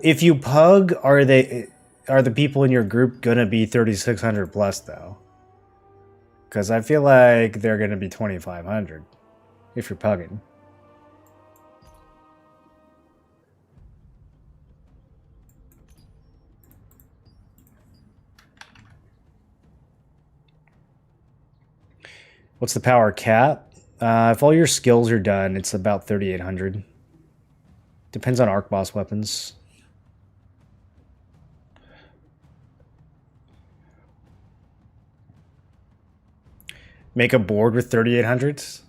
If you pug, are the people in your group gonna be 3,600 plus though? Because I feel like they're gonna be 2,500 if you're pugging. What's the power cap? If all your skills are done, it's about 3,800. Depends on arc boss weapons. Make a board with 3,800s?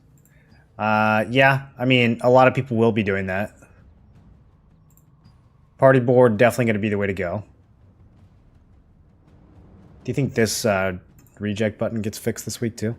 Yeah, I mean, a lot of people will be doing that. Party board, definitely going to be the way to go. Do you think this reject button gets fixed this week too?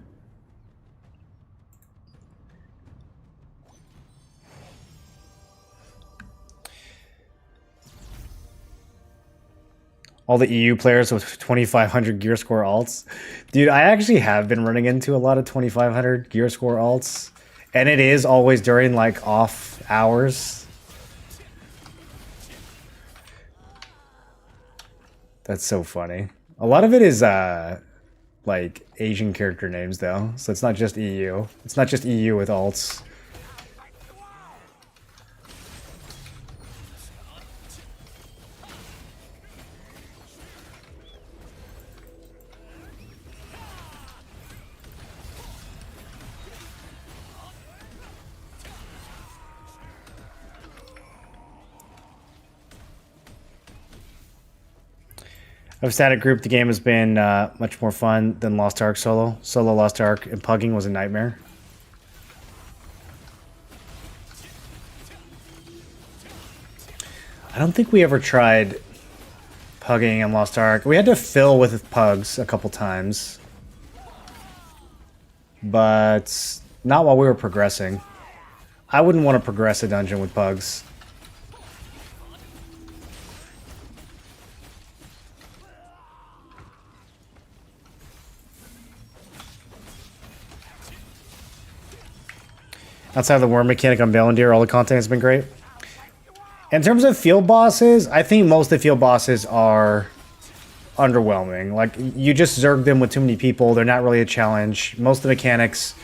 All the EU players with 2,500 gear score alts. Dude, I actually have been running into a lot of 2,500 gear score alts. And it is always during, like, off hours. That's so funny. A lot of it is, like, Asian character names, though. So it's not just EU. It's not just EU with alts. I've static group. The game has been much more fun than Lost Ark solo. Solo Lost Ark and pugging was a nightmare. I don't think we ever tried pugging in Lost Ark. We had to fill with pugs a couple times. But not while we were progressing. I wouldn't want to progress a dungeon with pugs. Outside of the worm mechanic on Valendir, all the content has been great. In terms of field bosses, I think most of the field bosses are underwhelming. Like, you just zerg them with too many people. They're not really a challenge. Most of the mechanics,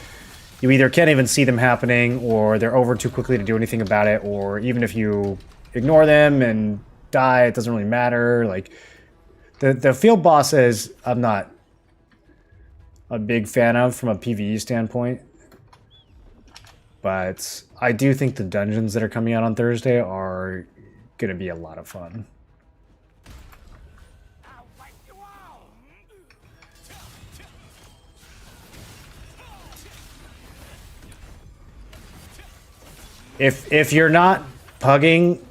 you either can't even see them happening, or they're over too quickly to do anything about it, or even if you ignore them and die, it doesn't really matter. Like, the field bosses, I'm not a big fan of from a PvE standpoint. But I do think the dungeons that are coming out on Thursday are going to be a lot of fun. If you're not pugging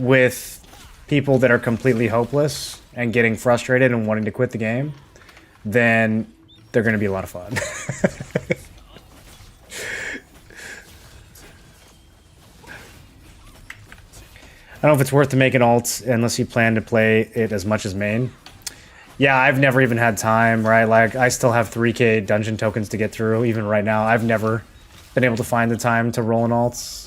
with people that are completely hopeless and getting frustrated and wanting to quit the game, then they're going to be a lot of fun. I don't know if it's worth to make an alt unless you plan to play it as much as main. Yeah, I've never even had time, right? Like, I still have 3k dungeon tokens to get through, even right now. I've never been able to find the time to roll in alts.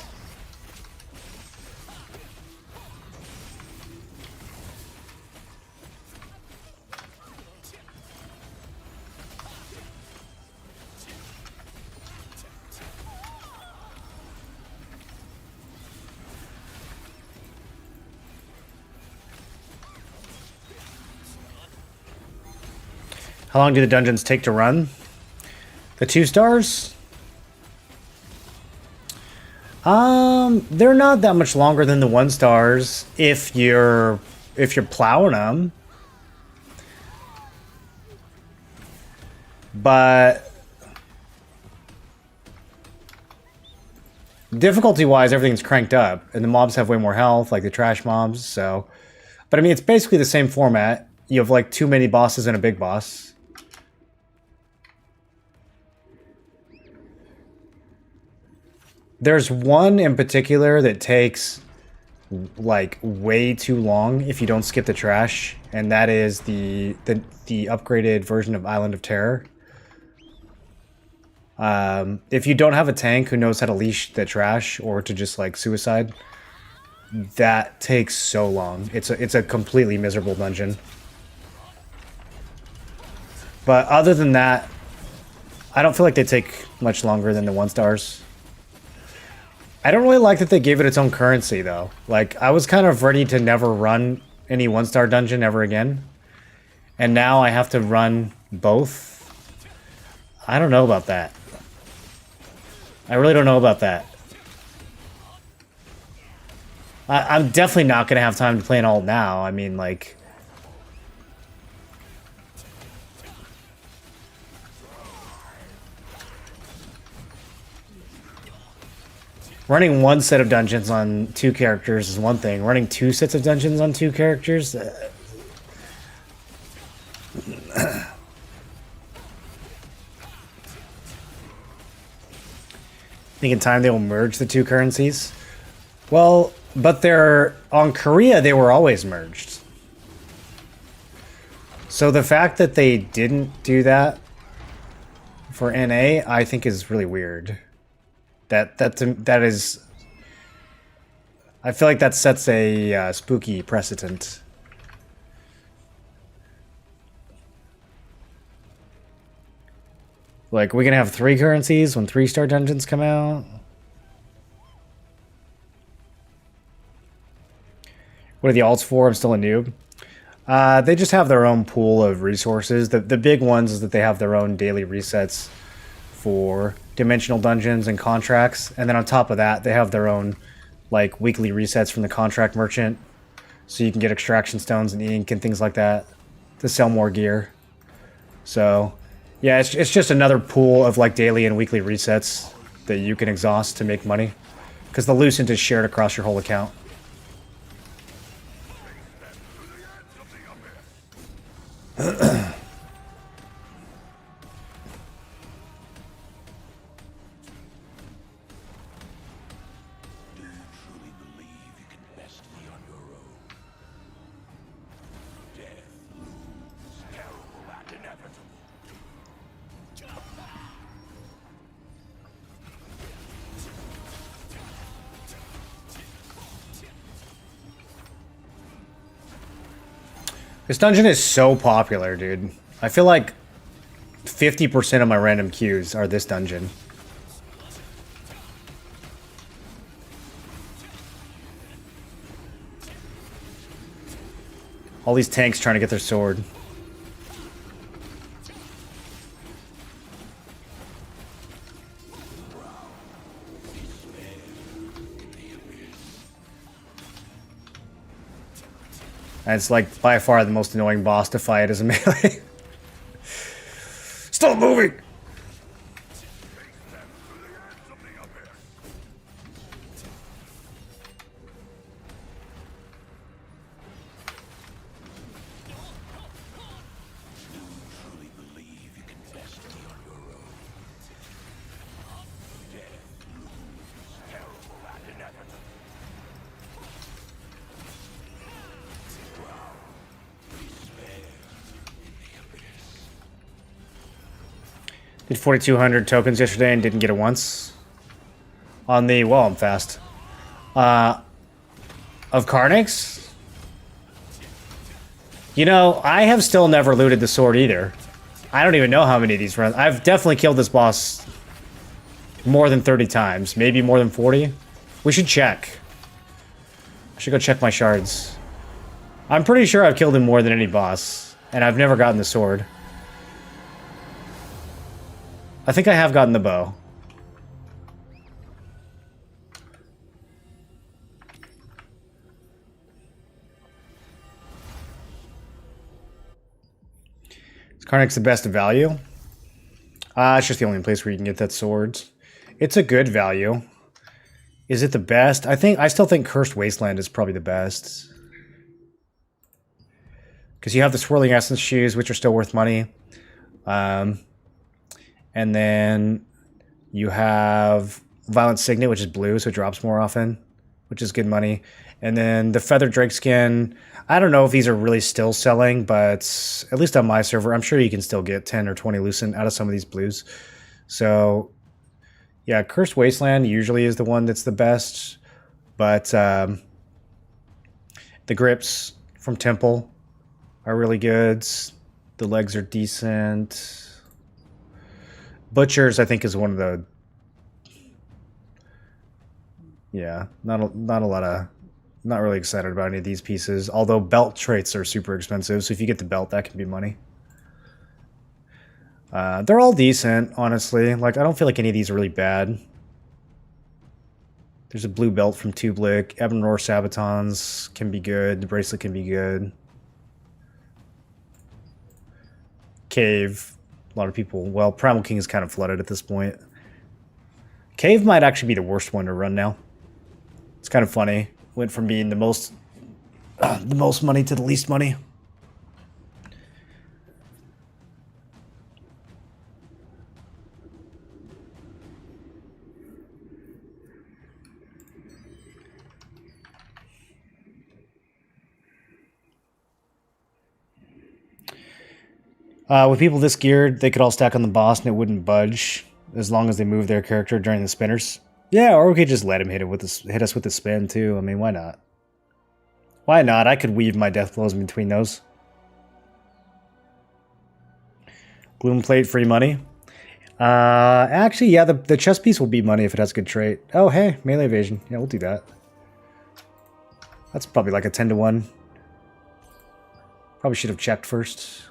How long do the dungeons take to run? The 2 stars? They're not that much longer than the 1 stars if you're plowing them. But difficulty-wise, everything's cranked up, and the mobs have way more health, like the trash mobs. So, but I mean, it's basically the same format. You have like 2 mini bosses and a big boss. There's one in particular that takes like way too long if you don't skip the trash, and that is the upgraded version of Island of Terror. If you don't have a tank who knows how to leash the trash or to just like suicide, that takes so long. It's a completely miserable dungeon. But other than that, I don't feel like they take much longer than the 1 stars. I don't really like that they gave it its own currency, though. Like, I was kind of ready to never run any 1-star dungeon ever again. And now I have to run both. I don't know about that. I really don't know about that. I'm definitely not going to have time to play an alt now. I mean, like... Running 1 set of dungeons on 2 characters is one thing. Running 2 sets of dungeons on 2 characters... I think in time they will merge the 2 currencies. Well, but they're... On Korea, they were always merged. So the fact that they didn't do that for NA, I think is really weird. That is... I feel like that sets a spooky precedent. Like, we're gonna have 3 currencies when 3-star dungeons come out? What are the alts for? I'm still a noob. They just have their own pool of resources. The big ones is that they have their own daily resets for dimensional dungeons and contracts, and then on top of that they have their own like weekly resets from the contract merchant, so you can get extraction stones and ink and things like that to sell more gear. So yeah, it's just another pool of like daily and weekly resets that you can exhaust to make money, because the Lucent is shared across your whole account. This dungeon is so popular, dude. I feel like 50% of my random queues are this dungeon. All these tanks trying to get their sword. And it's like by far the most annoying boss to fight as a melee. Stop moving! Did 4,200 tokens yesterday and didn't get it once. On the, well, I'm fast. Of Carnix? You know, I have still never looted the sword either. I don't even know how many of these runs. I've definitely killed this boss more than 30 times. Maybe more than 40. We should check. I should go check my shards. I'm pretty sure I've killed him more than any boss. And I've never gotten the sword. I think I have gotten the bow. Is Karnak's the best value? It's just the only place where you can get that sword. It's a good value. Is it the best? I still think Cursed Wasteland is probably the best. Because you have the Swirling Essence shoes, which are still worth money. And then you have Violent Signet, which is blue, so it drops more often, which is good money. And then the Feather Drake skin, I don't know if these are really still selling, but at least on my server, I'm sure you can still get 10 or 20 Lucent out of some of these blues. So, yeah, Cursed Wasteland usually is the one that's the best, but the grips from Temple are really good. The legs are decent. Butchers, I think, is one of the... Yeah, not a lot of... Not really excited about any of these pieces. Although belt traits are super expensive, so if you get the belt, that can be money. They're all decent, honestly. Like, I don't feel like any of these are really bad. There's a blue belt from Tublik. Ebon Roar Sabatons can be good. The bracelet can be good. Cave. A lot of people... Well, Primal King is kind of flooded at this point. Cave might actually be the worst one to run now. It's kind of funny. Went from being the most money to the least money. With people this geared, they could all stack on the boss and it wouldn't budge as long as they move their character during the spinners. Yeah, or we could just let him hit us with the spin too. I mean, why not? Why not? I could weave my death blows in between those. Gloom plate, free money. Actually, yeah, the chest piece will be money if it has a good trait. Oh, hey, melee evasion. Yeah, we'll do that. That's probably like a 10 to 1. Probably should have checked first.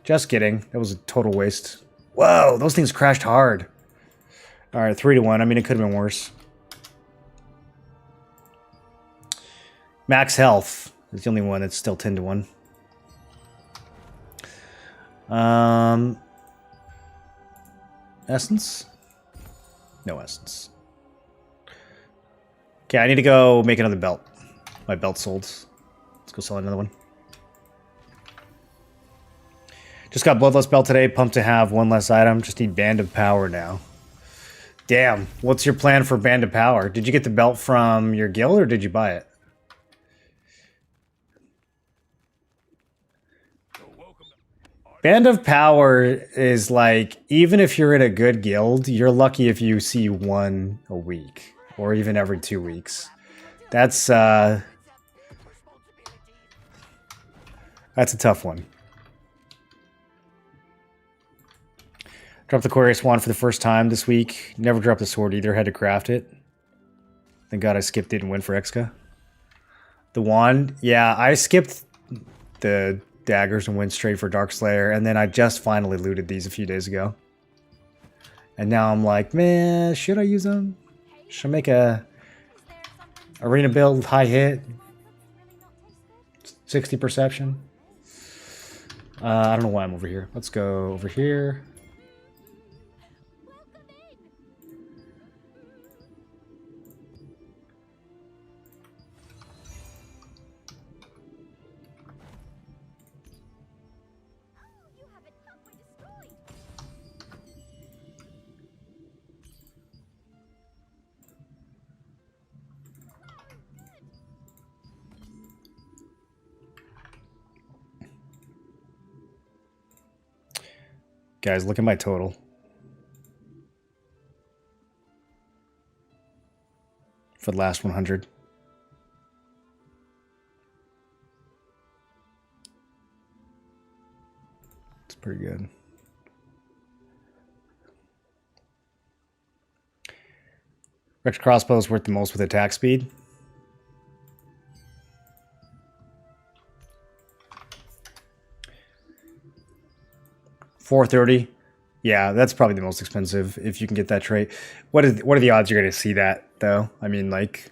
Just kidding. That was a total waste. Whoa, those things crashed hard. Alright, 3 to 1. I mean, it could have been worse. Max health is the only one that's still 10 to 1. Essence? No essence. Okay, I need to go make another belt. My belt sold. Let's go sell another one. Just got Bloodlust belt today. Pumped to have one less item. Just need Band of Power now. Damn. What's your plan for Band of Power? Did you get the belt from your guild or did you buy it? Band of Power is like, even if you're in a good guild, you're lucky if you see one a week. Or even every 2 weeks. That's a tough one. Dropped the Aquarius wand for the first time this week. Never dropped the sword either. Had to craft it. Thank God I skipped it and went for Exca. The wand? Yeah, I skipped the daggers and went straight for Darkslayer. And then I just finally looted these a few days ago. And now I'm like, man, should I use them? Should I make a arena build, high hit? 60 perception? I don't know why I'm over here. Let's go over here. Guys, look at my total. For the last 100. It's pretty good. Rex crossbow is worth the most with attack speed. $430. Yeah, that's probably the most expensive if you can get that trait. What are the odds you're going to see that though? I mean, like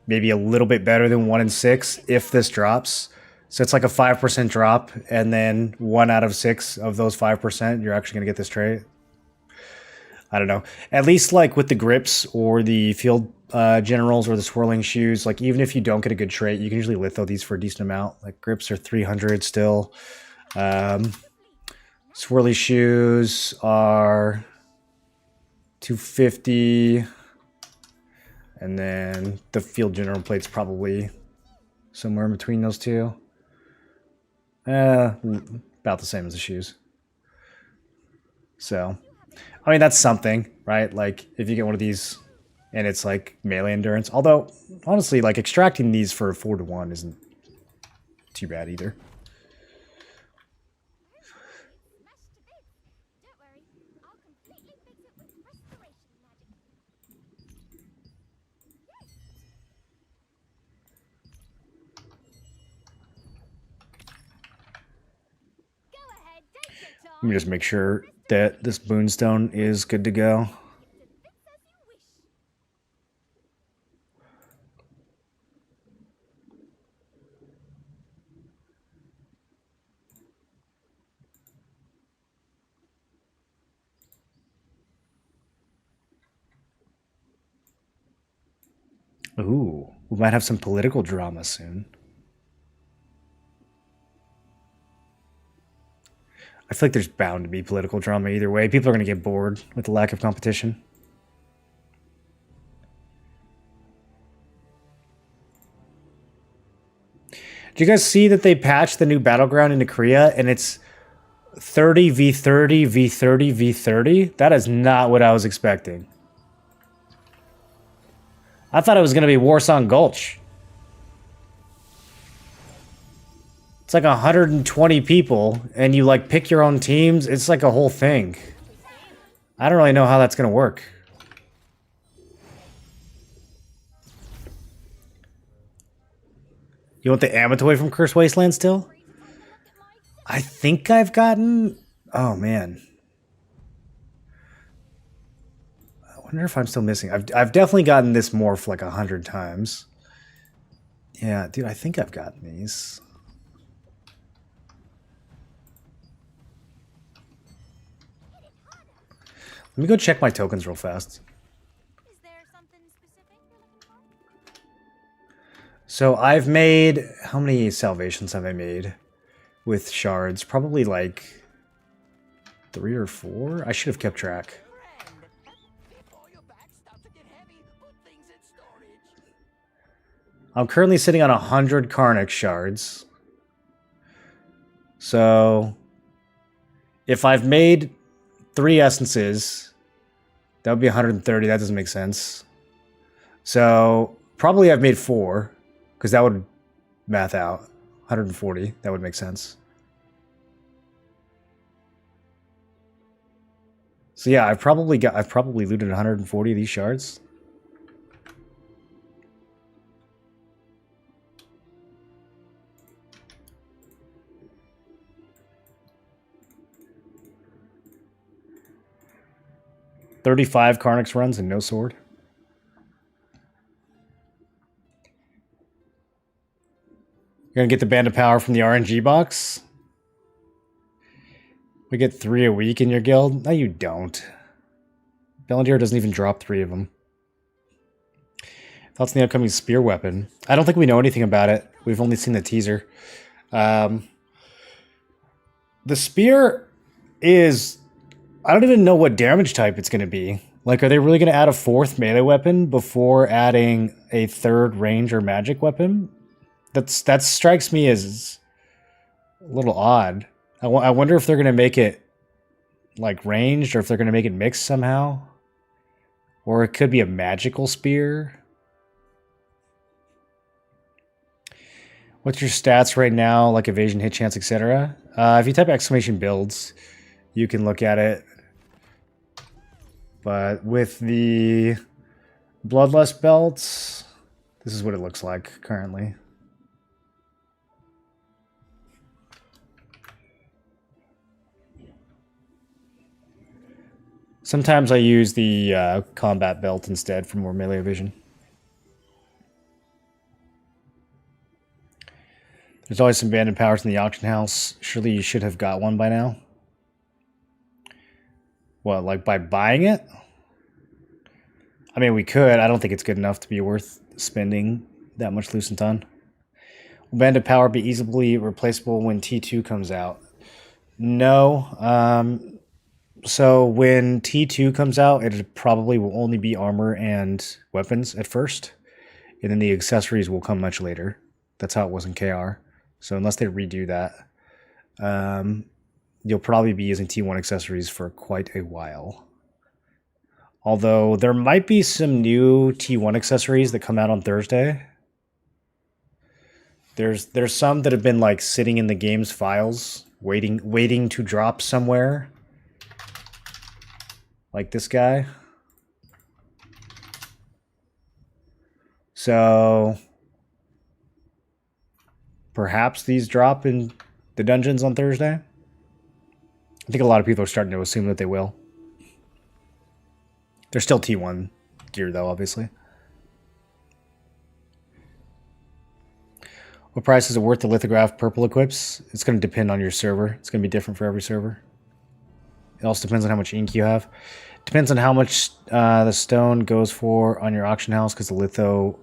maybe a little bit better than 1 in 6 if this drops. So it's like a 5% drop, and then 1 out of 6 of those 5%, you're actually going to get this trait. I don't know. At least like with the grips or the field generals or the swirling shoes, like even if you don't get a good trait, you can usually litho these for a decent amount. Like grips are 300 still. Swirly shoes are 250. And then the field general plate's probably somewhere in between those two. About the same as the shoes. So, I mean, that's something, right? Like, if you get one of these and it's like melee endurance. Although, honestly, like extracting these for a 4-to-1 isn't too bad either. Let me just make sure that this boonstone is good to go. Ooh, we might have some political drama soon. I feel like there's bound to be political drama either way. People are going to get bored with the lack of competition. Do you guys see that they patched the new battleground into Korea and it's 30 v 30 v 30 v 30? That is not what I was expecting. I thought it was going to be Warsong Gulch. It's like 120 people, and you like pick your own teams. It's like a whole thing. I don't really know how that's gonna work. You want the Amatoy from Cursed Wasteland still? I think I've gotten... Oh, man. I wonder if I'm still missing. I've definitely gotten this morph like 100 times. Yeah, dude, I think I've gotten these. Let me go check my tokens real fast. Is there something specific you're looking for? So I've made... How many salvations have I made with shards? Probably like 3 or 4? I should have kept track. I'm currently sitting on 100 Karnak shards. So if I've made 3 essences, that would be 130. That doesn't make sense. So probably I've made 4, because that would math out 140. That would make sense. So yeah, I've probably looted 140 of these shards. $35 Karnix runs and no sword. You're gonna get the Band of Power from the RNG box? We get 3 a week in your guild? No, you don't. Bellandir doesn't even drop 3 of them. Thoughts on the upcoming spear weapon? I don't think we know anything about it. We've only seen the teaser. The spear is... I don't even know what damage type it's going to be. Like, are they really going to add a 4th melee weapon before adding a 3rd range or magic weapon? That strikes me as a little odd. I wonder if they're going to make it like ranged or if they're going to make it mixed somehow. Or it could be a magical spear. What's your stats right now, like evasion, hit chance, etc.? If you type exclamation builds, you can look at it. But with the Bloodlust belts, this is what it looks like currently. Sometimes I use the combat belt instead for more melee vision. There's always some abandoned powers in the auction house. Surely you should have got one by now. What, like by buying it? I mean, we could. I don't think it's good enough to be worth spending that much Lucent on. Will abandoned power be easily replaceable when T2 comes out? No. So when T2 comes out, it probably will only be armor and weapons at first. And then the accessories will come much later. That's how it was in KR. So unless they redo that, you'll probably be using T1 accessories for quite a while. Although there might be some new T1 accessories that come out on Thursday. There's some that have been like sitting in the game's files, waiting to drop somewhere. Like this guy. So perhaps these drop in the dungeons on Thursday. I think a lot of people are starting to assume that they will. They're still T1 gear though, obviously. What price is it worth the lithograph purple equips? It's going to depend on your server. It's going to be different for every server. It also depends on how much ink you have. Depends on how much the stone goes for on your auction house, because the litho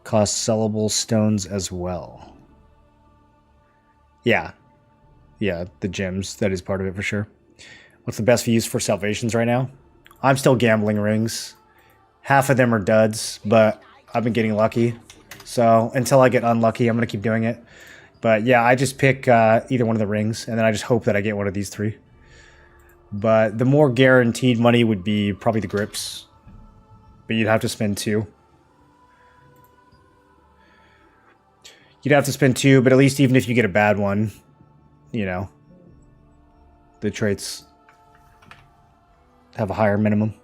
costs sellable stones as well. Yeah, the gems, that is part of it for sure. What's the best views for salvations right now? I'm still gambling rings. Half of them are duds, but I've been getting lucky. So until I get unlucky, I'm going to keep doing it. But yeah, I just pick either one of the rings, and then I just hope that I get one of these three. But the more guaranteed money would be probably the grips. But you'd have to spend 2. You'd have to spend 2, but at least even if you get a bad one, you know, the traits have a higher minimum.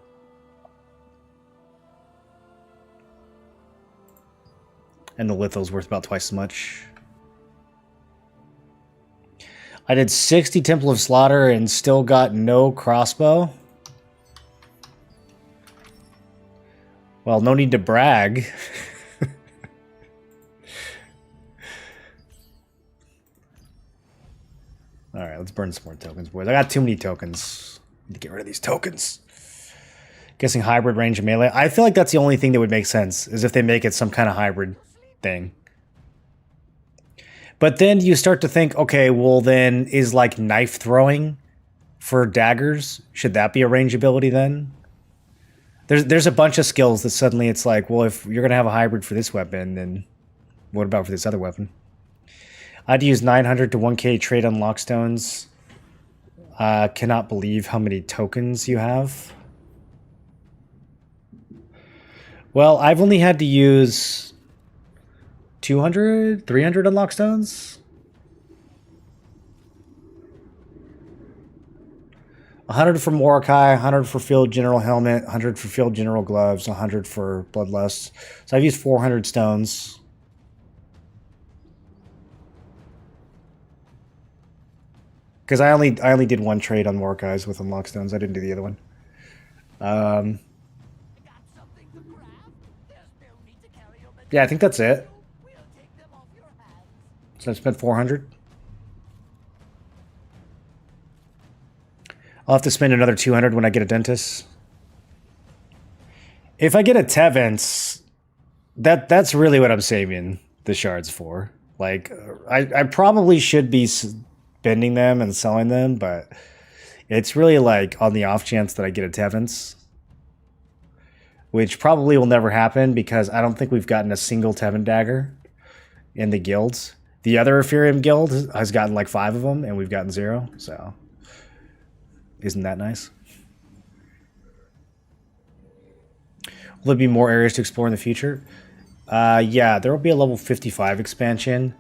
And the litho's worth about twice as much. I did 60 Temple of Slaughter and still got no crossbow. Well, no need to brag. Alright, let's burn some more tokens, boys. I got too many tokens. Need to get rid of these tokens. Guessing hybrid range and melee. I feel like that's the only thing that would make sense, is if they make it some kind of hybrid thing. But then you start to think, okay, well then, is like knife throwing for daggers, should that be a range ability then? There's a bunch of skills that suddenly it's like, well, if you're going to have a hybrid for this weapon, then what about for this other weapon? I'd use 900 to 1k trade unlock stones. Cannot believe how many tokens you have. Well, I've only had to use 200, 300 unlock stones. 100 for Mordecai, 100 for Field General Helmet, 100 for Field General Gloves, 100 for Bloodlust. So I've used 400 stones. Because I only did one trade on Mordecai's with unlock stones. I didn't do the other one. Yeah, I think that's it. So I spent 400. I'll have to spend another 200 when I get a dentist. If I get a Tevens, that's really what I'm saving the shards for. Like, I probably should be spending them and selling them, but it's really like on the off chance that I get a Tevens. Which probably will never happen because I don't think we've gotten a single Teven dagger in the guilds. The other Ethereum guild has gotten like 5 of them and we've gotten 0, so. Isn't that nice? Will there be more areas to explore in the future? Yeah, there will be a level 55 expansion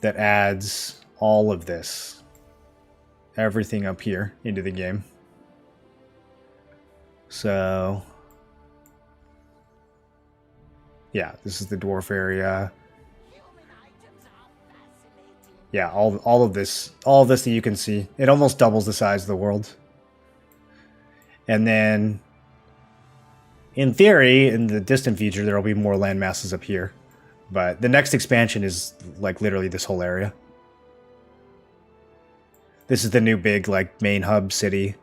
that adds all of this. Everything up here into the game. So... yeah, this is the dwarf area. Yeah, all of this that you can see. It almost doubles the size of the world. And then, in theory, in the distant future, there will be more land masses up here. But the next expansion is, like, literally this whole area. This is the new big, like, main hub city.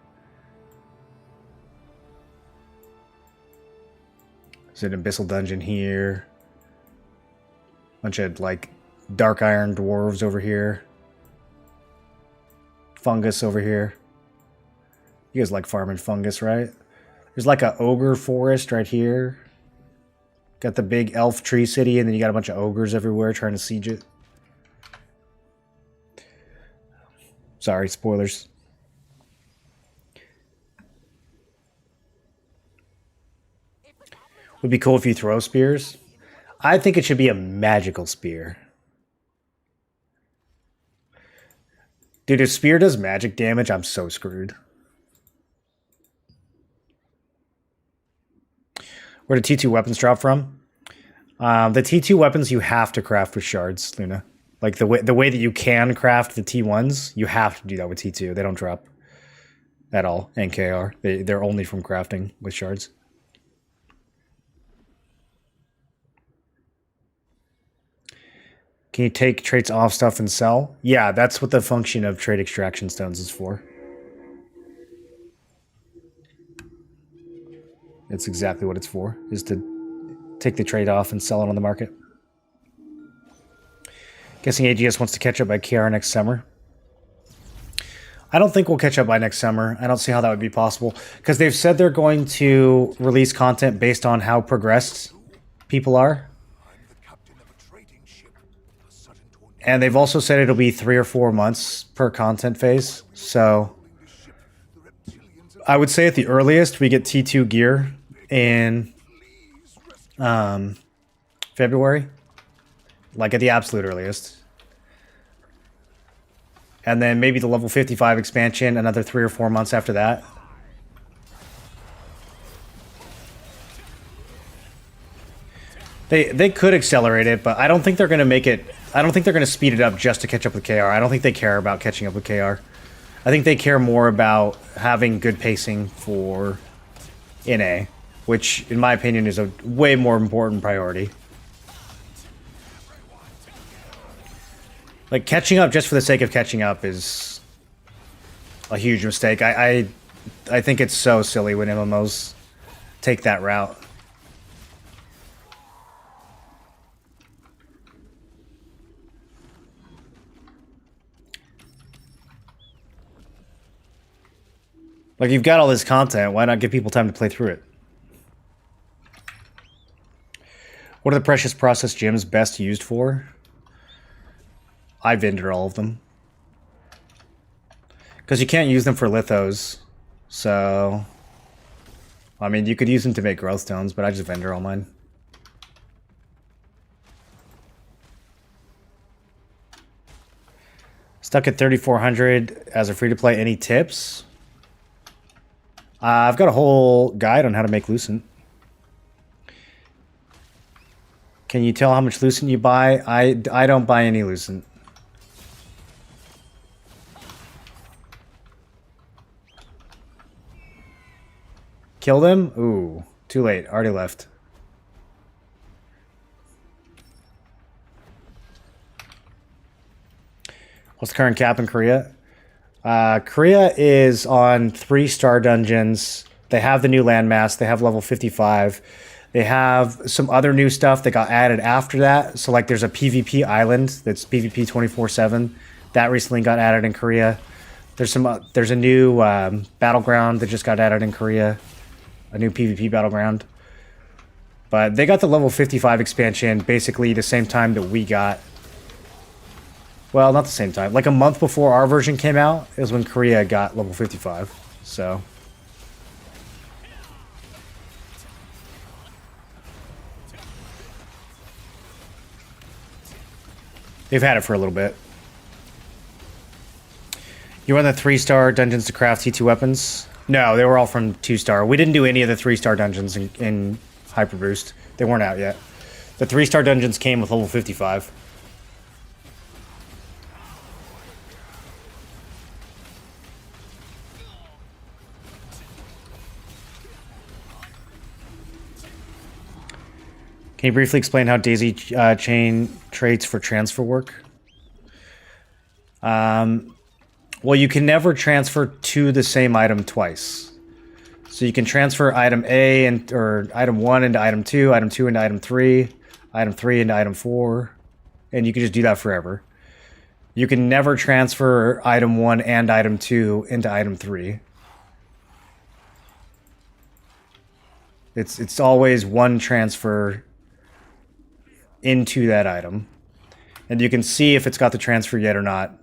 There's an abyssal dungeon here. Bunch of, like, dark iron dwarves over here. Fungus over here. You guys like farming fungus, right? There's like a ogre forest right here. Got the big elf tree city, and then you got a bunch of ogres everywhere trying to siege it. Sorry, spoilers. Would be cool if you throw spears. I think it should be a magical spear. Dude, if spear does magic damage, I'm so screwed. Where did T2 weapons drop from? The T2 weapons you have to craft with shards, Luna. Like the way that you can craft the T1s, you have to do that with T2. They don't drop at all. And KR. They're only from crafting with shards. Can you take traits off stuff and sell? Yeah, that's what the function of trait extraction stones is for. That's exactly what it's for, is to take the trait off and sell it on the market. Guessing AGS wants to catch up by KR next summer. I don't think we'll catch up by next summer. I don't see how that would be possible. Because they've said they're going to release content based on how progressed people are. And they've also said it'll be 3 or 4 months per content phase. So I would say at the earliest we get T2 gear in February. Like at the absolute earliest. And then maybe the level 55 expansion another 3 or 4 months after that. They could accelerate it, but I don't think they're going to make it... I don't think they're going to speed it up just to catch up with KR. I don't think they care about catching up with KR. I think they care more about having good pacing for NA, which, in my opinion, is a way more important priority. Like, catching up just for the sake of catching up is a huge mistake. I think it's so silly when MMOs take that route. Like, you've got all this content, why not give people time to play through it? What are the precious process gems best used for? I vendor all of them. Because you can't use them for lithos. So... I mean, you could use them to make growth stones, but I just vendor all mine. Stuck at 3,400 as a free-to-play. Any tips? I've got a whole guide on how to make Lucent. Can you tell how much Lucent you buy? I don't buy any Lucent. Kill them? Ooh, too late. Already left. What's the current cap in Korea? Korea is on 3-star dungeons. They have the new landmass. They have level 55. They have some other new stuff that got added after that. So, like, there's a PvP island that's PvP 24/7. That recently got added in Korea. There's a new battleground that just got added in Korea. A new PvP battleground. But they got the level 55 expansion basically the same time that we got. Well, not the same time. Like a month before our version came out is when Korea got level 55. So they've had it for a little bit. You run the 3-star dungeons to craft T2 weapons? No, they were all from 2-star. We didn't do any of the 3-star dungeons in Hyper Boost. They weren't out yet. The 3-star dungeons came with level 55. Can you briefly explain how daisy chain traits for transfer work? Well, you can never transfer to the same item twice. So you can transfer item A or item 1 into item 2, item 2 into item 3, item 3 into item 4, and you can just do that forever. You can never transfer item 1 and item 2 into item 3. It's always one transfer into that item. And you can see if it's got the transfer yet or not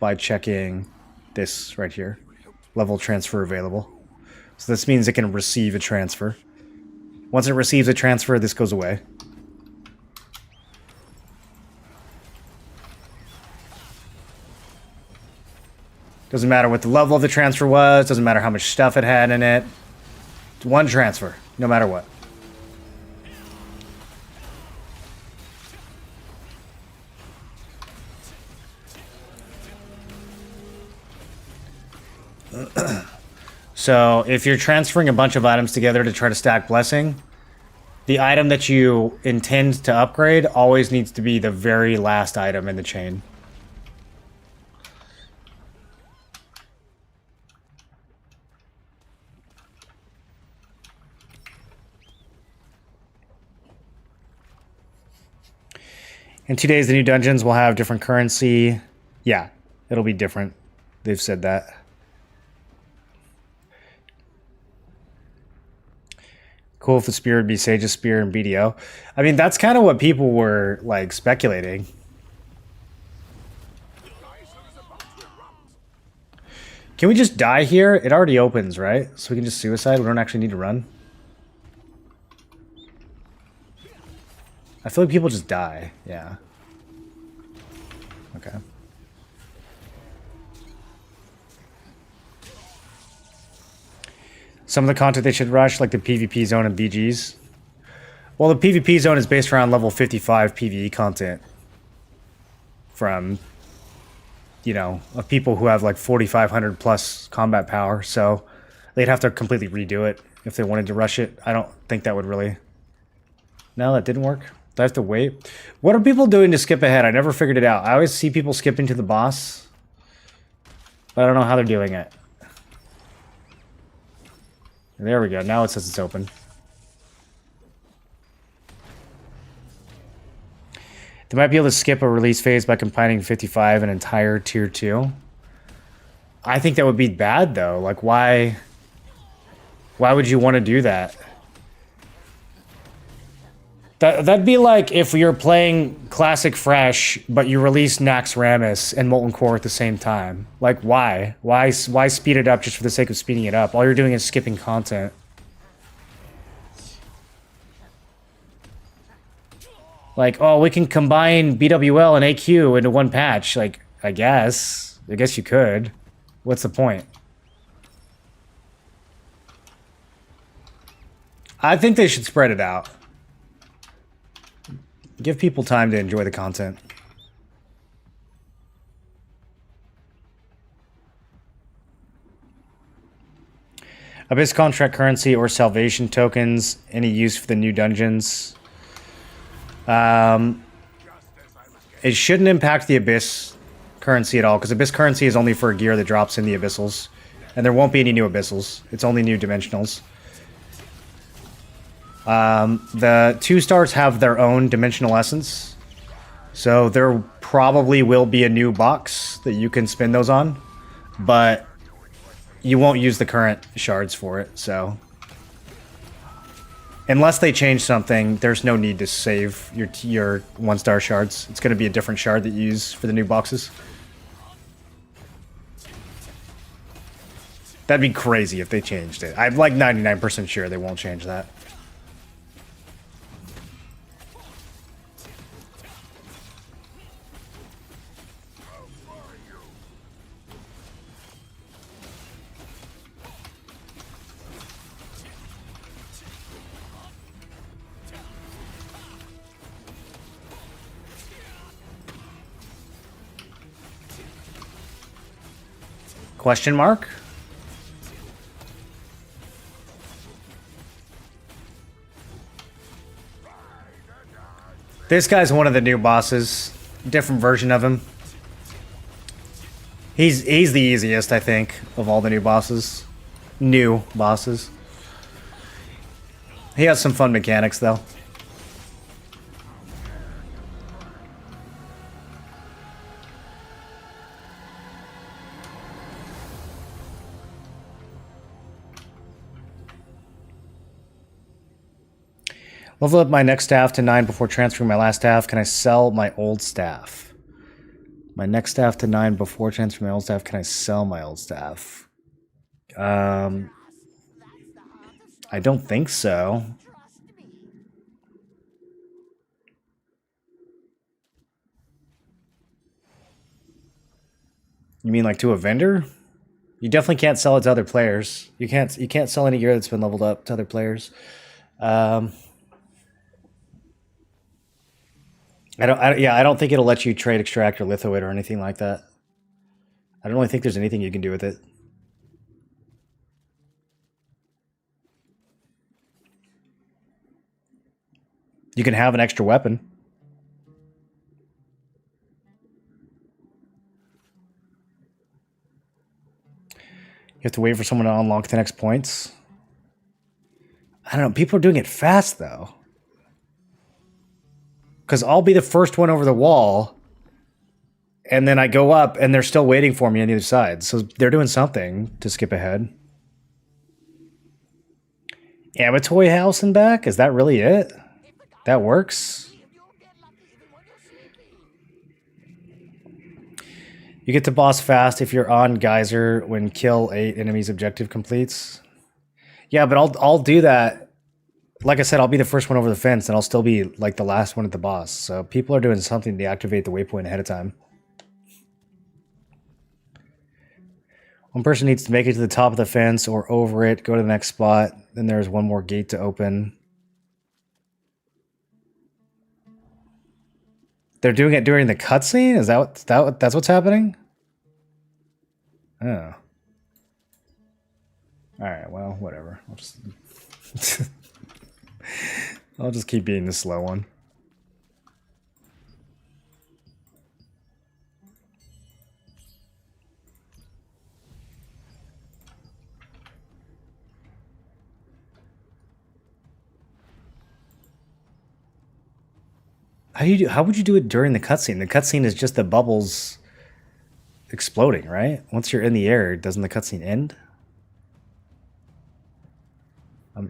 by checking this right here. Level transfer available. So this means it can receive a transfer. Once it receives a transfer, this goes away. Doesn't matter what the level of the transfer was, doesn't matter how much stuff it had in it. It's one transfer, no matter what. So if you're transferring a bunch of items together to try to stack blessing, the item that you intend to upgrade always needs to be the very last item in the chain. In 2 days, the new dungeons will have different currency. Yeah, it'll be different. They've said that. Cool if the spear would be Sage's spear and BDO. I mean, that's kind of what people were, like, speculating. Can we just die here? It already opens, right? So we can just suicide? We don't actually need to run? I feel like people just die. Yeah. Okay. Some of the content they should rush, like the PvP zone and BGs. Well, the PvP zone is based around level 55 PvE content. From, you know, of people who have like 4,500 plus combat power. So they'd have to completely redo it if they wanted to rush it. I don't think that would really... No, that didn't work. Do I have to wait? What are people doing to skip ahead? I never figured it out. I always see people skipping to the boss. But I don't know how they're doing it. There we go. Now it says it's open. They might be able to skip a release phase by combining 55 and entire tier 2. I think that would be bad, though. Like, why would you want to do that? That'd be like if you're playing Classic Fresh, but you release Nax Ramus and Molten Core at the same time. Like, why? Why speed it up just for the sake of speeding it up? All you're doing is skipping content. Like, oh, we can combine BWL and AQ into one patch. Like, I guess you could. What's the point? I think they should spread it out. Give people time to enjoy the content. Abyss contract currency or salvation tokens. Any use for the new dungeons? It shouldn't impact the Abyss currency at all, because Abyss currency is only for gear that drops in the Abyssals. And there won't be any new Abyssals. It's only new Dimensionals. The 2-stars have their own dimensional essence, so there probably will be a new box that you can spin those on, but you won't use the current shards for it, so unless they change something, there's no need to save your 1-star shards. It's going to be a different shard that you use for the new boxes. That'd be crazy if they changed it. I'm like 99% sure they won't change that. Question mark? This guy's one of the new bosses. Different version of him. He's the easiest, I think, of all the new bosses. New bosses. He has some fun mechanics, though. Level up my next staff to 9 before transferring my last staff. Can I sell my old staff? My next staff to 9 before transferring my old staff. Can I sell my old staff? I don't think so. You mean like to a vendor? You definitely can't sell it to other players. You can't sell any gear that's been leveled up to other players. I don't think it'll let you trade, extract, or litho it or anything like that. I don't really think there's anything you can do with it. You can have an extra weapon. You have to wait for someone to unlock the next points. I don't know. People are doing it fast, though. Because I'll be the first one over the wall, and then I go up, and they're still waiting for me on the other side. So they're doing something to skip ahead. Amatoy House and back? Is that really it? That works? You get to boss fast if you're on Geyser when kill 8 enemies objective completes. Yeah, but I'll do that. Like I said, I'll be the first one over the fence, and I'll still be like the last one at the boss. So people are doing something to activate the waypoint ahead of time. One person needs to make it to the top of the fence or over it, go to the next spot. Then there's one more gate to open. They're doing it during the cutscene? Is that's what's happening? Oh. Alright, well, whatever. I'll just keep being the slow one. How would you do it during the cutscene? The cutscene is just the bubbles exploding, right? Once you're in the air, doesn't the cutscene end?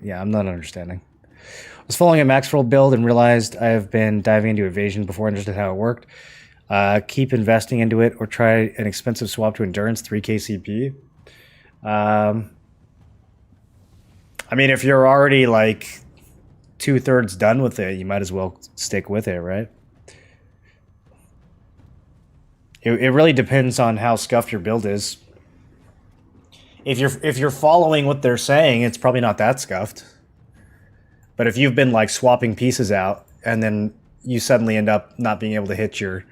Yeah, I'm not understanding. I was following a max roll build and realized I have been diving into evasion before I understood how it worked. Keep investing into it or try an expensive swap to endurance, 3k CP. I mean, if you're already like 2/3 done with it, you might as well stick with it, right? It really depends on how scuffed your build is. If you're following what they're saying, it's probably not that scuffed. But if you've been like swapping pieces out and then you suddenly end up not being able to hit your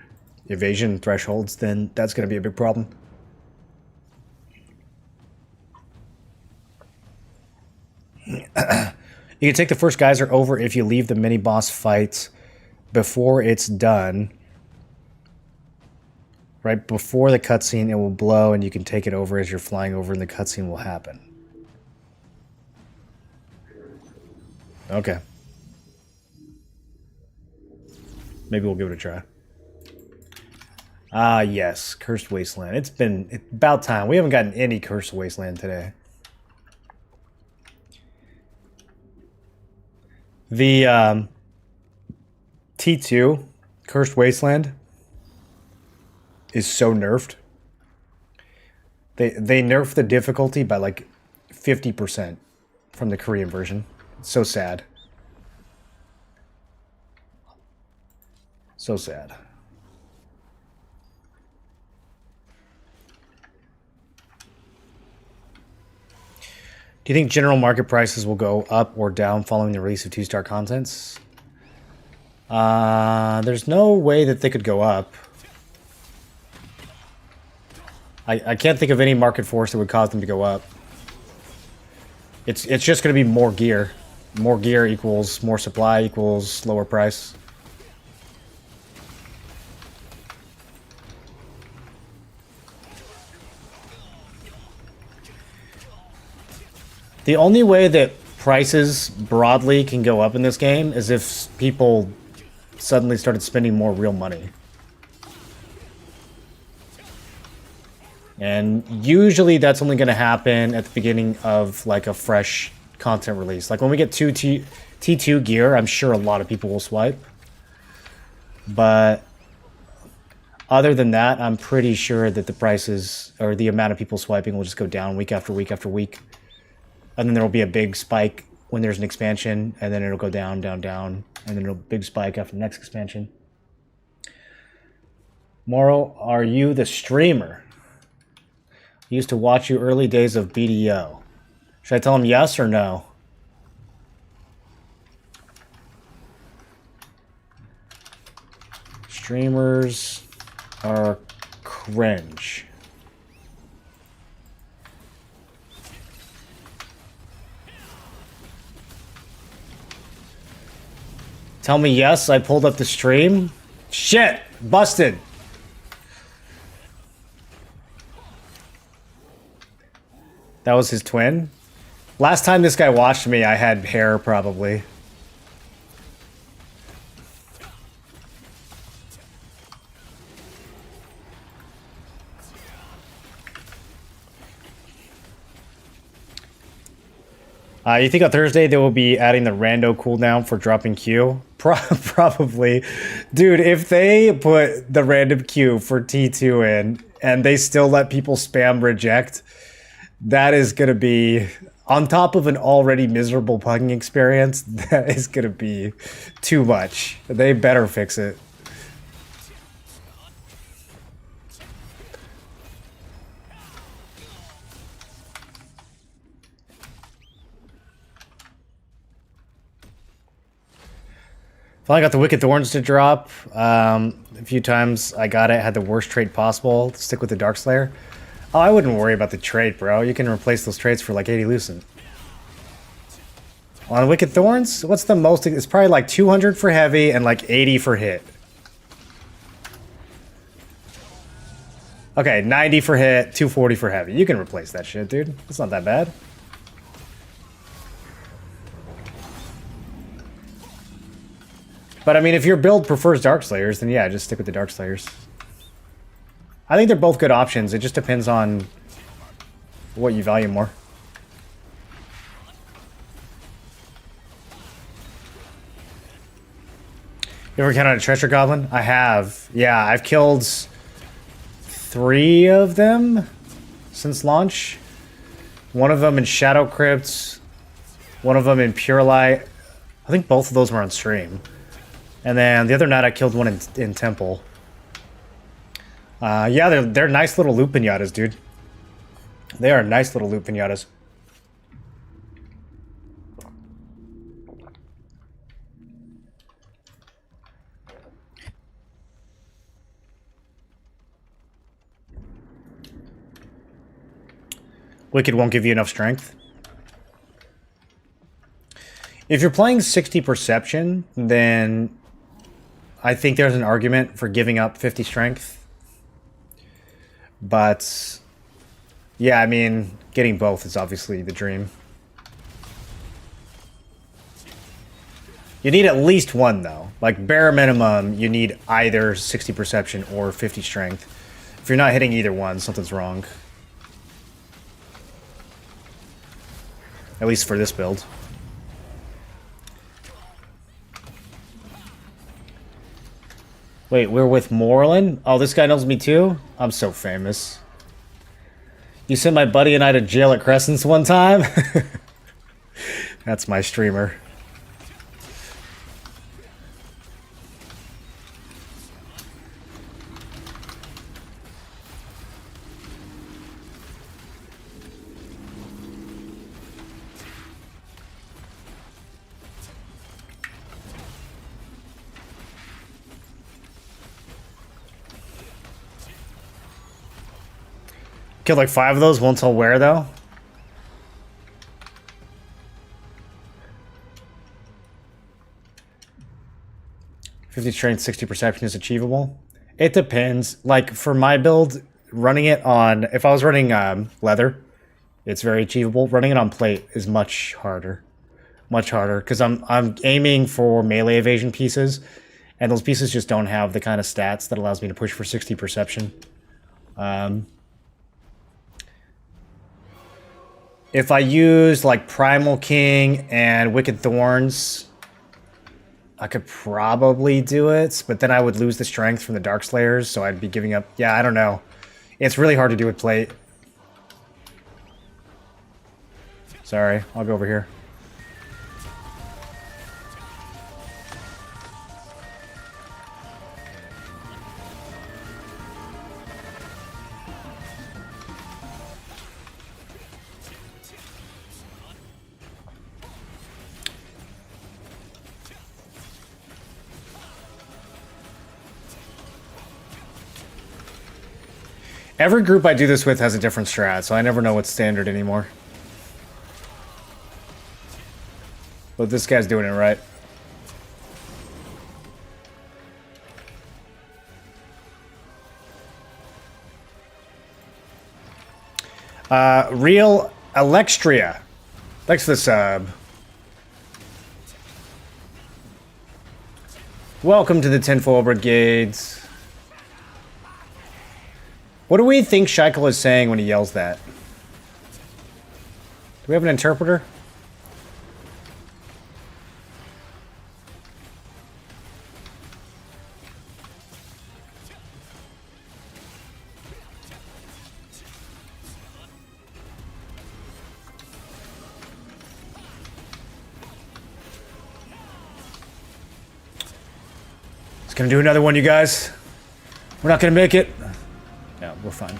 evasion thresholds, then that's going to be a big problem. You can take the first geyser over if you leave the mini boss fight before it's done. Right before the cutscene, it will blow and you can take it over as you're flying over and the cutscene will happen. Okay. Maybe we'll give it a try. Ah, yes. Cursed Wasteland. It's about time. We haven't gotten any Cursed Wasteland today. The T2 Cursed Wasteland is so nerfed. They nerfed the difficulty by like 50% from the Korean version. It's so sad. So sad. Do you think general market prices will go up or down following the release of 2-star contents? There's no way that they could go up. I can't think of any market force that would cause them to go up. It's just going to be more gear. More gear equals more supply equals lower price. The only way that prices broadly can go up in this game is if people suddenly started spending more real money. And usually that's only going to happen at the beginning of like a fresh content release. Like when we get T2 gear, I'm sure a lot of people will swipe. But other than that, I'm pretty sure that the prices or the amount of people swiping will just go down week after week after week. And then there will be a big spike when there's an expansion, and then it'll go down, down, down, and then it'll big spike after the next expansion. Moro, are you the streamer? I used to watch you early days of BDO. Should I tell him yes or no? Streamers are cringe. Tell me yes, I pulled up the stream. Shit! Busted! That was his twin? Last time this guy watched me, I had hair, probably. You think on Thursday they will be adding the rando cooldown for dropping Q? Probably. Dude, if they put the random Q for T2 in, and they still let people spam reject, that is going to be, on top of an already miserable pugging experience, that is going to be too much. They better fix it. Finally got the Wicked Thorns to drop. A few times I got it, had the worst trait possible. Stick with the Darkslayer. Oh, I wouldn't worry about the trait, bro. You can replace those traits for like 80 Lucent. On Wicked Thorns, what's the most? It's probably like 200 for heavy and like 80 for hit. Okay, 90 for hit, 240 for heavy. You can replace that shit, dude. It's not that bad. But I mean, if your build prefers Darkslayers, then yeah, just stick with the Darkslayers. I think they're both good options. It just depends on what you value more. You ever counted a treasure goblin? I have. Yeah, I've killed 3 of them since launch. One of them in Shadow Crypt, one of them in Pure Light. I think both of those were on stream. And then the other night I killed one in Temple. Yeah, they're nice little loot pinatas, dude. They are nice little loot pinatas. Wicked won't give you enough strength. If you're playing 60 Perception, then I think there's an argument for giving up 50 strength. But yeah, I mean, getting both is obviously the dream. You need at least one, though. Like, bare minimum, you need either 60 Perception or 50 strength. If you're not hitting either one, something's wrong. At least for this build. Wait, we're with Moreland? Oh, this guy knows me too? I'm so famous. You sent my buddy and I to jail at Crescent's one time? That's my streamer. Killed like 5 of those, won't tell where though. "50 strength, 60 perception is achievable." It depends. Like for my build, running it on, if I was running leather, it's very achievable. Running it on plate is much harder. Much harder, because I'm aiming for melee evasion pieces, and those pieces just don't have the kind of stats that allows me to push for 60 perception. If I use like Primal King and Wicked Thorns, I could probably do it, but then I would lose the strength from the Dark Slayers, so I'd be giving up. Yeah, I don't know. It's really hard to do with plate. Sorry, I'll go over here. Every group I do this with has a different strat, so I never know what's standard anymore. But this guy's doing it right. Real Alextria. Thanks for the sub. Welcome to the Tinfoil Brigades. What do we think Scheichel is saying when he yells that? Do we have an interpreter? It's gonna do another one, you guys. We're not gonna make it. Yeah, we're fine.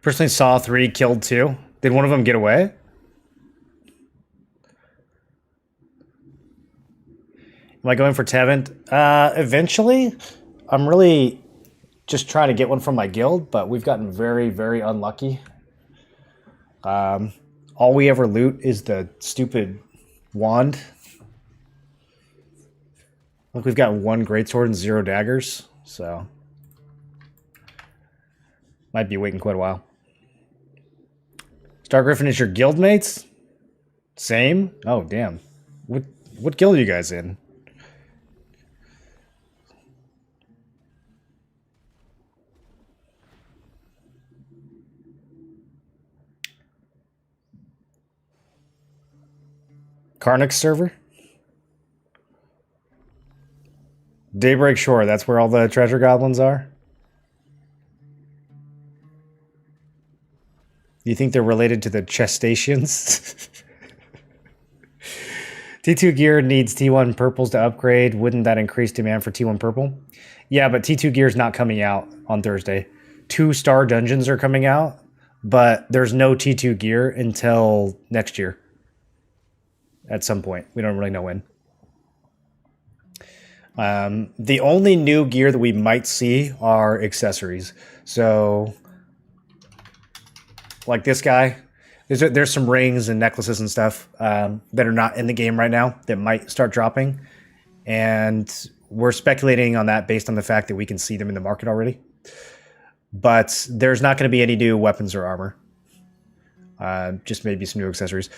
Personally saw 3, killed 2. Did one of them get away? Am I going for Tevent? Eventually. I'm really just trying to get one from my guild, but we've gotten very, very unlucky. All we ever loot is the stupid wand. Look, we've got 1 greatsword and 0 daggers, so might be waiting quite a while. Star Griffin is your guildmates? Same? Oh, damn. What guild are you guys in? Karnak server? Daybreak Shore, that's where all the treasure goblins are? You think they're related to the Chestations? T2 gear needs T1 purples to upgrade. Wouldn't that increase demand for T1 purple? Yeah, but T2 gear is not coming out on Thursday. 2-star dungeons are coming out, but there's no T2 gear until next year. At some point. We don't really know when. The only new gear that we might see are accessories. So, like this guy, there's some rings and necklaces and stuff that are not in the game right now that might start dropping. And we're speculating on that based on the fact that we can see them in the market already. But there's not going to be any new weapons or armor. Just maybe some new accessories.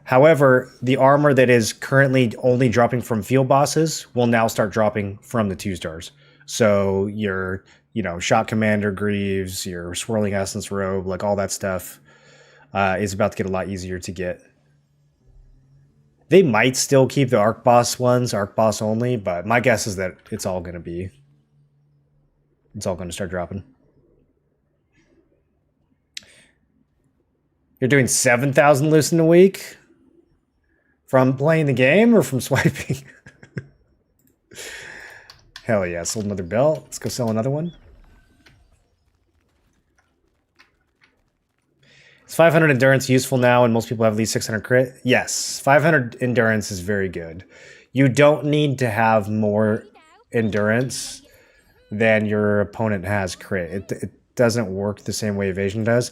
However, the armor that is currently only dropping from field bosses will now start dropping from the 2-stars. So your, Shot Commander Greaves, your Swirling Essence Robe, like all that stuff is about to get a lot easier to get. They might still keep the Arc Boss ones, Arc Boss only, but my guess is that it's all going to start dropping. You're doing 7,000 Lucent a week? From playing the game or from swiping? Hell yeah, sold another belt. Let's go sell another one. Is 500 endurance useful now and most people have at least 600 crit? Yes, 500 endurance is very good. You don't need to have more endurance than your opponent has crit. It doesn't work the same way evasion does.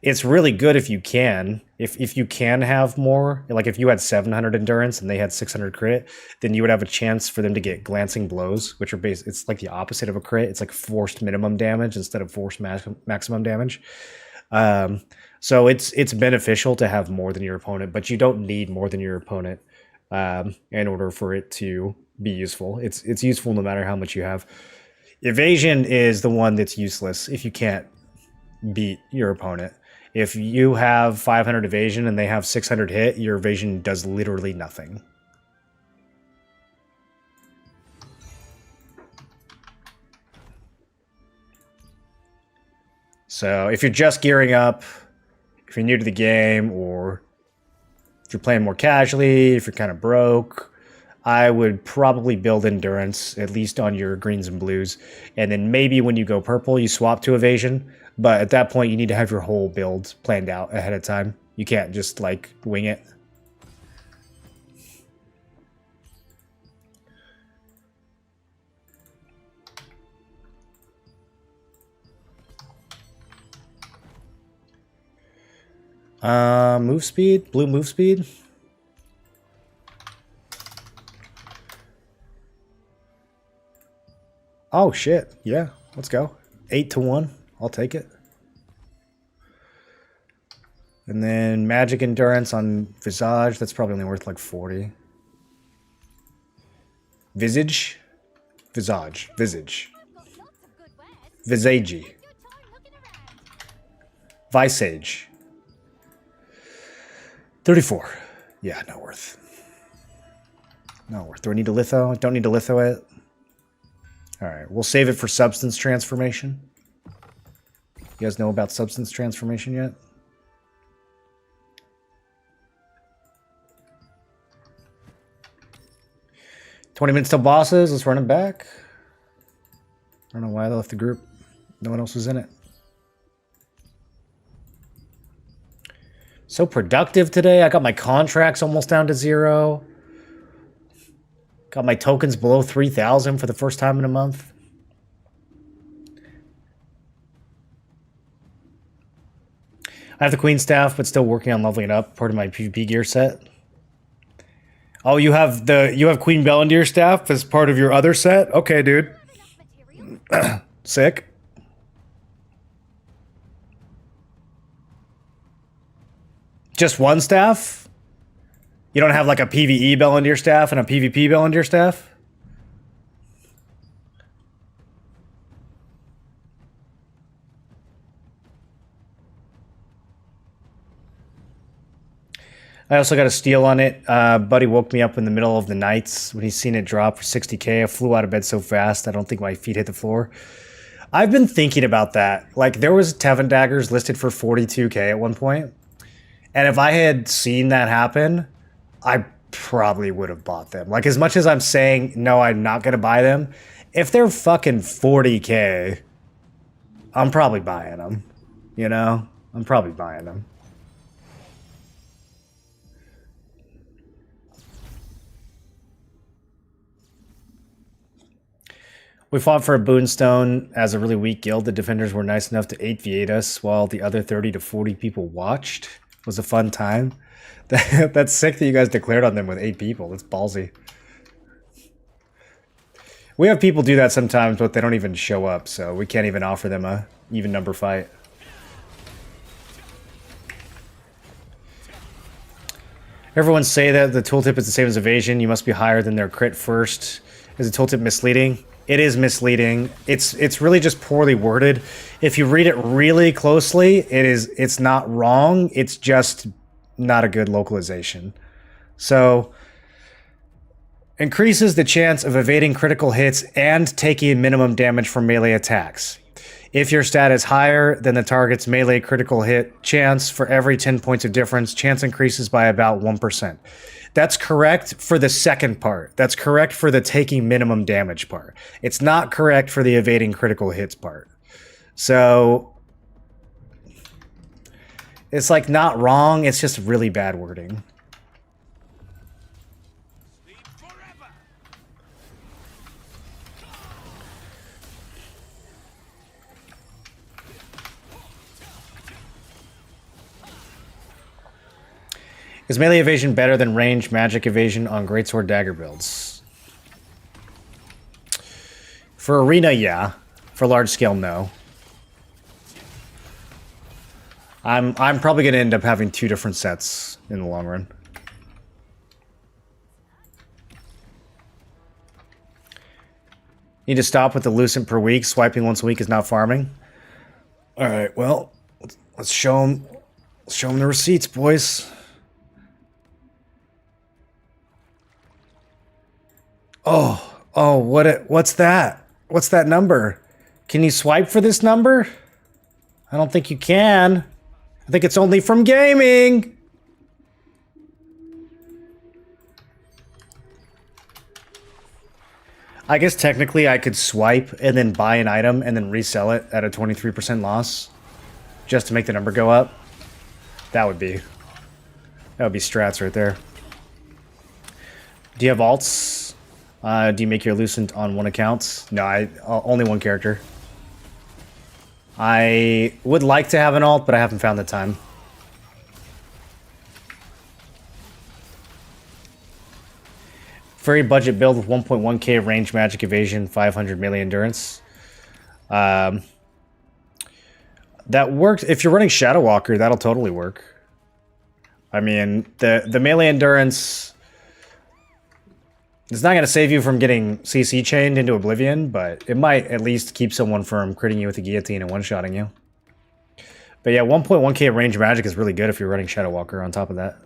It's really good if you can. If you can have more, like if you had 700 endurance and they had 600 crit, then you would have a chance for them to get glancing blows, which are it's like the opposite of a crit. It's like forced minimum damage instead of forced maximum damage. So it's beneficial to have more than your opponent, but you don't need more than your opponent in order for it to be useful. It's useful no matter how much you have. Evasion is the one that's useless if you can't beat your opponent. If you have 500 evasion and they have 600 hit, your evasion does literally nothing. So if you're just gearing up, if you're new to the game, or if you're playing more casually, if you're kind of broke, I would probably build endurance, at least on your greens and blues. And then maybe when you go purple, you swap to evasion. But at that point, you need to have your whole build planned out ahead of time. You can't just, like, wing it. Move speed? Blue move speed? Oh, shit. Yeah, let's go. 8-1. I'll take it. And then magic endurance on Visage. That's probably only worth like 40. Visage? Visage. Visage. Visage. Visage. 34. Yeah, not worth. Not worth. Do I need to litho? Don't need to litho it. Alright, we'll save it for substance transformation. You guys know about substance transformation yet? $20 minutes till bosses. Let's run it back. I don't know why they left the group. No one else was in it. So productive today. I got my contracts almost down to 0. Got my tokens below 3,000 for the first time in a month. I have the Queen staff, but still working on leveling up. Part of my PvP gear set. Oh, you have Queen Bellendir staff as part of your other set? Okay, dude. Sick. Just one staff? You don't have like a PvE Bellendir staff and a PvP Bellendir staff? I also got a steal on it. Buddy woke me up in the middle of the nights when he's seen it drop for 60k. I flew out of bed so fast, I don't think my feet hit the floor. I've been thinking about that. Like, there was Tevin daggers listed for 42k at one point. And if I had seen that happen, I probably would have bought them. Like, as much as I'm saying, no, I'm not going to buy them, if they're fucking 40k, I'm probably buying them. You know? I'm probably buying them. We fought for a Boonstone as a really weak guild. The defenders were nice enough to 8v8 us while the other 30 to 40 people watched. It was a fun time. That's sick that you guys declared on them with 8 people. That's ballsy. We have people do that sometimes, but they don't even show up, so we can't even offer them a even number fight. Everyone say that the tooltip is the same as evasion. You must be higher than their crit first. Is the tooltip misleading? It is misleading. It's really just poorly worded. If you read it really closely, it's not wrong. It's just not a good localization. So, increases the chance of evading critical hits and taking minimum damage from melee attacks. If your stat is higher than the target's melee critical hit chance, for every 10 points of difference, chance increases by about 1%. That's correct for the second part. That's correct for the taking minimum damage part. It's not correct for the evading critical hits part. So, it's like not wrong, it's just really bad wording. Is melee evasion better than range magic evasion on greatsword dagger builds? For arena, yeah. For large scale, no. I'm probably going to end up having 2 different sets in the long run. Need to stop with the Lucent per week. Swiping once a week is not farming. All right, well, let's show them. Let's show them the receipts, boys. Oh, what's that? What's that number? Can you swipe for this number? I don't think you can. I think it's only from gaming. I guess technically I could swipe and then buy an item and then resell it at a 23% loss just to make the number go up. That would be strats right there. Do you have alts? Do you make your Lucent on one account? No, only one character. I would like to have an alt, but I haven't found the time. Very budget build with 1.1k range magic evasion, 500 melee endurance. That worked. If you're running Shadow Walker, that'll totally work. I mean, the melee endurance... It's not going to save you from getting CC chained into oblivion, but it might at least keep someone from critting you with a guillotine and one-shotting you. But yeah, 1.1k range magic is really good if you're running Shadow Walker on top of that.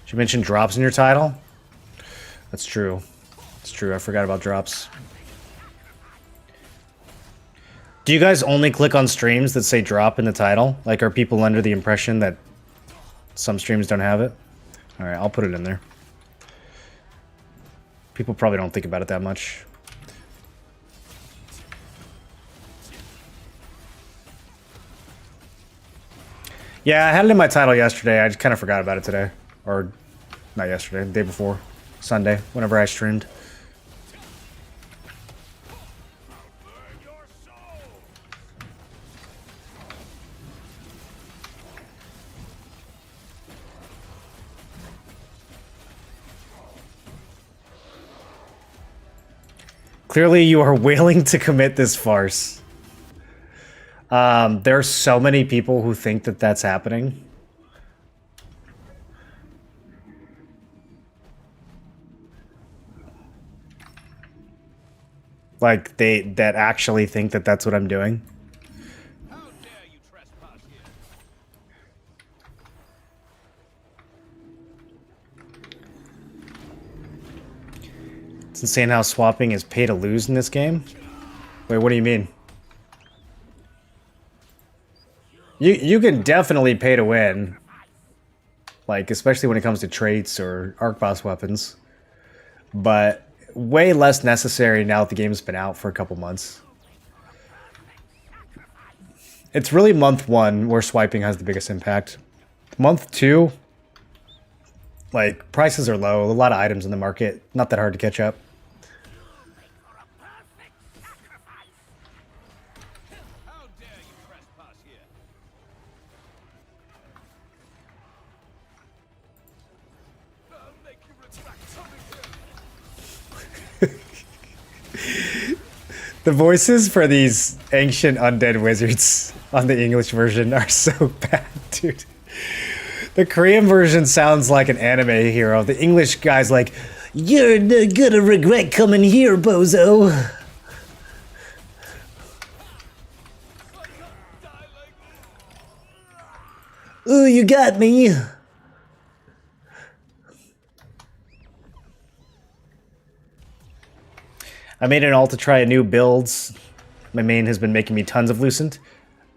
Did you mention drops in your title? That's true. It's true, I forgot about drops. Do you guys only click on streams that say drop in the title? Like, are people under the impression that some streams don't have it? Alright, I'll put it in there. People probably don't think about it that much. Yeah, I had it in my title yesterday. I just kind of forgot about it today. Or, not yesterday, the day before. Sunday, whenever I streamed. Clearly, you are willing to commit this farce. There are so many people who think that that's happening. Like, that actually think that that's what I'm doing. How dare you trespass here? It's insane how swapping is pay to lose in this game. Wait, what do you mean? You can definitely pay to win. Like, especially when it comes to traits or arc boss weapons. But way less necessary now that the game's been out for a couple months. It's really month 1 where swiping has the biggest impact. Month 2, like, prices are low, a lot of items in the market, not that hard to catch up. How dare you trespass here? I'll make you retract something. The voices for these ancient undead wizards on the English version are so bad, dude. The Korean version sounds like an anime hero. The English guy's like, "You're gonna regret coming here, bozo." Ooh, you got me. I made an alt to try a new builds. My main has been making me tons of Lucent.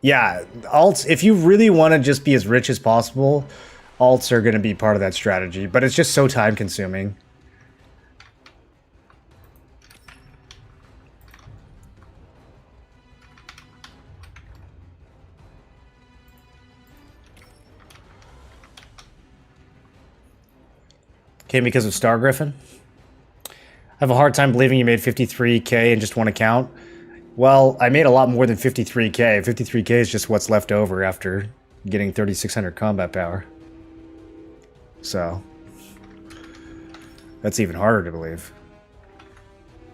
Yeah, alts, if you really want to just be as rich as possible, alts are going to be part of that strategy, but it's just so time consuming. Came because of Star Griffin. I have a hard time believing you made 53k in just one account. Well, I made a lot more than 53k. 53k is just what's left over after getting 3600 combat power. So, that's even harder to believe.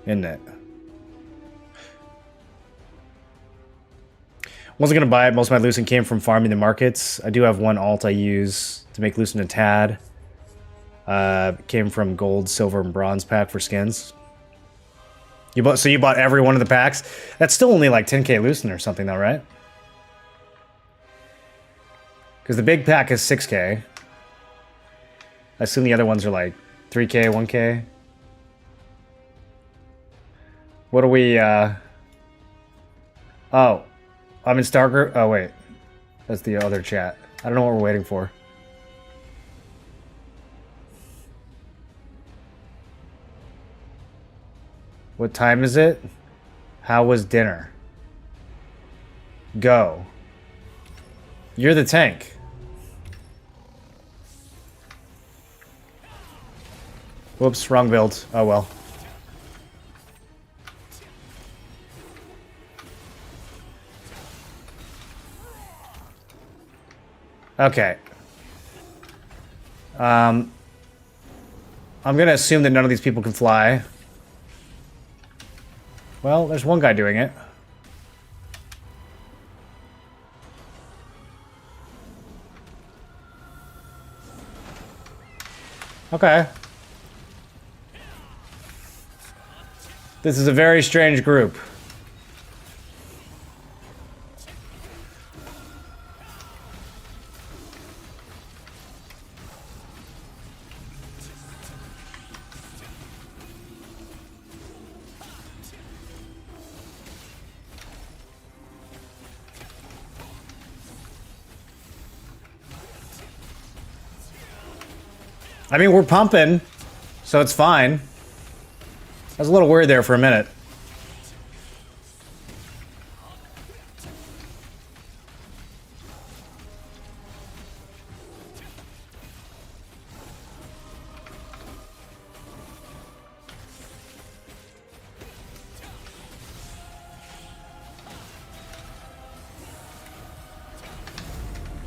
Isn't it? Wasn't going to buy it. Most of my Lucent came from farming the markets. I do have one alt I use to make Lucent a tad. Came from gold, silver, and bronze pack for skins. So you bought every one of the packs? That's still only like 10k Lucent or something though, right? Because the big pack is 6k. I assume the other ones are like 3k, 1k. What are we, Oh. I'm in Star Group. Oh, wait. That's the other chat. I don't know what we're waiting for. What time is it? How was dinner? Go. You're the tank. Whoops, wrong build. Oh well. Okay. I'm gonna assume that none of these people can fly. Well, there's one guy doing it. Okay. This is a very strange group. I mean, we're pumping, so it's fine. I was a little worried there for a minute.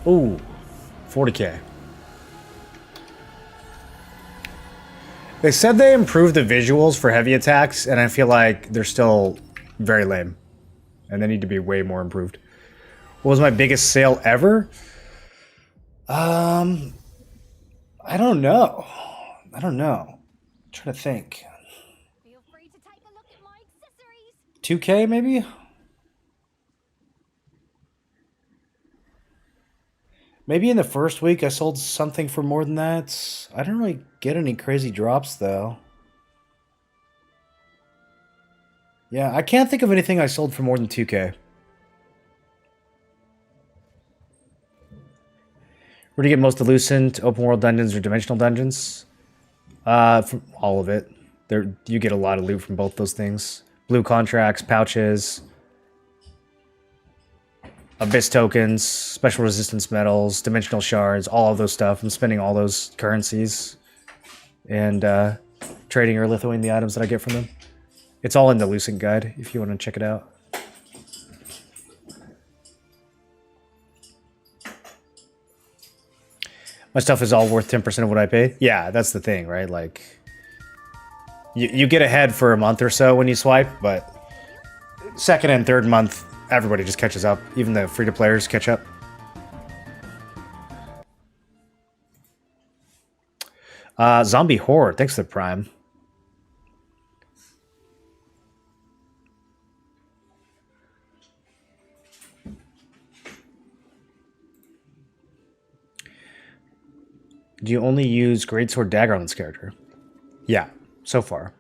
Ooh, 40k. They said they improved the visuals for heavy attacks, and I feel like they're still very lame. And they need to be way more improved. What was my biggest sale ever? I don't know. I don't know. I'm trying to think. Feel free to take a look at my accessories. 2k maybe? Maybe in the first week I sold something for more than that. I didn't really get any crazy drops though. Yeah, I can't think of anything I sold for more than 2k. Where do you get most of Lucent, open world dungeons or dimensional dungeons? From all of it. You get a lot of loot from both those things. Blue contracts, pouches, Abyss tokens, special resistance medals, dimensional shards, all of those stuff. I'm spending all those currencies and trading or lithoing the items that I get from them. It's all in the Lucent guide if you want to check it out. My stuff is all worth 10% of what I pay. Yeah, that's the thing, right? Like, you get ahead for a month or so when you swipe, but second and third month, everybody just catches up. Even the free-to-players catch up. Zombie Horror, thanks for the Prime. Do you only use Greatsword Dagger on this character? Yeah, so far.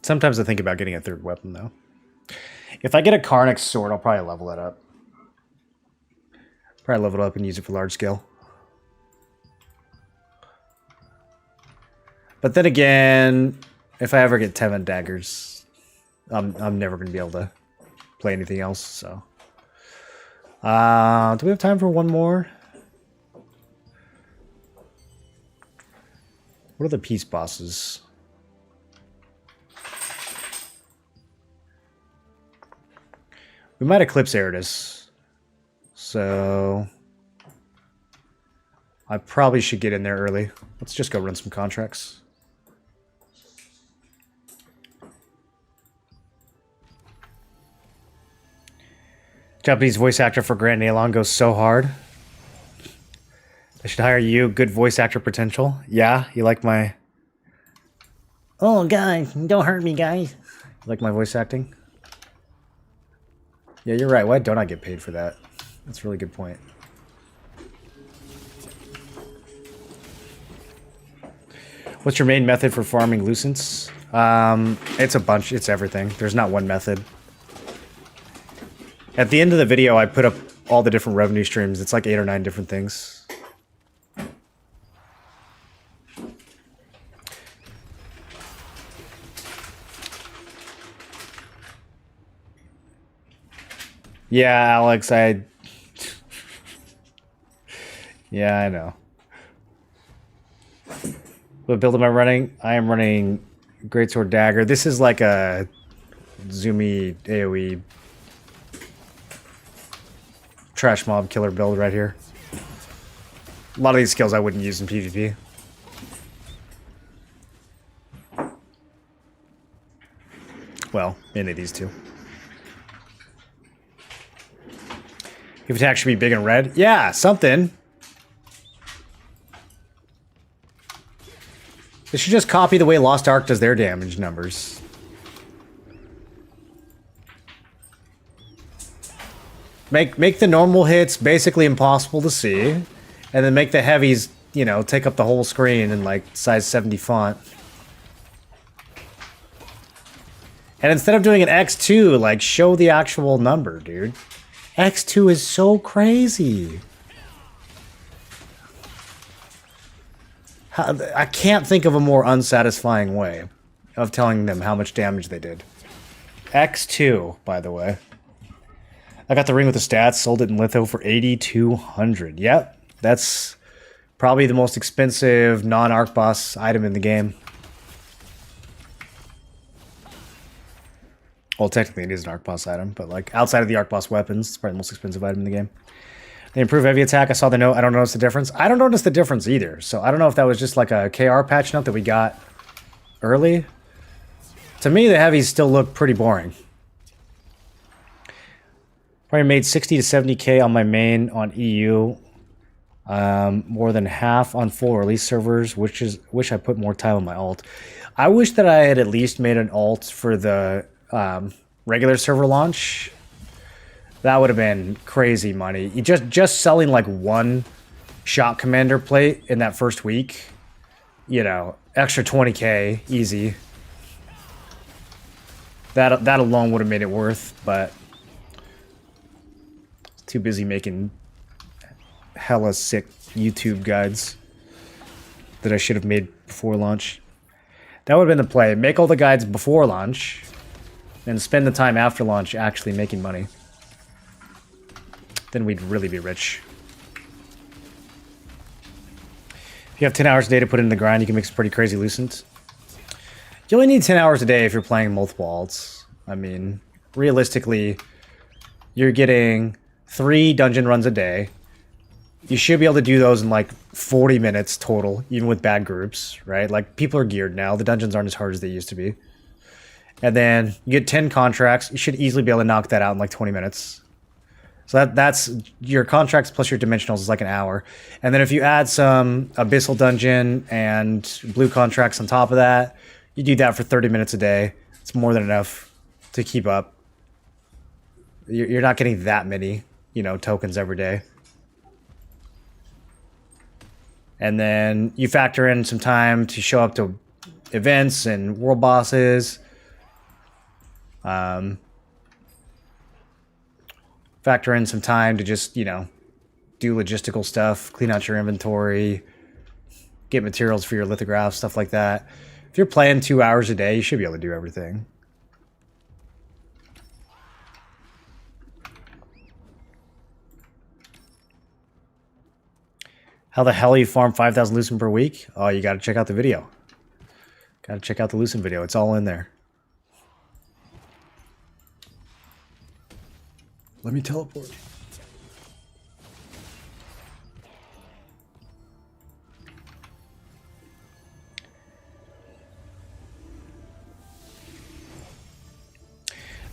Sometimes I think about getting a third weapon, though. If I get a Karnix sword, I'll probably level it up. Probably level it up and use it for large scale. But then again, if I ever get 10 daggers, I'm never going to be able to play anything else, so... do we have time for one more? What are the peace bosses? We might eclipse Eridus. So... I probably should get in there early. Let's just go run some contracts. Japanese voice actor for Grand Nalon goes so hard. I should hire you. Good voice actor potential. Yeah, you like my... Oh, guys, don't hurt me, guys. You like my voice acting? Yeah, you're right. Why don't I get paid for that? That's a really good point. What's your main method for farming Lucents? It's a bunch. It's everything. There's not one method. At the end of the video, I put up all the different revenue streams. It's like 8 or 9 different things. Yeah, Alex, Yeah, I know. What build am I running? I am running Greatsword Dagger. This is like a zoomy AoE trash mob killer build right here. A lot of these skills I wouldn't use in PvP. Well, any of these two. If attack should be big and red. Yeah, something. They should just copy the way Lost Ark does their damage numbers. Make the normal hits basically impossible to see, and then make the heavies, you know, take up the whole screen in like size 70 font. And instead of doing an X2, like show the actual number, dude. X2 is so crazy. I can't think of a more unsatisfying way of telling them how much damage they did. X2, by the way. I got the ring with the stats, sold it in Litho for 8,200. Yep, that's probably the most expensive non-Arc Boss item in the game. Well, technically it is an Arc Boss item, but like outside of the Arc Boss weapons, it's probably the most expensive item in the game. They improve heavy attack. I saw the note. I don't notice the difference. I don't notice the difference either. So I don't know if that was just like a KR patch note that we got early. To me, the heavies still look pretty boring. Probably made 60 to 70k on my main on EU. More than half on full release servers, wish I put more time on my alt. I wish that I had at least made an alt for the regular server launch. That would have been crazy money. You just selling like one shop commander plate in that first week, you know, extra 20k easy. That alone would have made it worth, but too busy making hella sick YouTube guides that I should have made before launch. That would have been the play. Make all the guides before launch and spend the time after launch actually making money. Then we'd really be rich. If you have 10 hours a day to put in the grind, you can make some pretty crazy Lucent. You only need 10 hours a day if you're playing multiple alts. I mean, realistically, you're getting 3 dungeon runs a day. You should be able to do those in like 40 minutes total, even with bad groups, right? Like, people are geared now. The dungeons aren't as hard as they used to be. And then you get 10 contracts. You should easily be able to knock that out in like 20 minutes. So that's your contracts plus your dimensionals is like an hour. And then if you add some Abyssal Dungeon and blue contracts on top of that, you do that for 30 minutes a day. It's more than enough to keep up. You're not getting that many you know, tokens every day. And then you factor in some time to show up to events and world bosses. Factor in some time to just, you know, do logistical stuff, clean out your inventory, get materials for your lithographs, stuff like that. If you're playing 2 hours a day, you should be able to do everything. How the hell you farm 5,000 Lucent per week? Oh, you got to check out the video. Got to check out the Lucent video. It's all in there. Let me teleport.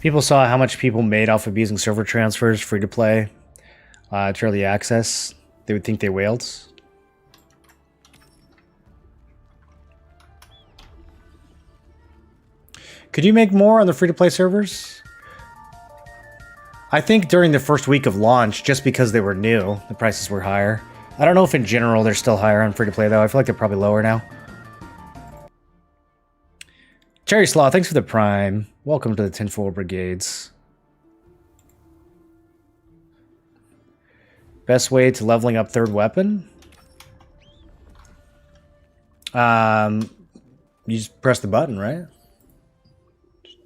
People saw how much people made off of using server transfers free to play to early access. They would think they whaled. Could you make more on the free-to-play servers? I think during the first week of launch, just because they were new, the prices were higher. I don't know if in general they're still higher on free-to-play, though. I feel like they're probably lower now. Cherry Slaw, thanks for the prime. Welcome to the Tinfoil Brigades. Best way to leveling up third weapon? You just press the button, right?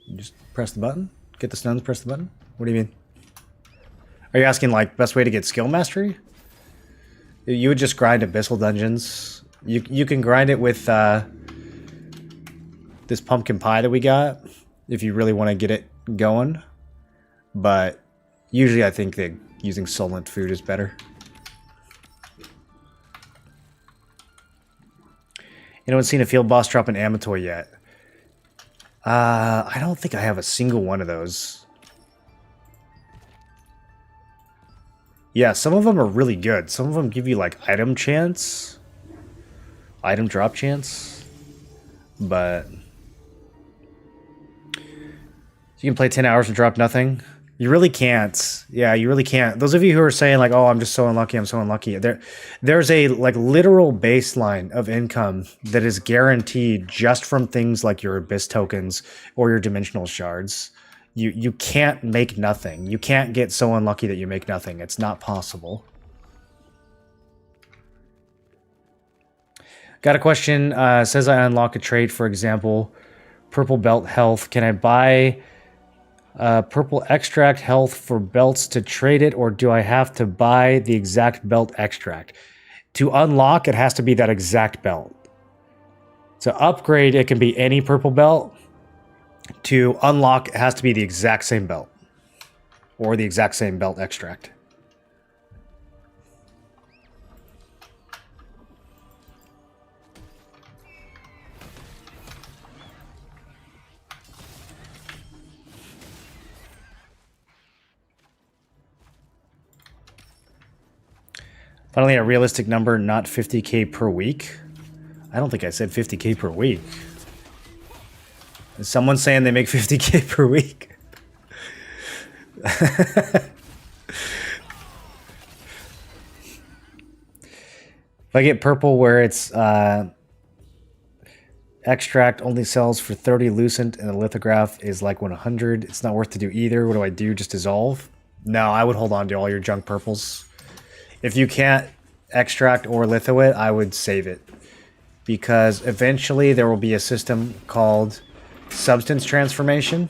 You just press the button? Get the stuns, press the button? What do you mean? Are you asking, like, best way to get skill mastery? You would just grind abyssal dungeons. You can grind it with this pumpkin pie that we got, if you really want to get it going. But usually I think that using solent food is better. Anyone seen a field boss drop an Amatoy yet? I don't think I have a single one of those. Yeah, some of them are really good. Some of them give you, like, item chance. Item drop chance. But you can play 10 hours and drop nothing. You really can't. Yeah, you really can't. Those of you who are saying, like, oh, I'm just so unlucky, I'm so unlucky. There's a, like, literal baseline of income that is guaranteed just from things like your Abyss tokens or your dimensional shards. You can't make nothing. You can't get so unlucky that you make nothing. It's not possible. Got a question. Says I unlock a trait, for example, purple belt health. Can I buy purple extract health for belts to trade it, or do I have to buy the exact belt extract? To unlock, it has to be that exact belt. To upgrade, it can be any purple belt. To unlock, it has to be the exact same belt. Or the exact same belt extract. Finally, a realistic number, not 50k per week. I don't think I said 50k per week. Is someone saying they make 50k per week? If I get purple where it's extract only sells for 30 Lucent and the lithograph is like 100, it's not worth to do either. What do I do? Just dissolve? No, I would hold on to all your junk purples. If you can't extract or litho it, I would save it. Because eventually there will be a system called substance transformation.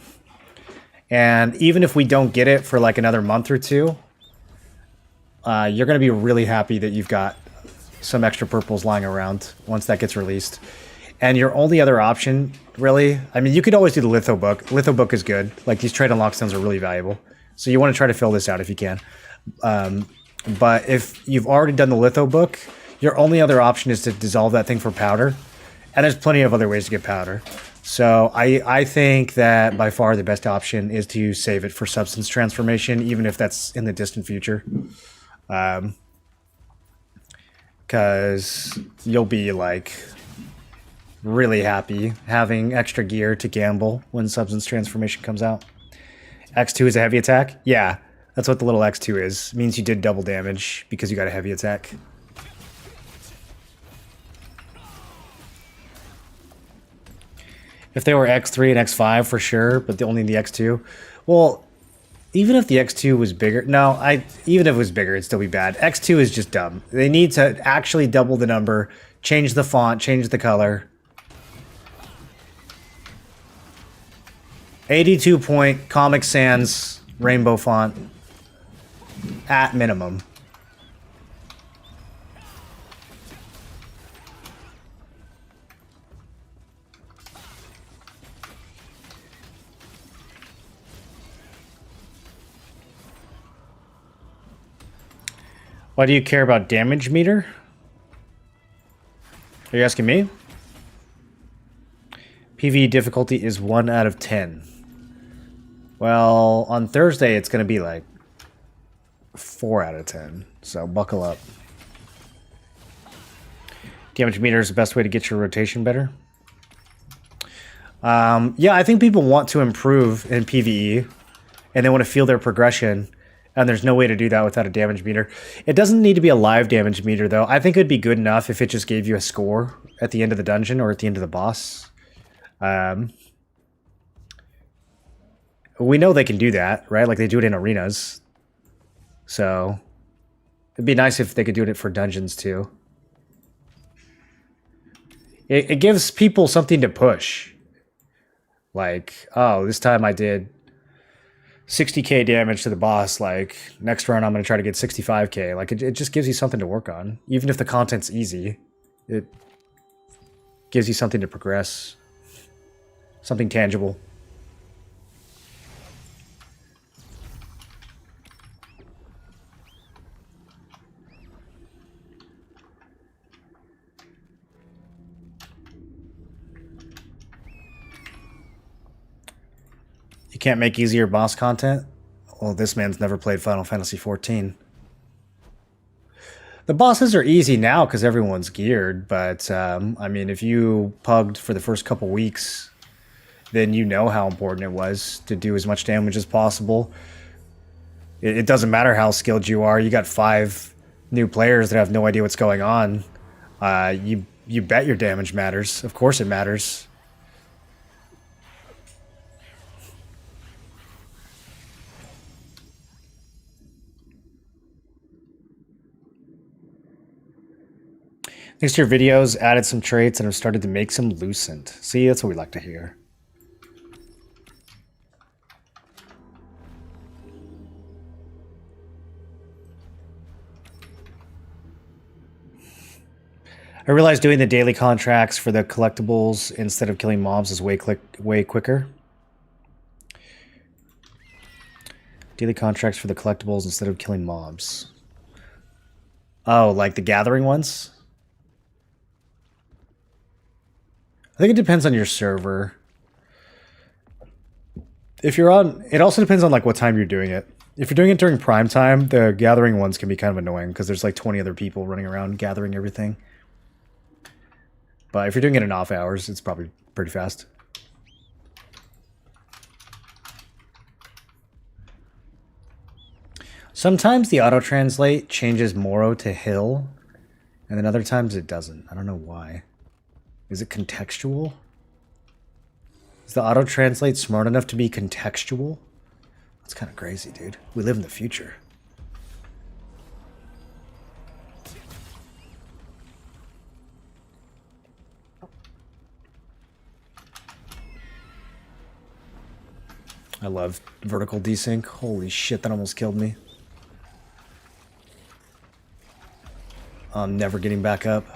And even if we don't get it for like another month or two, you're going to be really happy that you've got some extra purples lying around once that gets released. And your only other option, really, I mean, you could always do the litho book. Litho book is good. Like, these trade unlock stones are really valuable. So you want to try to fill this out if you can. But if you've already done the litho book, your only other option is to dissolve that thing for powder. And there's plenty of other ways to get powder. So I think that by far the best option is to save it for substance transformation, even if that's in the distant future. Because you'll be, like, really happy having extra gear to gamble when substance transformation comes out. X2 is a heavy attack? Yeah. That's what the little X2 is. It means you did double damage because you got a heavy attack. If they were X3 and X5 for sure, but only the X2. Well, even if the X2 was bigger, even if it was bigger, it'd still be bad. X2 is just dumb. They need to actually double the number, change the font, change the color. 82-point Comic Sans rainbow font at minimum. Why do you care about damage meter? Are you asking me? PvE difficulty is 1 out of 10. Well, on Thursday it's going to be like 4 out of 10. So buckle up. Damage meter is the best way to get your rotation better. Yeah, I think people want to improve in PvE and they want to feel their progression. And there's no way to do that without a damage meter. It doesn't need to be a live damage meter, though. I think it would be good enough if it just gave you a score at the end of the dungeon or at the end of the boss. We know they can do that, right? Like, they do it in arenas. So, it'd be nice if they could do it for dungeons, too. It gives people something to push. Like, oh, this time I did 60k damage to the boss, like, next run I'm going to try to get 65k. Like, it just gives you something to work on. Even if the content's easy, it gives you something to progress. Something tangible. You can't make easier boss content? Well, this man's never played Final Fantasy XIV. The bosses are easy now because everyone's geared, but I mean, if you pugged for the first couple weeks, then you know how important it was to do as much damage as possible. It doesn't matter how skilled you are. You got 5 new players that have no idea what's going on. You bet your damage matters. Of course it matters. Thanks to your videos, added some traits, and have started to make some Lucent. See, that's what we like to hear. I realized doing the daily contracts for the collectibles instead of killing mobs is way quicker. Daily contracts for the collectibles instead of killing mobs. Oh, like the gathering ones? I think it depends on your server. If you're on... It also depends on like what time you're doing it. If you're doing it during prime time, the gathering ones can be kind of annoying because there's like 20 other people running around gathering everything. But if you're doing it in off hours, it's probably pretty fast. Sometimes the auto-translate changes Moro to Hill, and then other times it doesn't. I don't know why. Is it contextual? Is the auto-translate smart enough to be contextual? That's kind of crazy, dude. We live in the future. I love vertical desync. Holy shit, that almost killed me. I'm never getting back up.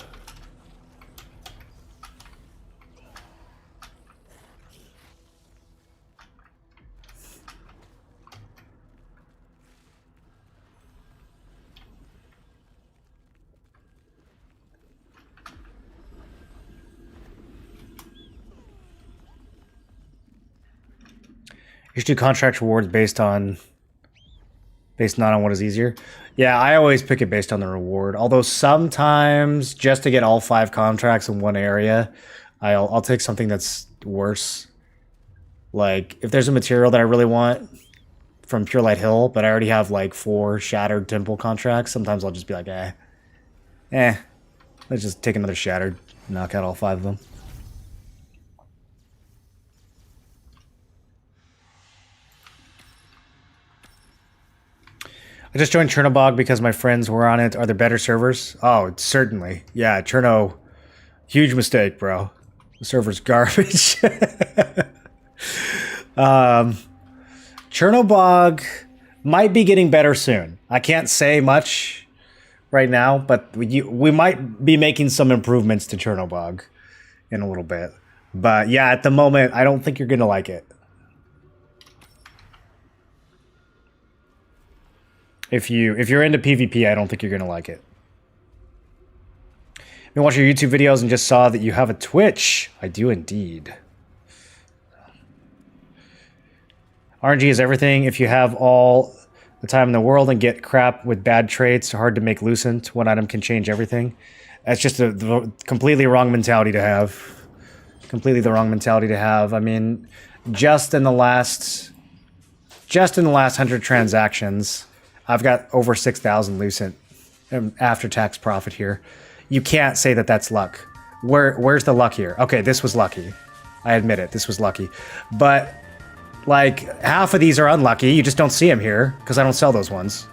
You should do contract rewards based not on what is easier. Yeah, I always pick it based on the reward. Although sometimes, just to get all 5 contracts in one area, I'll take something that's worse. Like, if there's a material that I really want from Pure Light Hill, but I already have like 4 Shattered Temple contracts. Sometimes I'll just be like, let's just take another Shattered, knock out all 5 of them. I just joined Chernobog because my friends were on it. Are there better servers? Oh, certainly. Yeah, Cherno, huge mistake, bro. The server's garbage. Chernobog might be getting better soon. I can't say much right now, but we might be making some improvements to Chernobog in a little bit. But yeah, at the moment, I don't think you're going to like it. If you're into PvP, I don't think you're going to like it. I've been watching your YouTube videos and just saw that you have a Twitch. I do indeed. RNG is everything. If you have all the time in the world and get crap with bad traits, hard to make Lucent. One item can change everything. That's just the completely wrong mentality to have. Completely the wrong mentality to have. I mean, just in the last 100 transactions, I've got over 6,000 Lucent after-tax profit here. You can't say that that's luck. Where's the luck here? Okay, this was lucky. I admit it, this was lucky. But, like, half of these are unlucky. You just don't see them here, because I don't sell those ones.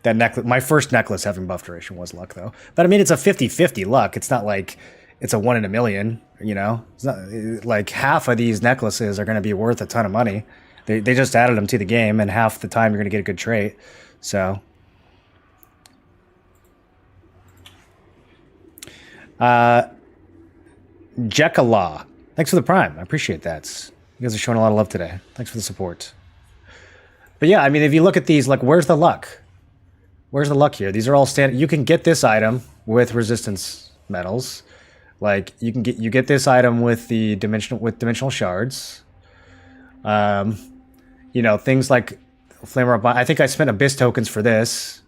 That necklace, my first necklace having buff duration was luck, though. But, I mean, it's a 50-50 luck. It's not like it's a 1 in a million, you know? It's not, like, half of these necklaces are going to be worth a ton of money. They just added them to the game, and half the time you're going to get a good trait. So... Jekala. Thanks for the Prime. I appreciate that. You guys are showing a lot of love today. Thanks for the support. But yeah, I mean, if you look at these, like, where's the luck? Where's the luck here? These are all standard. You can get this item with resistance medals. Like, you get this item with the dimensional shards. You know, things like Flamer. I think I spent Abyss tokens for this.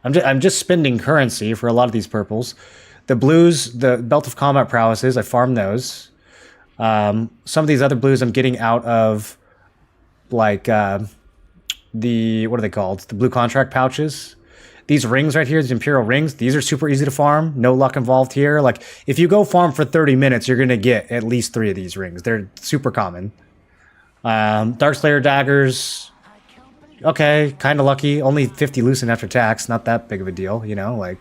I'm just spending currency for a lot of these purples. The blues, the Belt of Combat Prowesses, I farm those. Some of these other blues I'm getting out of, like, the, what are they called? The blue contract pouches. These rings right here, these Imperial rings, these are super easy to farm. No luck involved here. Like, if you go farm for 30 minutes, you're going to get at least 3 of these rings. They're super common. Darkslayer daggers. Okay, kind of lucky. Only 50 Lucent after tax. Not that big of a deal, you know? Like...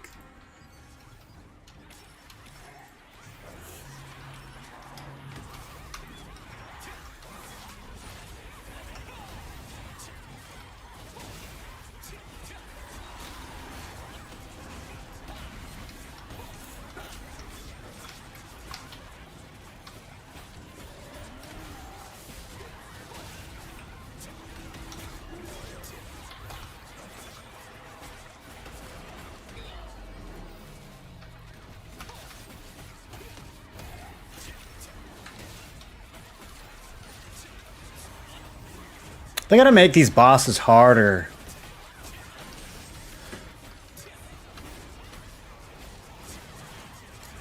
They gotta make these bosses harder.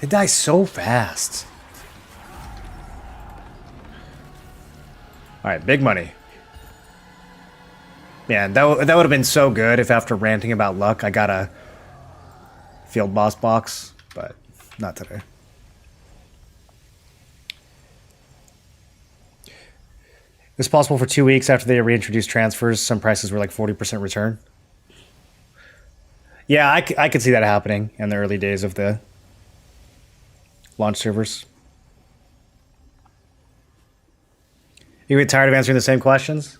They die so fast. Alright, big money. Man, that would have been so good if after ranting about luck I got a field boss box, but not today. It's possible for 2 weeks after they reintroduced transfers, some prices were like 40% return. Yeah, I could see that happening in the early days of the launch servers. You get tired of answering the same questions?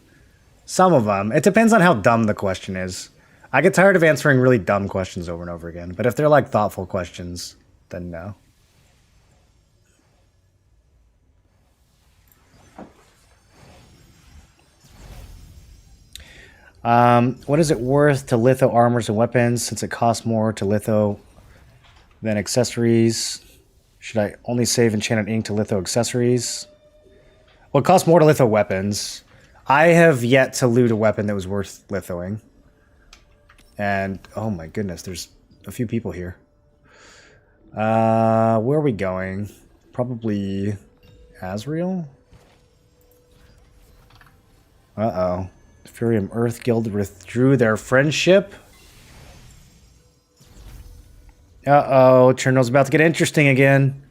Some of them. It depends on how dumb the question is. I get tired of answering really dumb questions over and over again, but if they're like thoughtful questions, then no. What is it worth to litho armors and weapons since it costs more to litho than accessories? Should I only save enchanted ink to litho accessories? Well, it costs more to litho weapons. I have yet to loot a weapon that was worth lithoing. And, oh my goodness, there's a few people here. Where are we going? Probably Azrael? Uh-oh. Furium Earth Guild withdrew their friendship. Uh-oh, Chernobyl's about to get interesting again.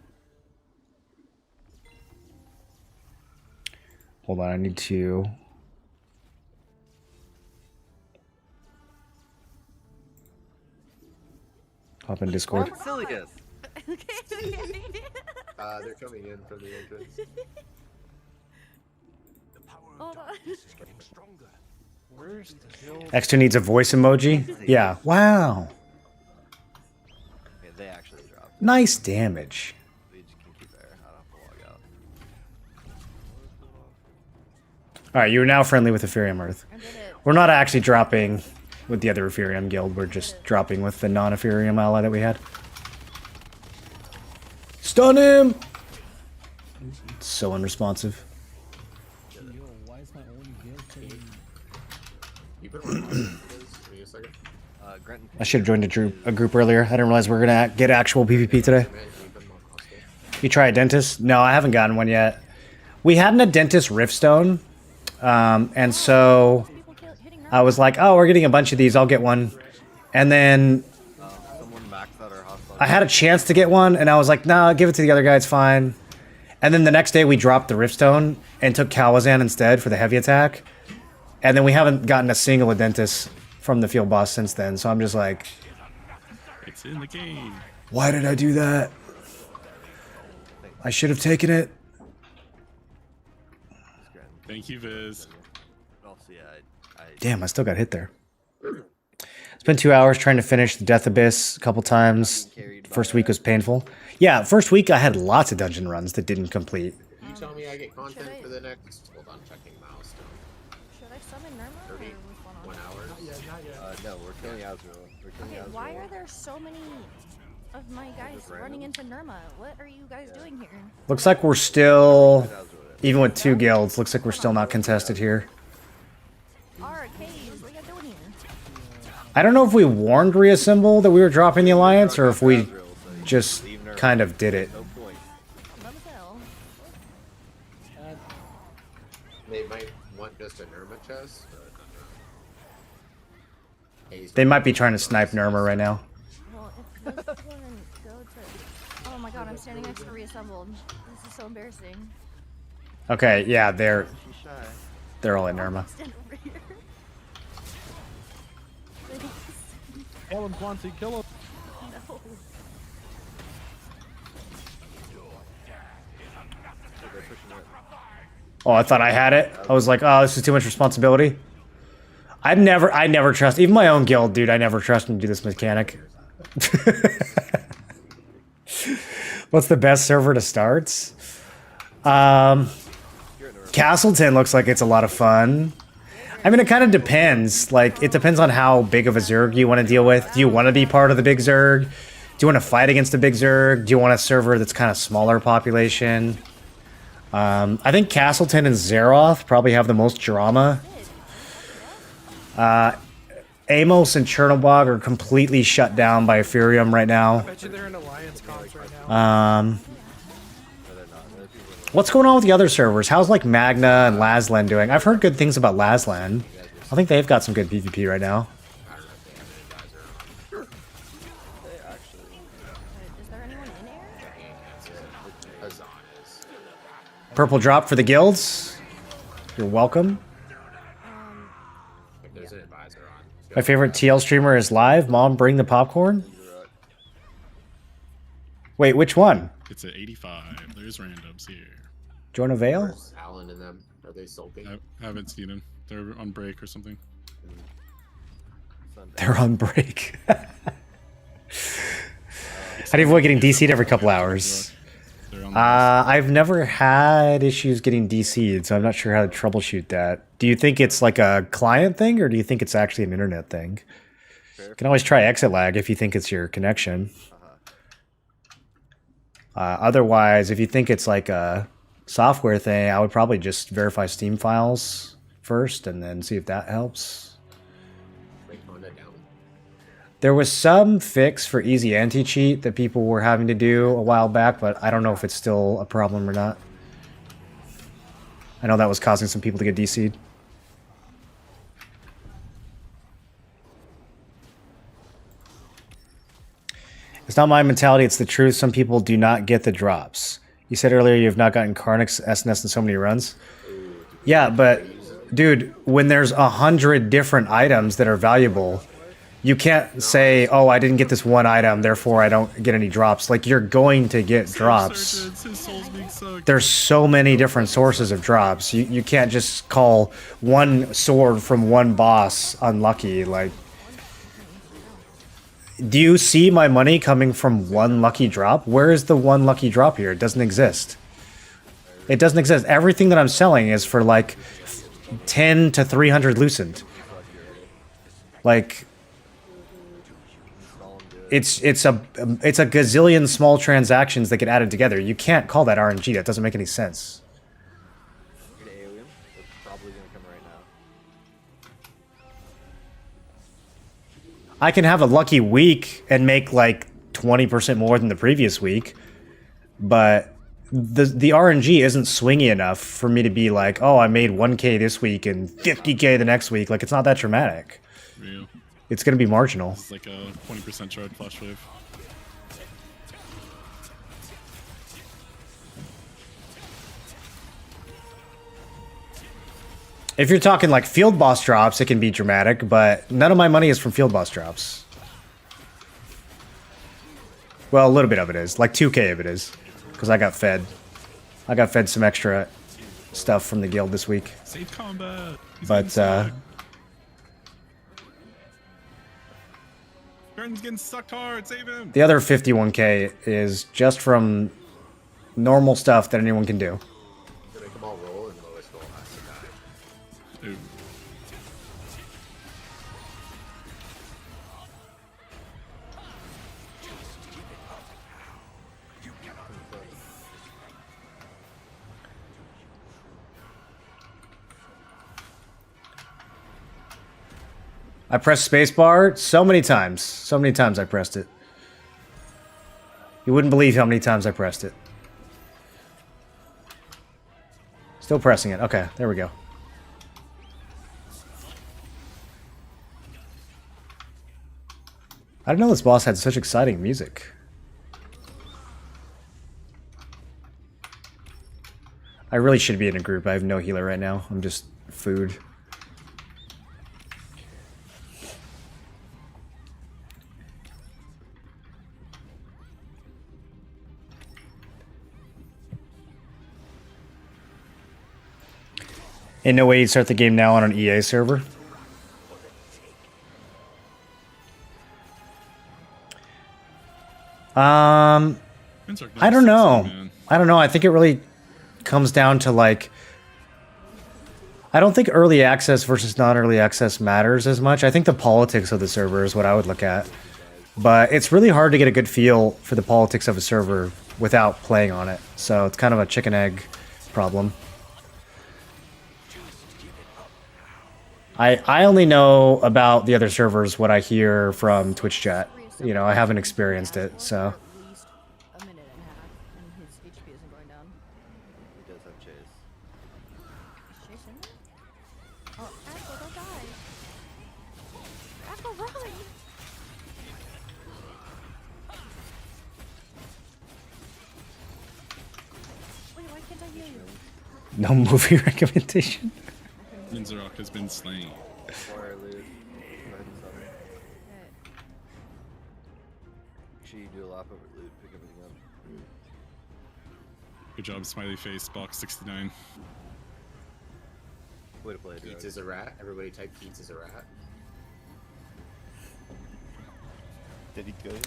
Hold on, I need to... hop in Discord. Silius. They're coming in from the entrance. The power of Hold on. darkness is getting stronger. Where's the hill? X2 needs a voice emoji? Yeah. Wow. Yeah, they actually dropped. Nice damage. We just can keep there. I don't have to log out. Alright, you are now friendly with Ethereum Earth. I did it. We're not actually dropping with the other Ethereum guild, we're just dropping with the non-Ethereum ally that we had. Stun him! So unresponsive. You put one on give me a second. Grenton. I should have joined a group earlier. I didn't realize we were gonna get actual PvP today. Man, can you put them on hostile? You try a dentist? No, I haven't gotten one yet. We hadn't a dentist riftstone, and so I was like, oh, we're getting a bunch of these, I'll get one. And then Someone maxed out our hostile. I had a chance to get one, and I was like, nah, give it to the other guy, it's fine. And then the next day we dropped the riftstone and took Kalwazan instead for the heavy attack. And then we haven't gotten a single Adentis from the field boss since then, so I'm just like, It's in the game. why did I do that? I should have taken it. Thank you, Viz. Also, yeah, I Damn, I still got hit there. It's been 2 hours trying to finish the Death Abyss a couple times. First week was painful. Yeah, first week I had lots of dungeon runs that didn't complete. You tell me I get content for the next. Hold on, checking milestone. Should I summon Nerma? 30, Or what's going on? 1 hour. no, we're killing Azrael. We're killing Okay, Azrael. why are there so many of my guys running into Nerma? What are you guys doing here? Looks like we're still, even with 2 guilds, looks like we're still not contested here. Arcades, what are you doing here? I don't know if we warned Reassemble that we were dropping the Alliance, or if we just kind of did it. No point. Dumb as hell. They might want just a Nirma chest. They might be trying to snipe Nirma right now. Well, if this doesn't go to... Oh my god, I'm standing next to Reassembled. This is so embarrassing. Okay, yeah, they're She's shy. all at Nirma. Stand over here. Kill him, Quancy, kill him. No. They're pushing it. Oh, I thought I had it. I was like, oh, this is too much responsibility. I never trust, even my own guild, dude, I never trust them to do this mechanic. What's the best server to start? Castleton looks like it's a lot of fun. I mean, it kind of depends. Like, it depends on how big of a Zerg you want to deal with. Do you want to be part of the big Zerg? Do you want to fight against a big Zerg? Do you want a server that's kind of smaller population? I think Castleton and Zeroth probably have the most drama. Amos and Chernobog are completely shut down by Ethereum right now. Bet you they're in alliance comps right now. What's going on with the other servers? How's like Magna and Laslan doing? I've heard good things about Laslan. I think they've got some good PvP right now. Is there anyone in here? Purple drop for the guilds. You're welcome. If there's an advisor on. My favorite TL streamer is live. Mom, bring the popcorn. Wait, which one? It's at 85. There's randoms here. Join a Veil? Where's Alan and them? Are they sulking? I haven't seen them. They're on break or something. They're on break. How do you avoid getting DC'd every couple hours? They're on the I've never had issues getting DC'd, so I'm not sure how to troubleshoot that. Do you think it's like a client thing, or do you think it's actually an internet thing? You can always try exit lag if you think it's your connection. Otherwise, if you think it's like a software thing, I would probably just verify Steam files first and then see if that helps. Break Honda down. There was some fix for easy anti-cheat that people were having to do a while back, but I don't know if it's still a problem or not. I know that was causing some people to get DC'd. It's not my mentality, it's the truth. Some people do not get the drops. You said earlier you have not gotten Karnix SNS in so many runs. Yeah, but dude, when there's 100 different items that are valuable, you can't say, oh, I didn't get this one item, therefore I don't get any drops. Like, you're going to get drops. There's so many different sources of drops. You can't just call one sword from one boss unlucky. Like, do you see my money coming from one lucky drop? Where is the one lucky drop here? It doesn't exist. It doesn't exist. Everything that I'm selling is for like 10 to 300 Lucent. Like, it's a gazillion small transactions that get added together. You can't call that RNG. That doesn't make any sense. Alien. They're probably gonna come right now. I can have a lucky week and make like 20% more than the previous week, but the RNG isn't swingy enough for me to be like, oh, I made 1k this week and 50k the next week. Like, it's not that dramatic. Real. It's going to be marginal. It's like a 20% charge flash wave. If you're talking like field boss drops, it can be dramatic, but none of my money is from field boss drops. Well, a little bit of it is. Like 2k of it is. Because I got fed. I got fed some extra stuff from the guild this week. Safe combat. But, Gordon's getting sucked hard. Save him. the other 51k is just from normal stuff that anyone can do. To make them all roll, and the lowest roll has to die. Ooh. I pressed spacebar so many times. So many times I pressed it. You wouldn't believe how many times I pressed it. Still pressing it. Okay, there we go. I didn't know this boss had such exciting music. I really should be in a group. I have no healer right now. I'm just food. In no way you'd start the game now on an EA server. I don't know. I don't know. I think it really comes down to like, I don't think early access versus non-early access matters as much. I think the politics of the server is what I would look at. But it's really hard to get a good feel for the politics of a server without playing on it. So it's kind of a chicken egg problem. I only know about the other servers what I hear from Twitch chat. You know, I haven't experienced it, so. At least a minute and a half, and his HP isn't going down. He does have chase. Chase in there? Oh, Asco, don't die. Asco, run! Wait, why can't I hear you? No movie recommendation. Minzarok has been slain. Fire loot. Red and seven. Make sure you do a lap of loot, pick everything up. Good job, smiley face, box 69. Way to play it, Keats Doug. is a rat. Everybody type Keats is a rat. Did he kill you?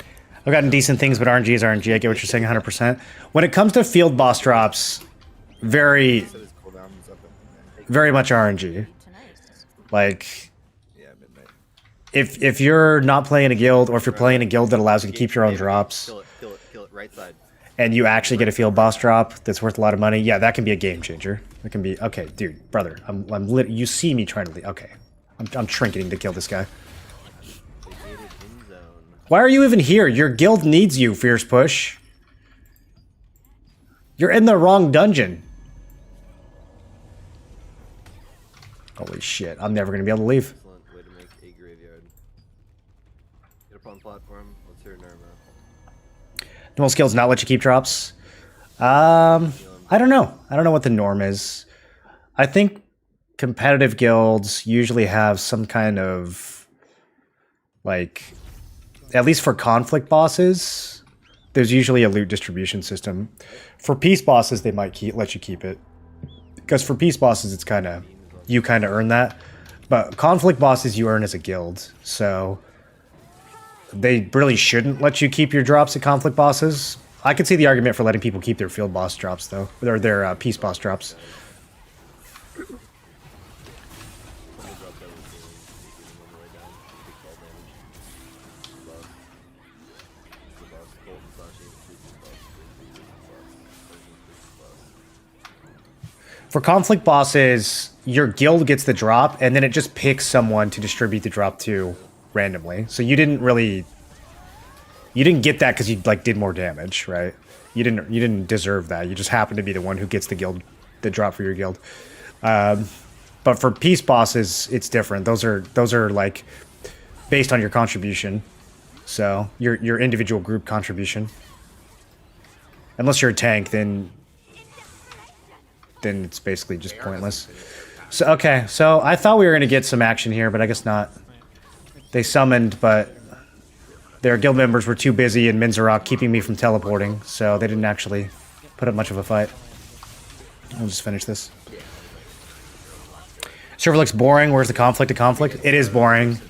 I've gotten decent things, but RNG is RNG. I get what you're saying 100%. When it comes to field boss drops, very, Said his cooldown was up at very much RNG. Tonight. Like, yeah, midnight. if you're not playing a guild, or if you're playing a guild that allows you to keep your own drops, Kill it, kill it, kill it. Right side. and you actually get a field boss drop that's worth a lot of money, yeah, that can be a game changer. It can be, okay, dude, brother, you see me trying to leave. Okay, I'm trinketing to kill this guy. They gated in zone. Why are you even here? Your guild needs you, Fierce Push. You're in the wrong dungeon. Holy shit, I'm never gonna be able to leave. Excellent way to make a graveyard. Get up on platform. Let's hear Nirma. Normal skills not let you keep drops. I don't know. I don't know what the norm is. I think competitive guilds usually have some kind of, like, at least for conflict bosses, there's usually a loot distribution system. For peace bosses, they might let you keep it. Because for peace bosses, it's kind of, you kind of earn that. But conflict bosses, you earn as a guild. So they really shouldn't let you keep your drops at conflict bosses. I could see the argument for letting people keep their field boss drops, though. Or their peace boss drops. For conflict bosses, your guild gets the drop, and then it just picks someone to distribute the drop to randomly. So you didn't get that because you like did more damage, right? You didn't deserve that. You just happened to be the one who gets the drop for your guild. But for peace bosses, it's different. Those are like based on your contribution. So your individual group contribution. Unless you're a tank, then it's basically just pointless. So okay, so I thought we were gonna get some action here, but I guess not. They summoned, but their guild members were too busy in Minzarok keeping me from teleporting, so they didn't actually put up much of a fight. I'll just finish this. Server looks boring. Where's the conflict to conflict? It is boring.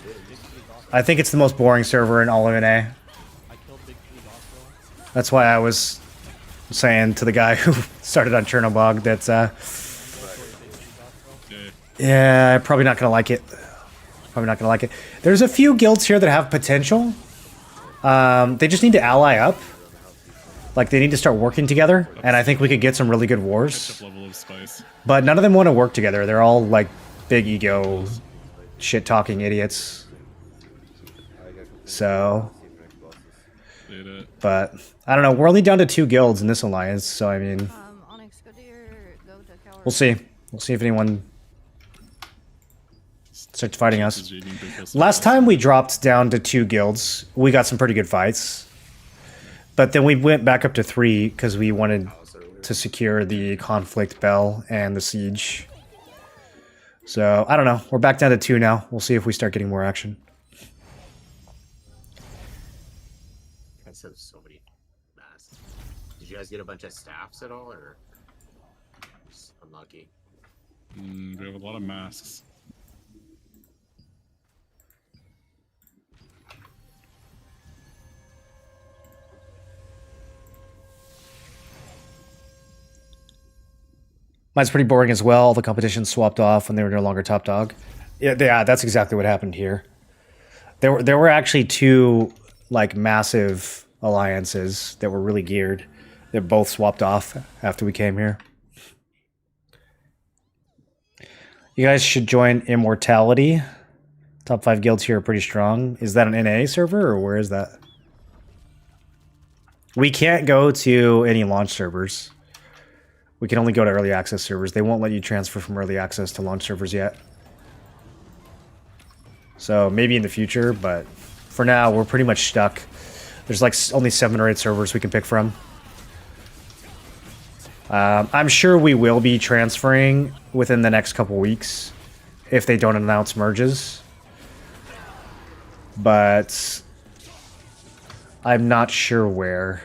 I think it's the most boring server in all of NA. That's why I was saying to the guy who started on Chernobog that, yeah, probably not gonna like it. Probably not gonna like it. There's a few guilds here that have potential. They just need to ally up. Like, they need to start working together, and I think we could get some really good wars. But none of them want to work together. They're all, like, big ego, shit-talking idiots. So... But, I don't know, we're only down to 2 guilds in this alliance, so I mean... We'll see. We'll see if anyone starts fighting us. Last time we dropped down to 2 guilds, we got some pretty good fights. But then we went back up to 3 because we wanted to secure the conflict bell and the siege. So, I don't know. We're back down to 2 now. We'll see if we start getting more action. Guys have so many masks. Did you guys get a bunch of staffs at all, or just unlucky? We have a lot of masks. Mine's pretty boring as well. The competition swapped off when they were no longer top dog. Yeah, that's exactly what happened here. There were actually 2 like massive alliances that were really geared that both swapped off after we came here. You guys should join Immortality. Top 5 guilds here are pretty strong. Is that an NA server or where is that? We can't go to any launch servers. We can only go to early access servers. They won't let you transfer from early access to launch servers yet. So maybe in the future, but for now we're pretty much stuck. There's like only 7 or 8 servers we can pick from. I'm sure we will be transferring within the next couple weeks if they don't announce merges. But I'm not sure where.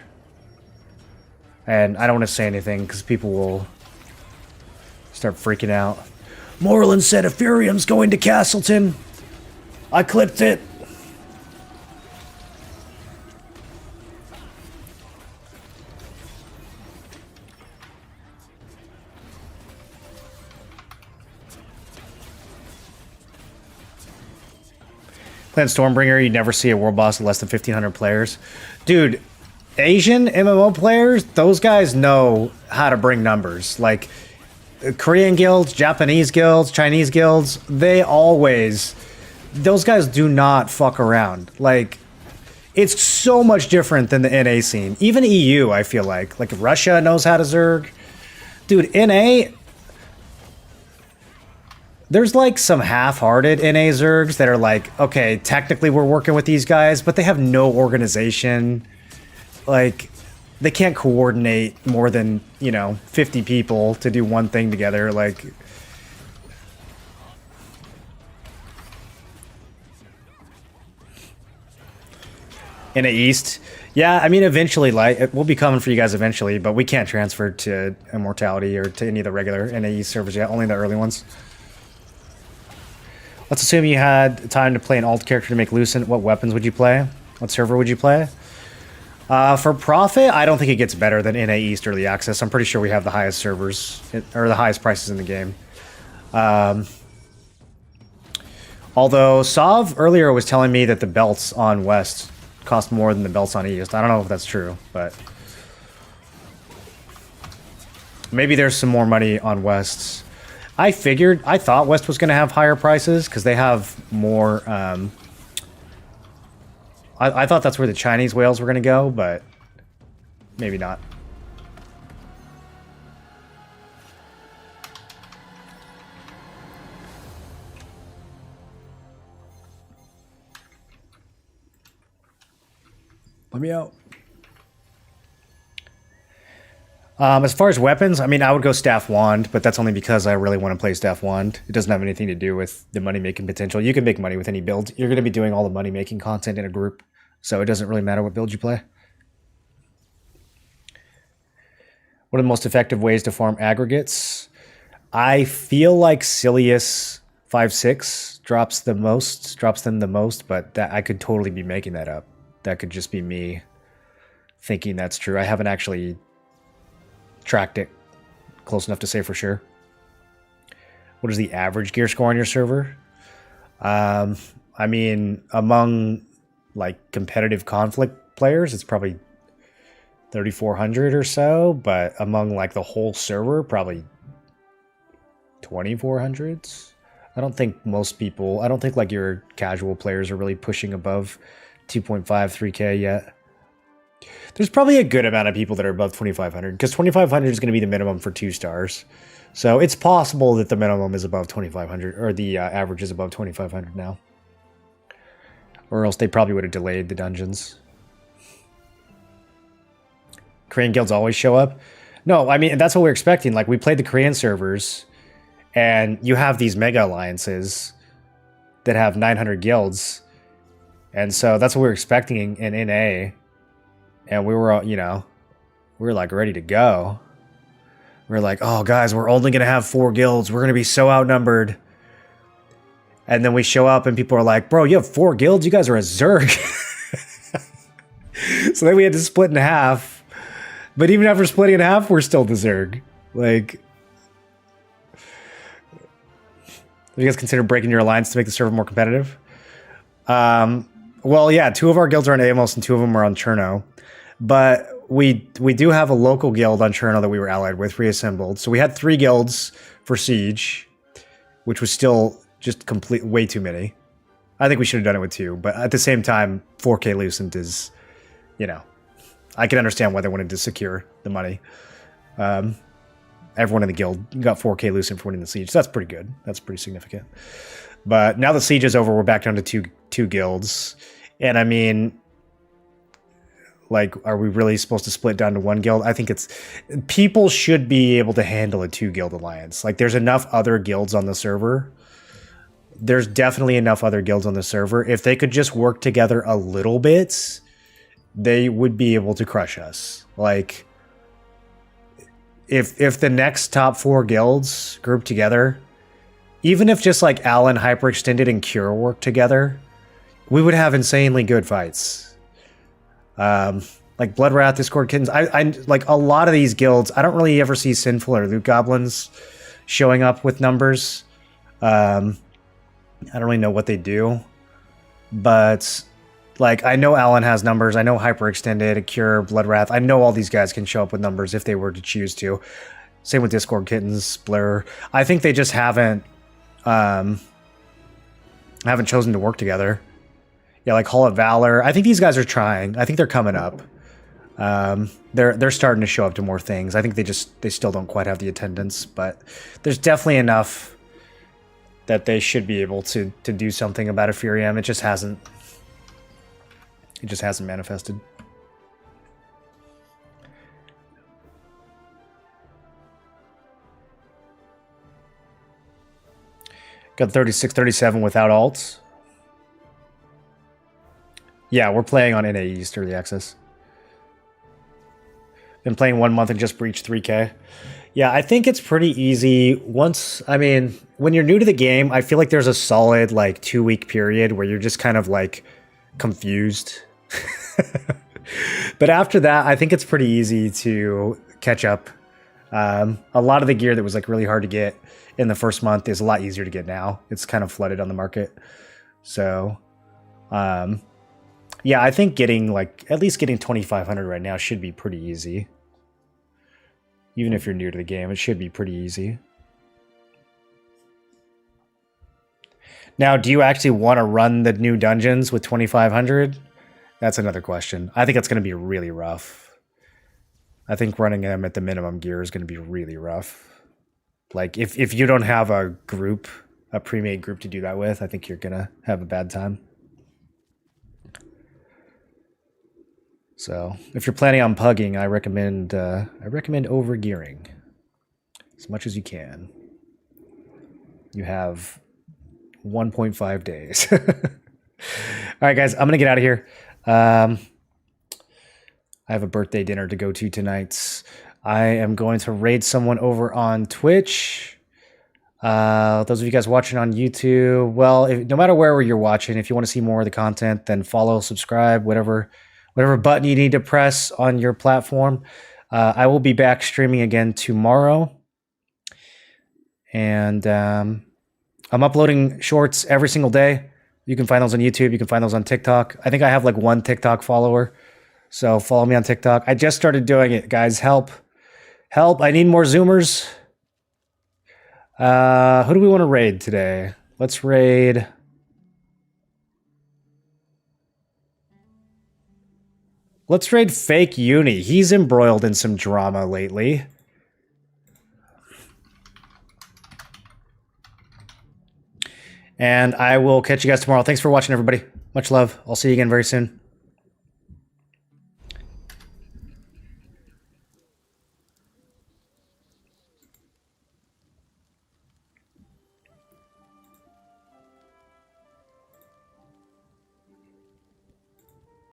And I don't want to say anything because people will start freaking out. Moreland said Ethereum's going to Castleton. I clipped it. Playing Stormbringer, you never see a world boss with less than 1,500 players. Dude, Asian MMO players, those guys know how to bring numbers. Like, Korean guilds, Japanese guilds, Chinese guilds, they always... Those guys do not fuck around. Like, it's so much different than the NA scene. Even EU, I feel like. Like, Russia knows how to Zerg. Dude, NA... There's like some half-hearted NA Zergs that are like, okay, technically we're working with these guys, but they have no organization. Like, they can't coordinate more than, you know, 50 people to do one thing together. Like, NA East. Yeah, I mean, eventually, like, it will be coming for you guys eventually, but we can't transfer to Immortality or to any of the regular NA East servers yet, only the early ones. Let's assume you had time to play an alt character to make Lucent. What weapons would you play? What server would you play? For profit, I don't think it gets better than NA East Early Access. I'm pretty sure we have the highest servers, or the highest prices in the game. Although Sav earlier was telling me that the belts on West cost more than the belts on East. I don't know if that's true, but maybe there's some more money on West. I thought West was going to have higher prices because they have more. I thought that's where the Chinese whales were going to go, but maybe not. Let me out. As far as weapons, I mean, I would go Staff Wand, but that's only because I really want to play Staff Wand. It doesn't have anything to do with the money-making potential. You can make money with any build. You're going to be doing all the money-making content in a group, so it doesn't really matter what build you play. What are the most effective ways to farm aggregates? I feel like Silius 5.6 drops them the most, but that I could totally be making that up. That could just be me thinking that's true. I haven't actually tracked it close enough to say for sure. What is the average gear score on your server? I mean, among like competitive conflict players, it's probably 3,400 or so, but among like the whole server, probably 2,400s. I don't think like your casual players are really pushing above 2.5, 3K yet. There's probably a good amount of people that are above 2,500 because 2,500 is going to be the minimum for 2 stars. So it's possible that the minimum is above 2,500 or the average is above 2,500 now. Or else they probably would have delayed the dungeons. Korean guilds always show up. No, I mean, that's what we're expecting. Like, we played the Korean servers and you have these mega alliances that have 900 guilds. And so that's what we were expecting in NA. And we were, you know, we were like ready to go. We were like, oh, guys, we're only going to have 4 guilds. We're going to be so outnumbered. And then we show up and people are like, bro, you have 4 guilds? You guys are a Zerg. So then we had to split in half. But even after splitting in half, we're still the Zerg. Like, have you guys considered breaking your alliance to make the server more competitive? Well, yeah, 2 of our guilds are on Amos and 2 of them are on Cherno. But we do have a local guild on Cherno that we were allied with, reassembled. So we had 3 guilds for Siege, which was still just way too many. I think we should have done it with 2, but at the same time, 4K Lucent is, you know, I can understand why they wanted to secure the money. Everyone in the guild got 4K Lucent for winning the Siege, so that's pretty good. That's pretty significant. But now the Siege is over, we're back down to two guilds. And I mean, like, are we really supposed to split down to 1 guild? I think people should be able to handle a 2 guild alliance. Like, there's enough other guilds on the server. There's definitely enough other guilds on the server. If they could just work together a little bit, they would be able to crush us. Like, if the next top 4 guilds group together, even if just like Allen, Hyperextended, and Cure work together, we would have insanely good fights. Like Bloodwrath, Discord Kittens. I like a lot of these guilds. I don't really ever see Sinful or Loot Goblins showing up with numbers. I don't really know what they do, but like I know Allen has numbers. I know Hyperextended, Cure, Bloodwrath. I know all these guys can show up with numbers if they were to choose to. Same with Discord Kittens, Blur. I think they just haven't chosen to work together. Yeah, like Hall of Valor. I think these guys are trying. I think they're coming up. They're starting to show up to more things. I think they still don't quite have the attendance, but there's definitely enough that they should be able to do something about Ethereum. It just hasn't. It just hasn't manifested. Got 36, 37 without alts. Yeah, we're playing on NA East early access. Been playing 1 month and just breached 3K. Yeah, I think it's pretty easy. Once, I mean, when you're new to the game, I feel like there's a solid like 2-week period where you're just kind of like confused. But after that, I think it's pretty easy to catch up. A lot of the gear that was like really hard to get in the first month is a lot easier to get now. It's kind of flooded on the market. So, yeah, I think getting like at least getting 2,500 right now should be pretty easy. Even if you're new to the game, it should be pretty easy. Now, do you actually want to run the new dungeons with 2,500? That's another question. I think it's going to be really rough. I think running them at the minimum gear is going to be really rough. Like, if you don't have a group, a pre-made group to do that with, I think you're going to have a bad time. So, if you're planning on pugging, I recommend over-gearing as much as you can. You have 1.5 days. All right, guys, I'm going to get out of here. I have a birthday dinner to go to tonight. I am going to raid someone over on Twitch. Those of you guys watching on YouTube, well, no matter where you're watching, if you want to see more of the content, then follow, subscribe, whatever button you need to press on your platform. I will be back streaming again tomorrow. And I'm uploading shorts every single day. You can find those on YouTube. You can find those on TikTok. I think I have like 1 TikTok follower. So follow me on TikTok. I just started doing it, guys. Help. Help. I need more Zoomers. Who do we want to raid today? Let's raid... Let's raid Fake Uni. He's embroiled in some drama lately. And I will catch you guys tomorrow. Thanks for watching, everybody. Much love. I'll see you again very soon.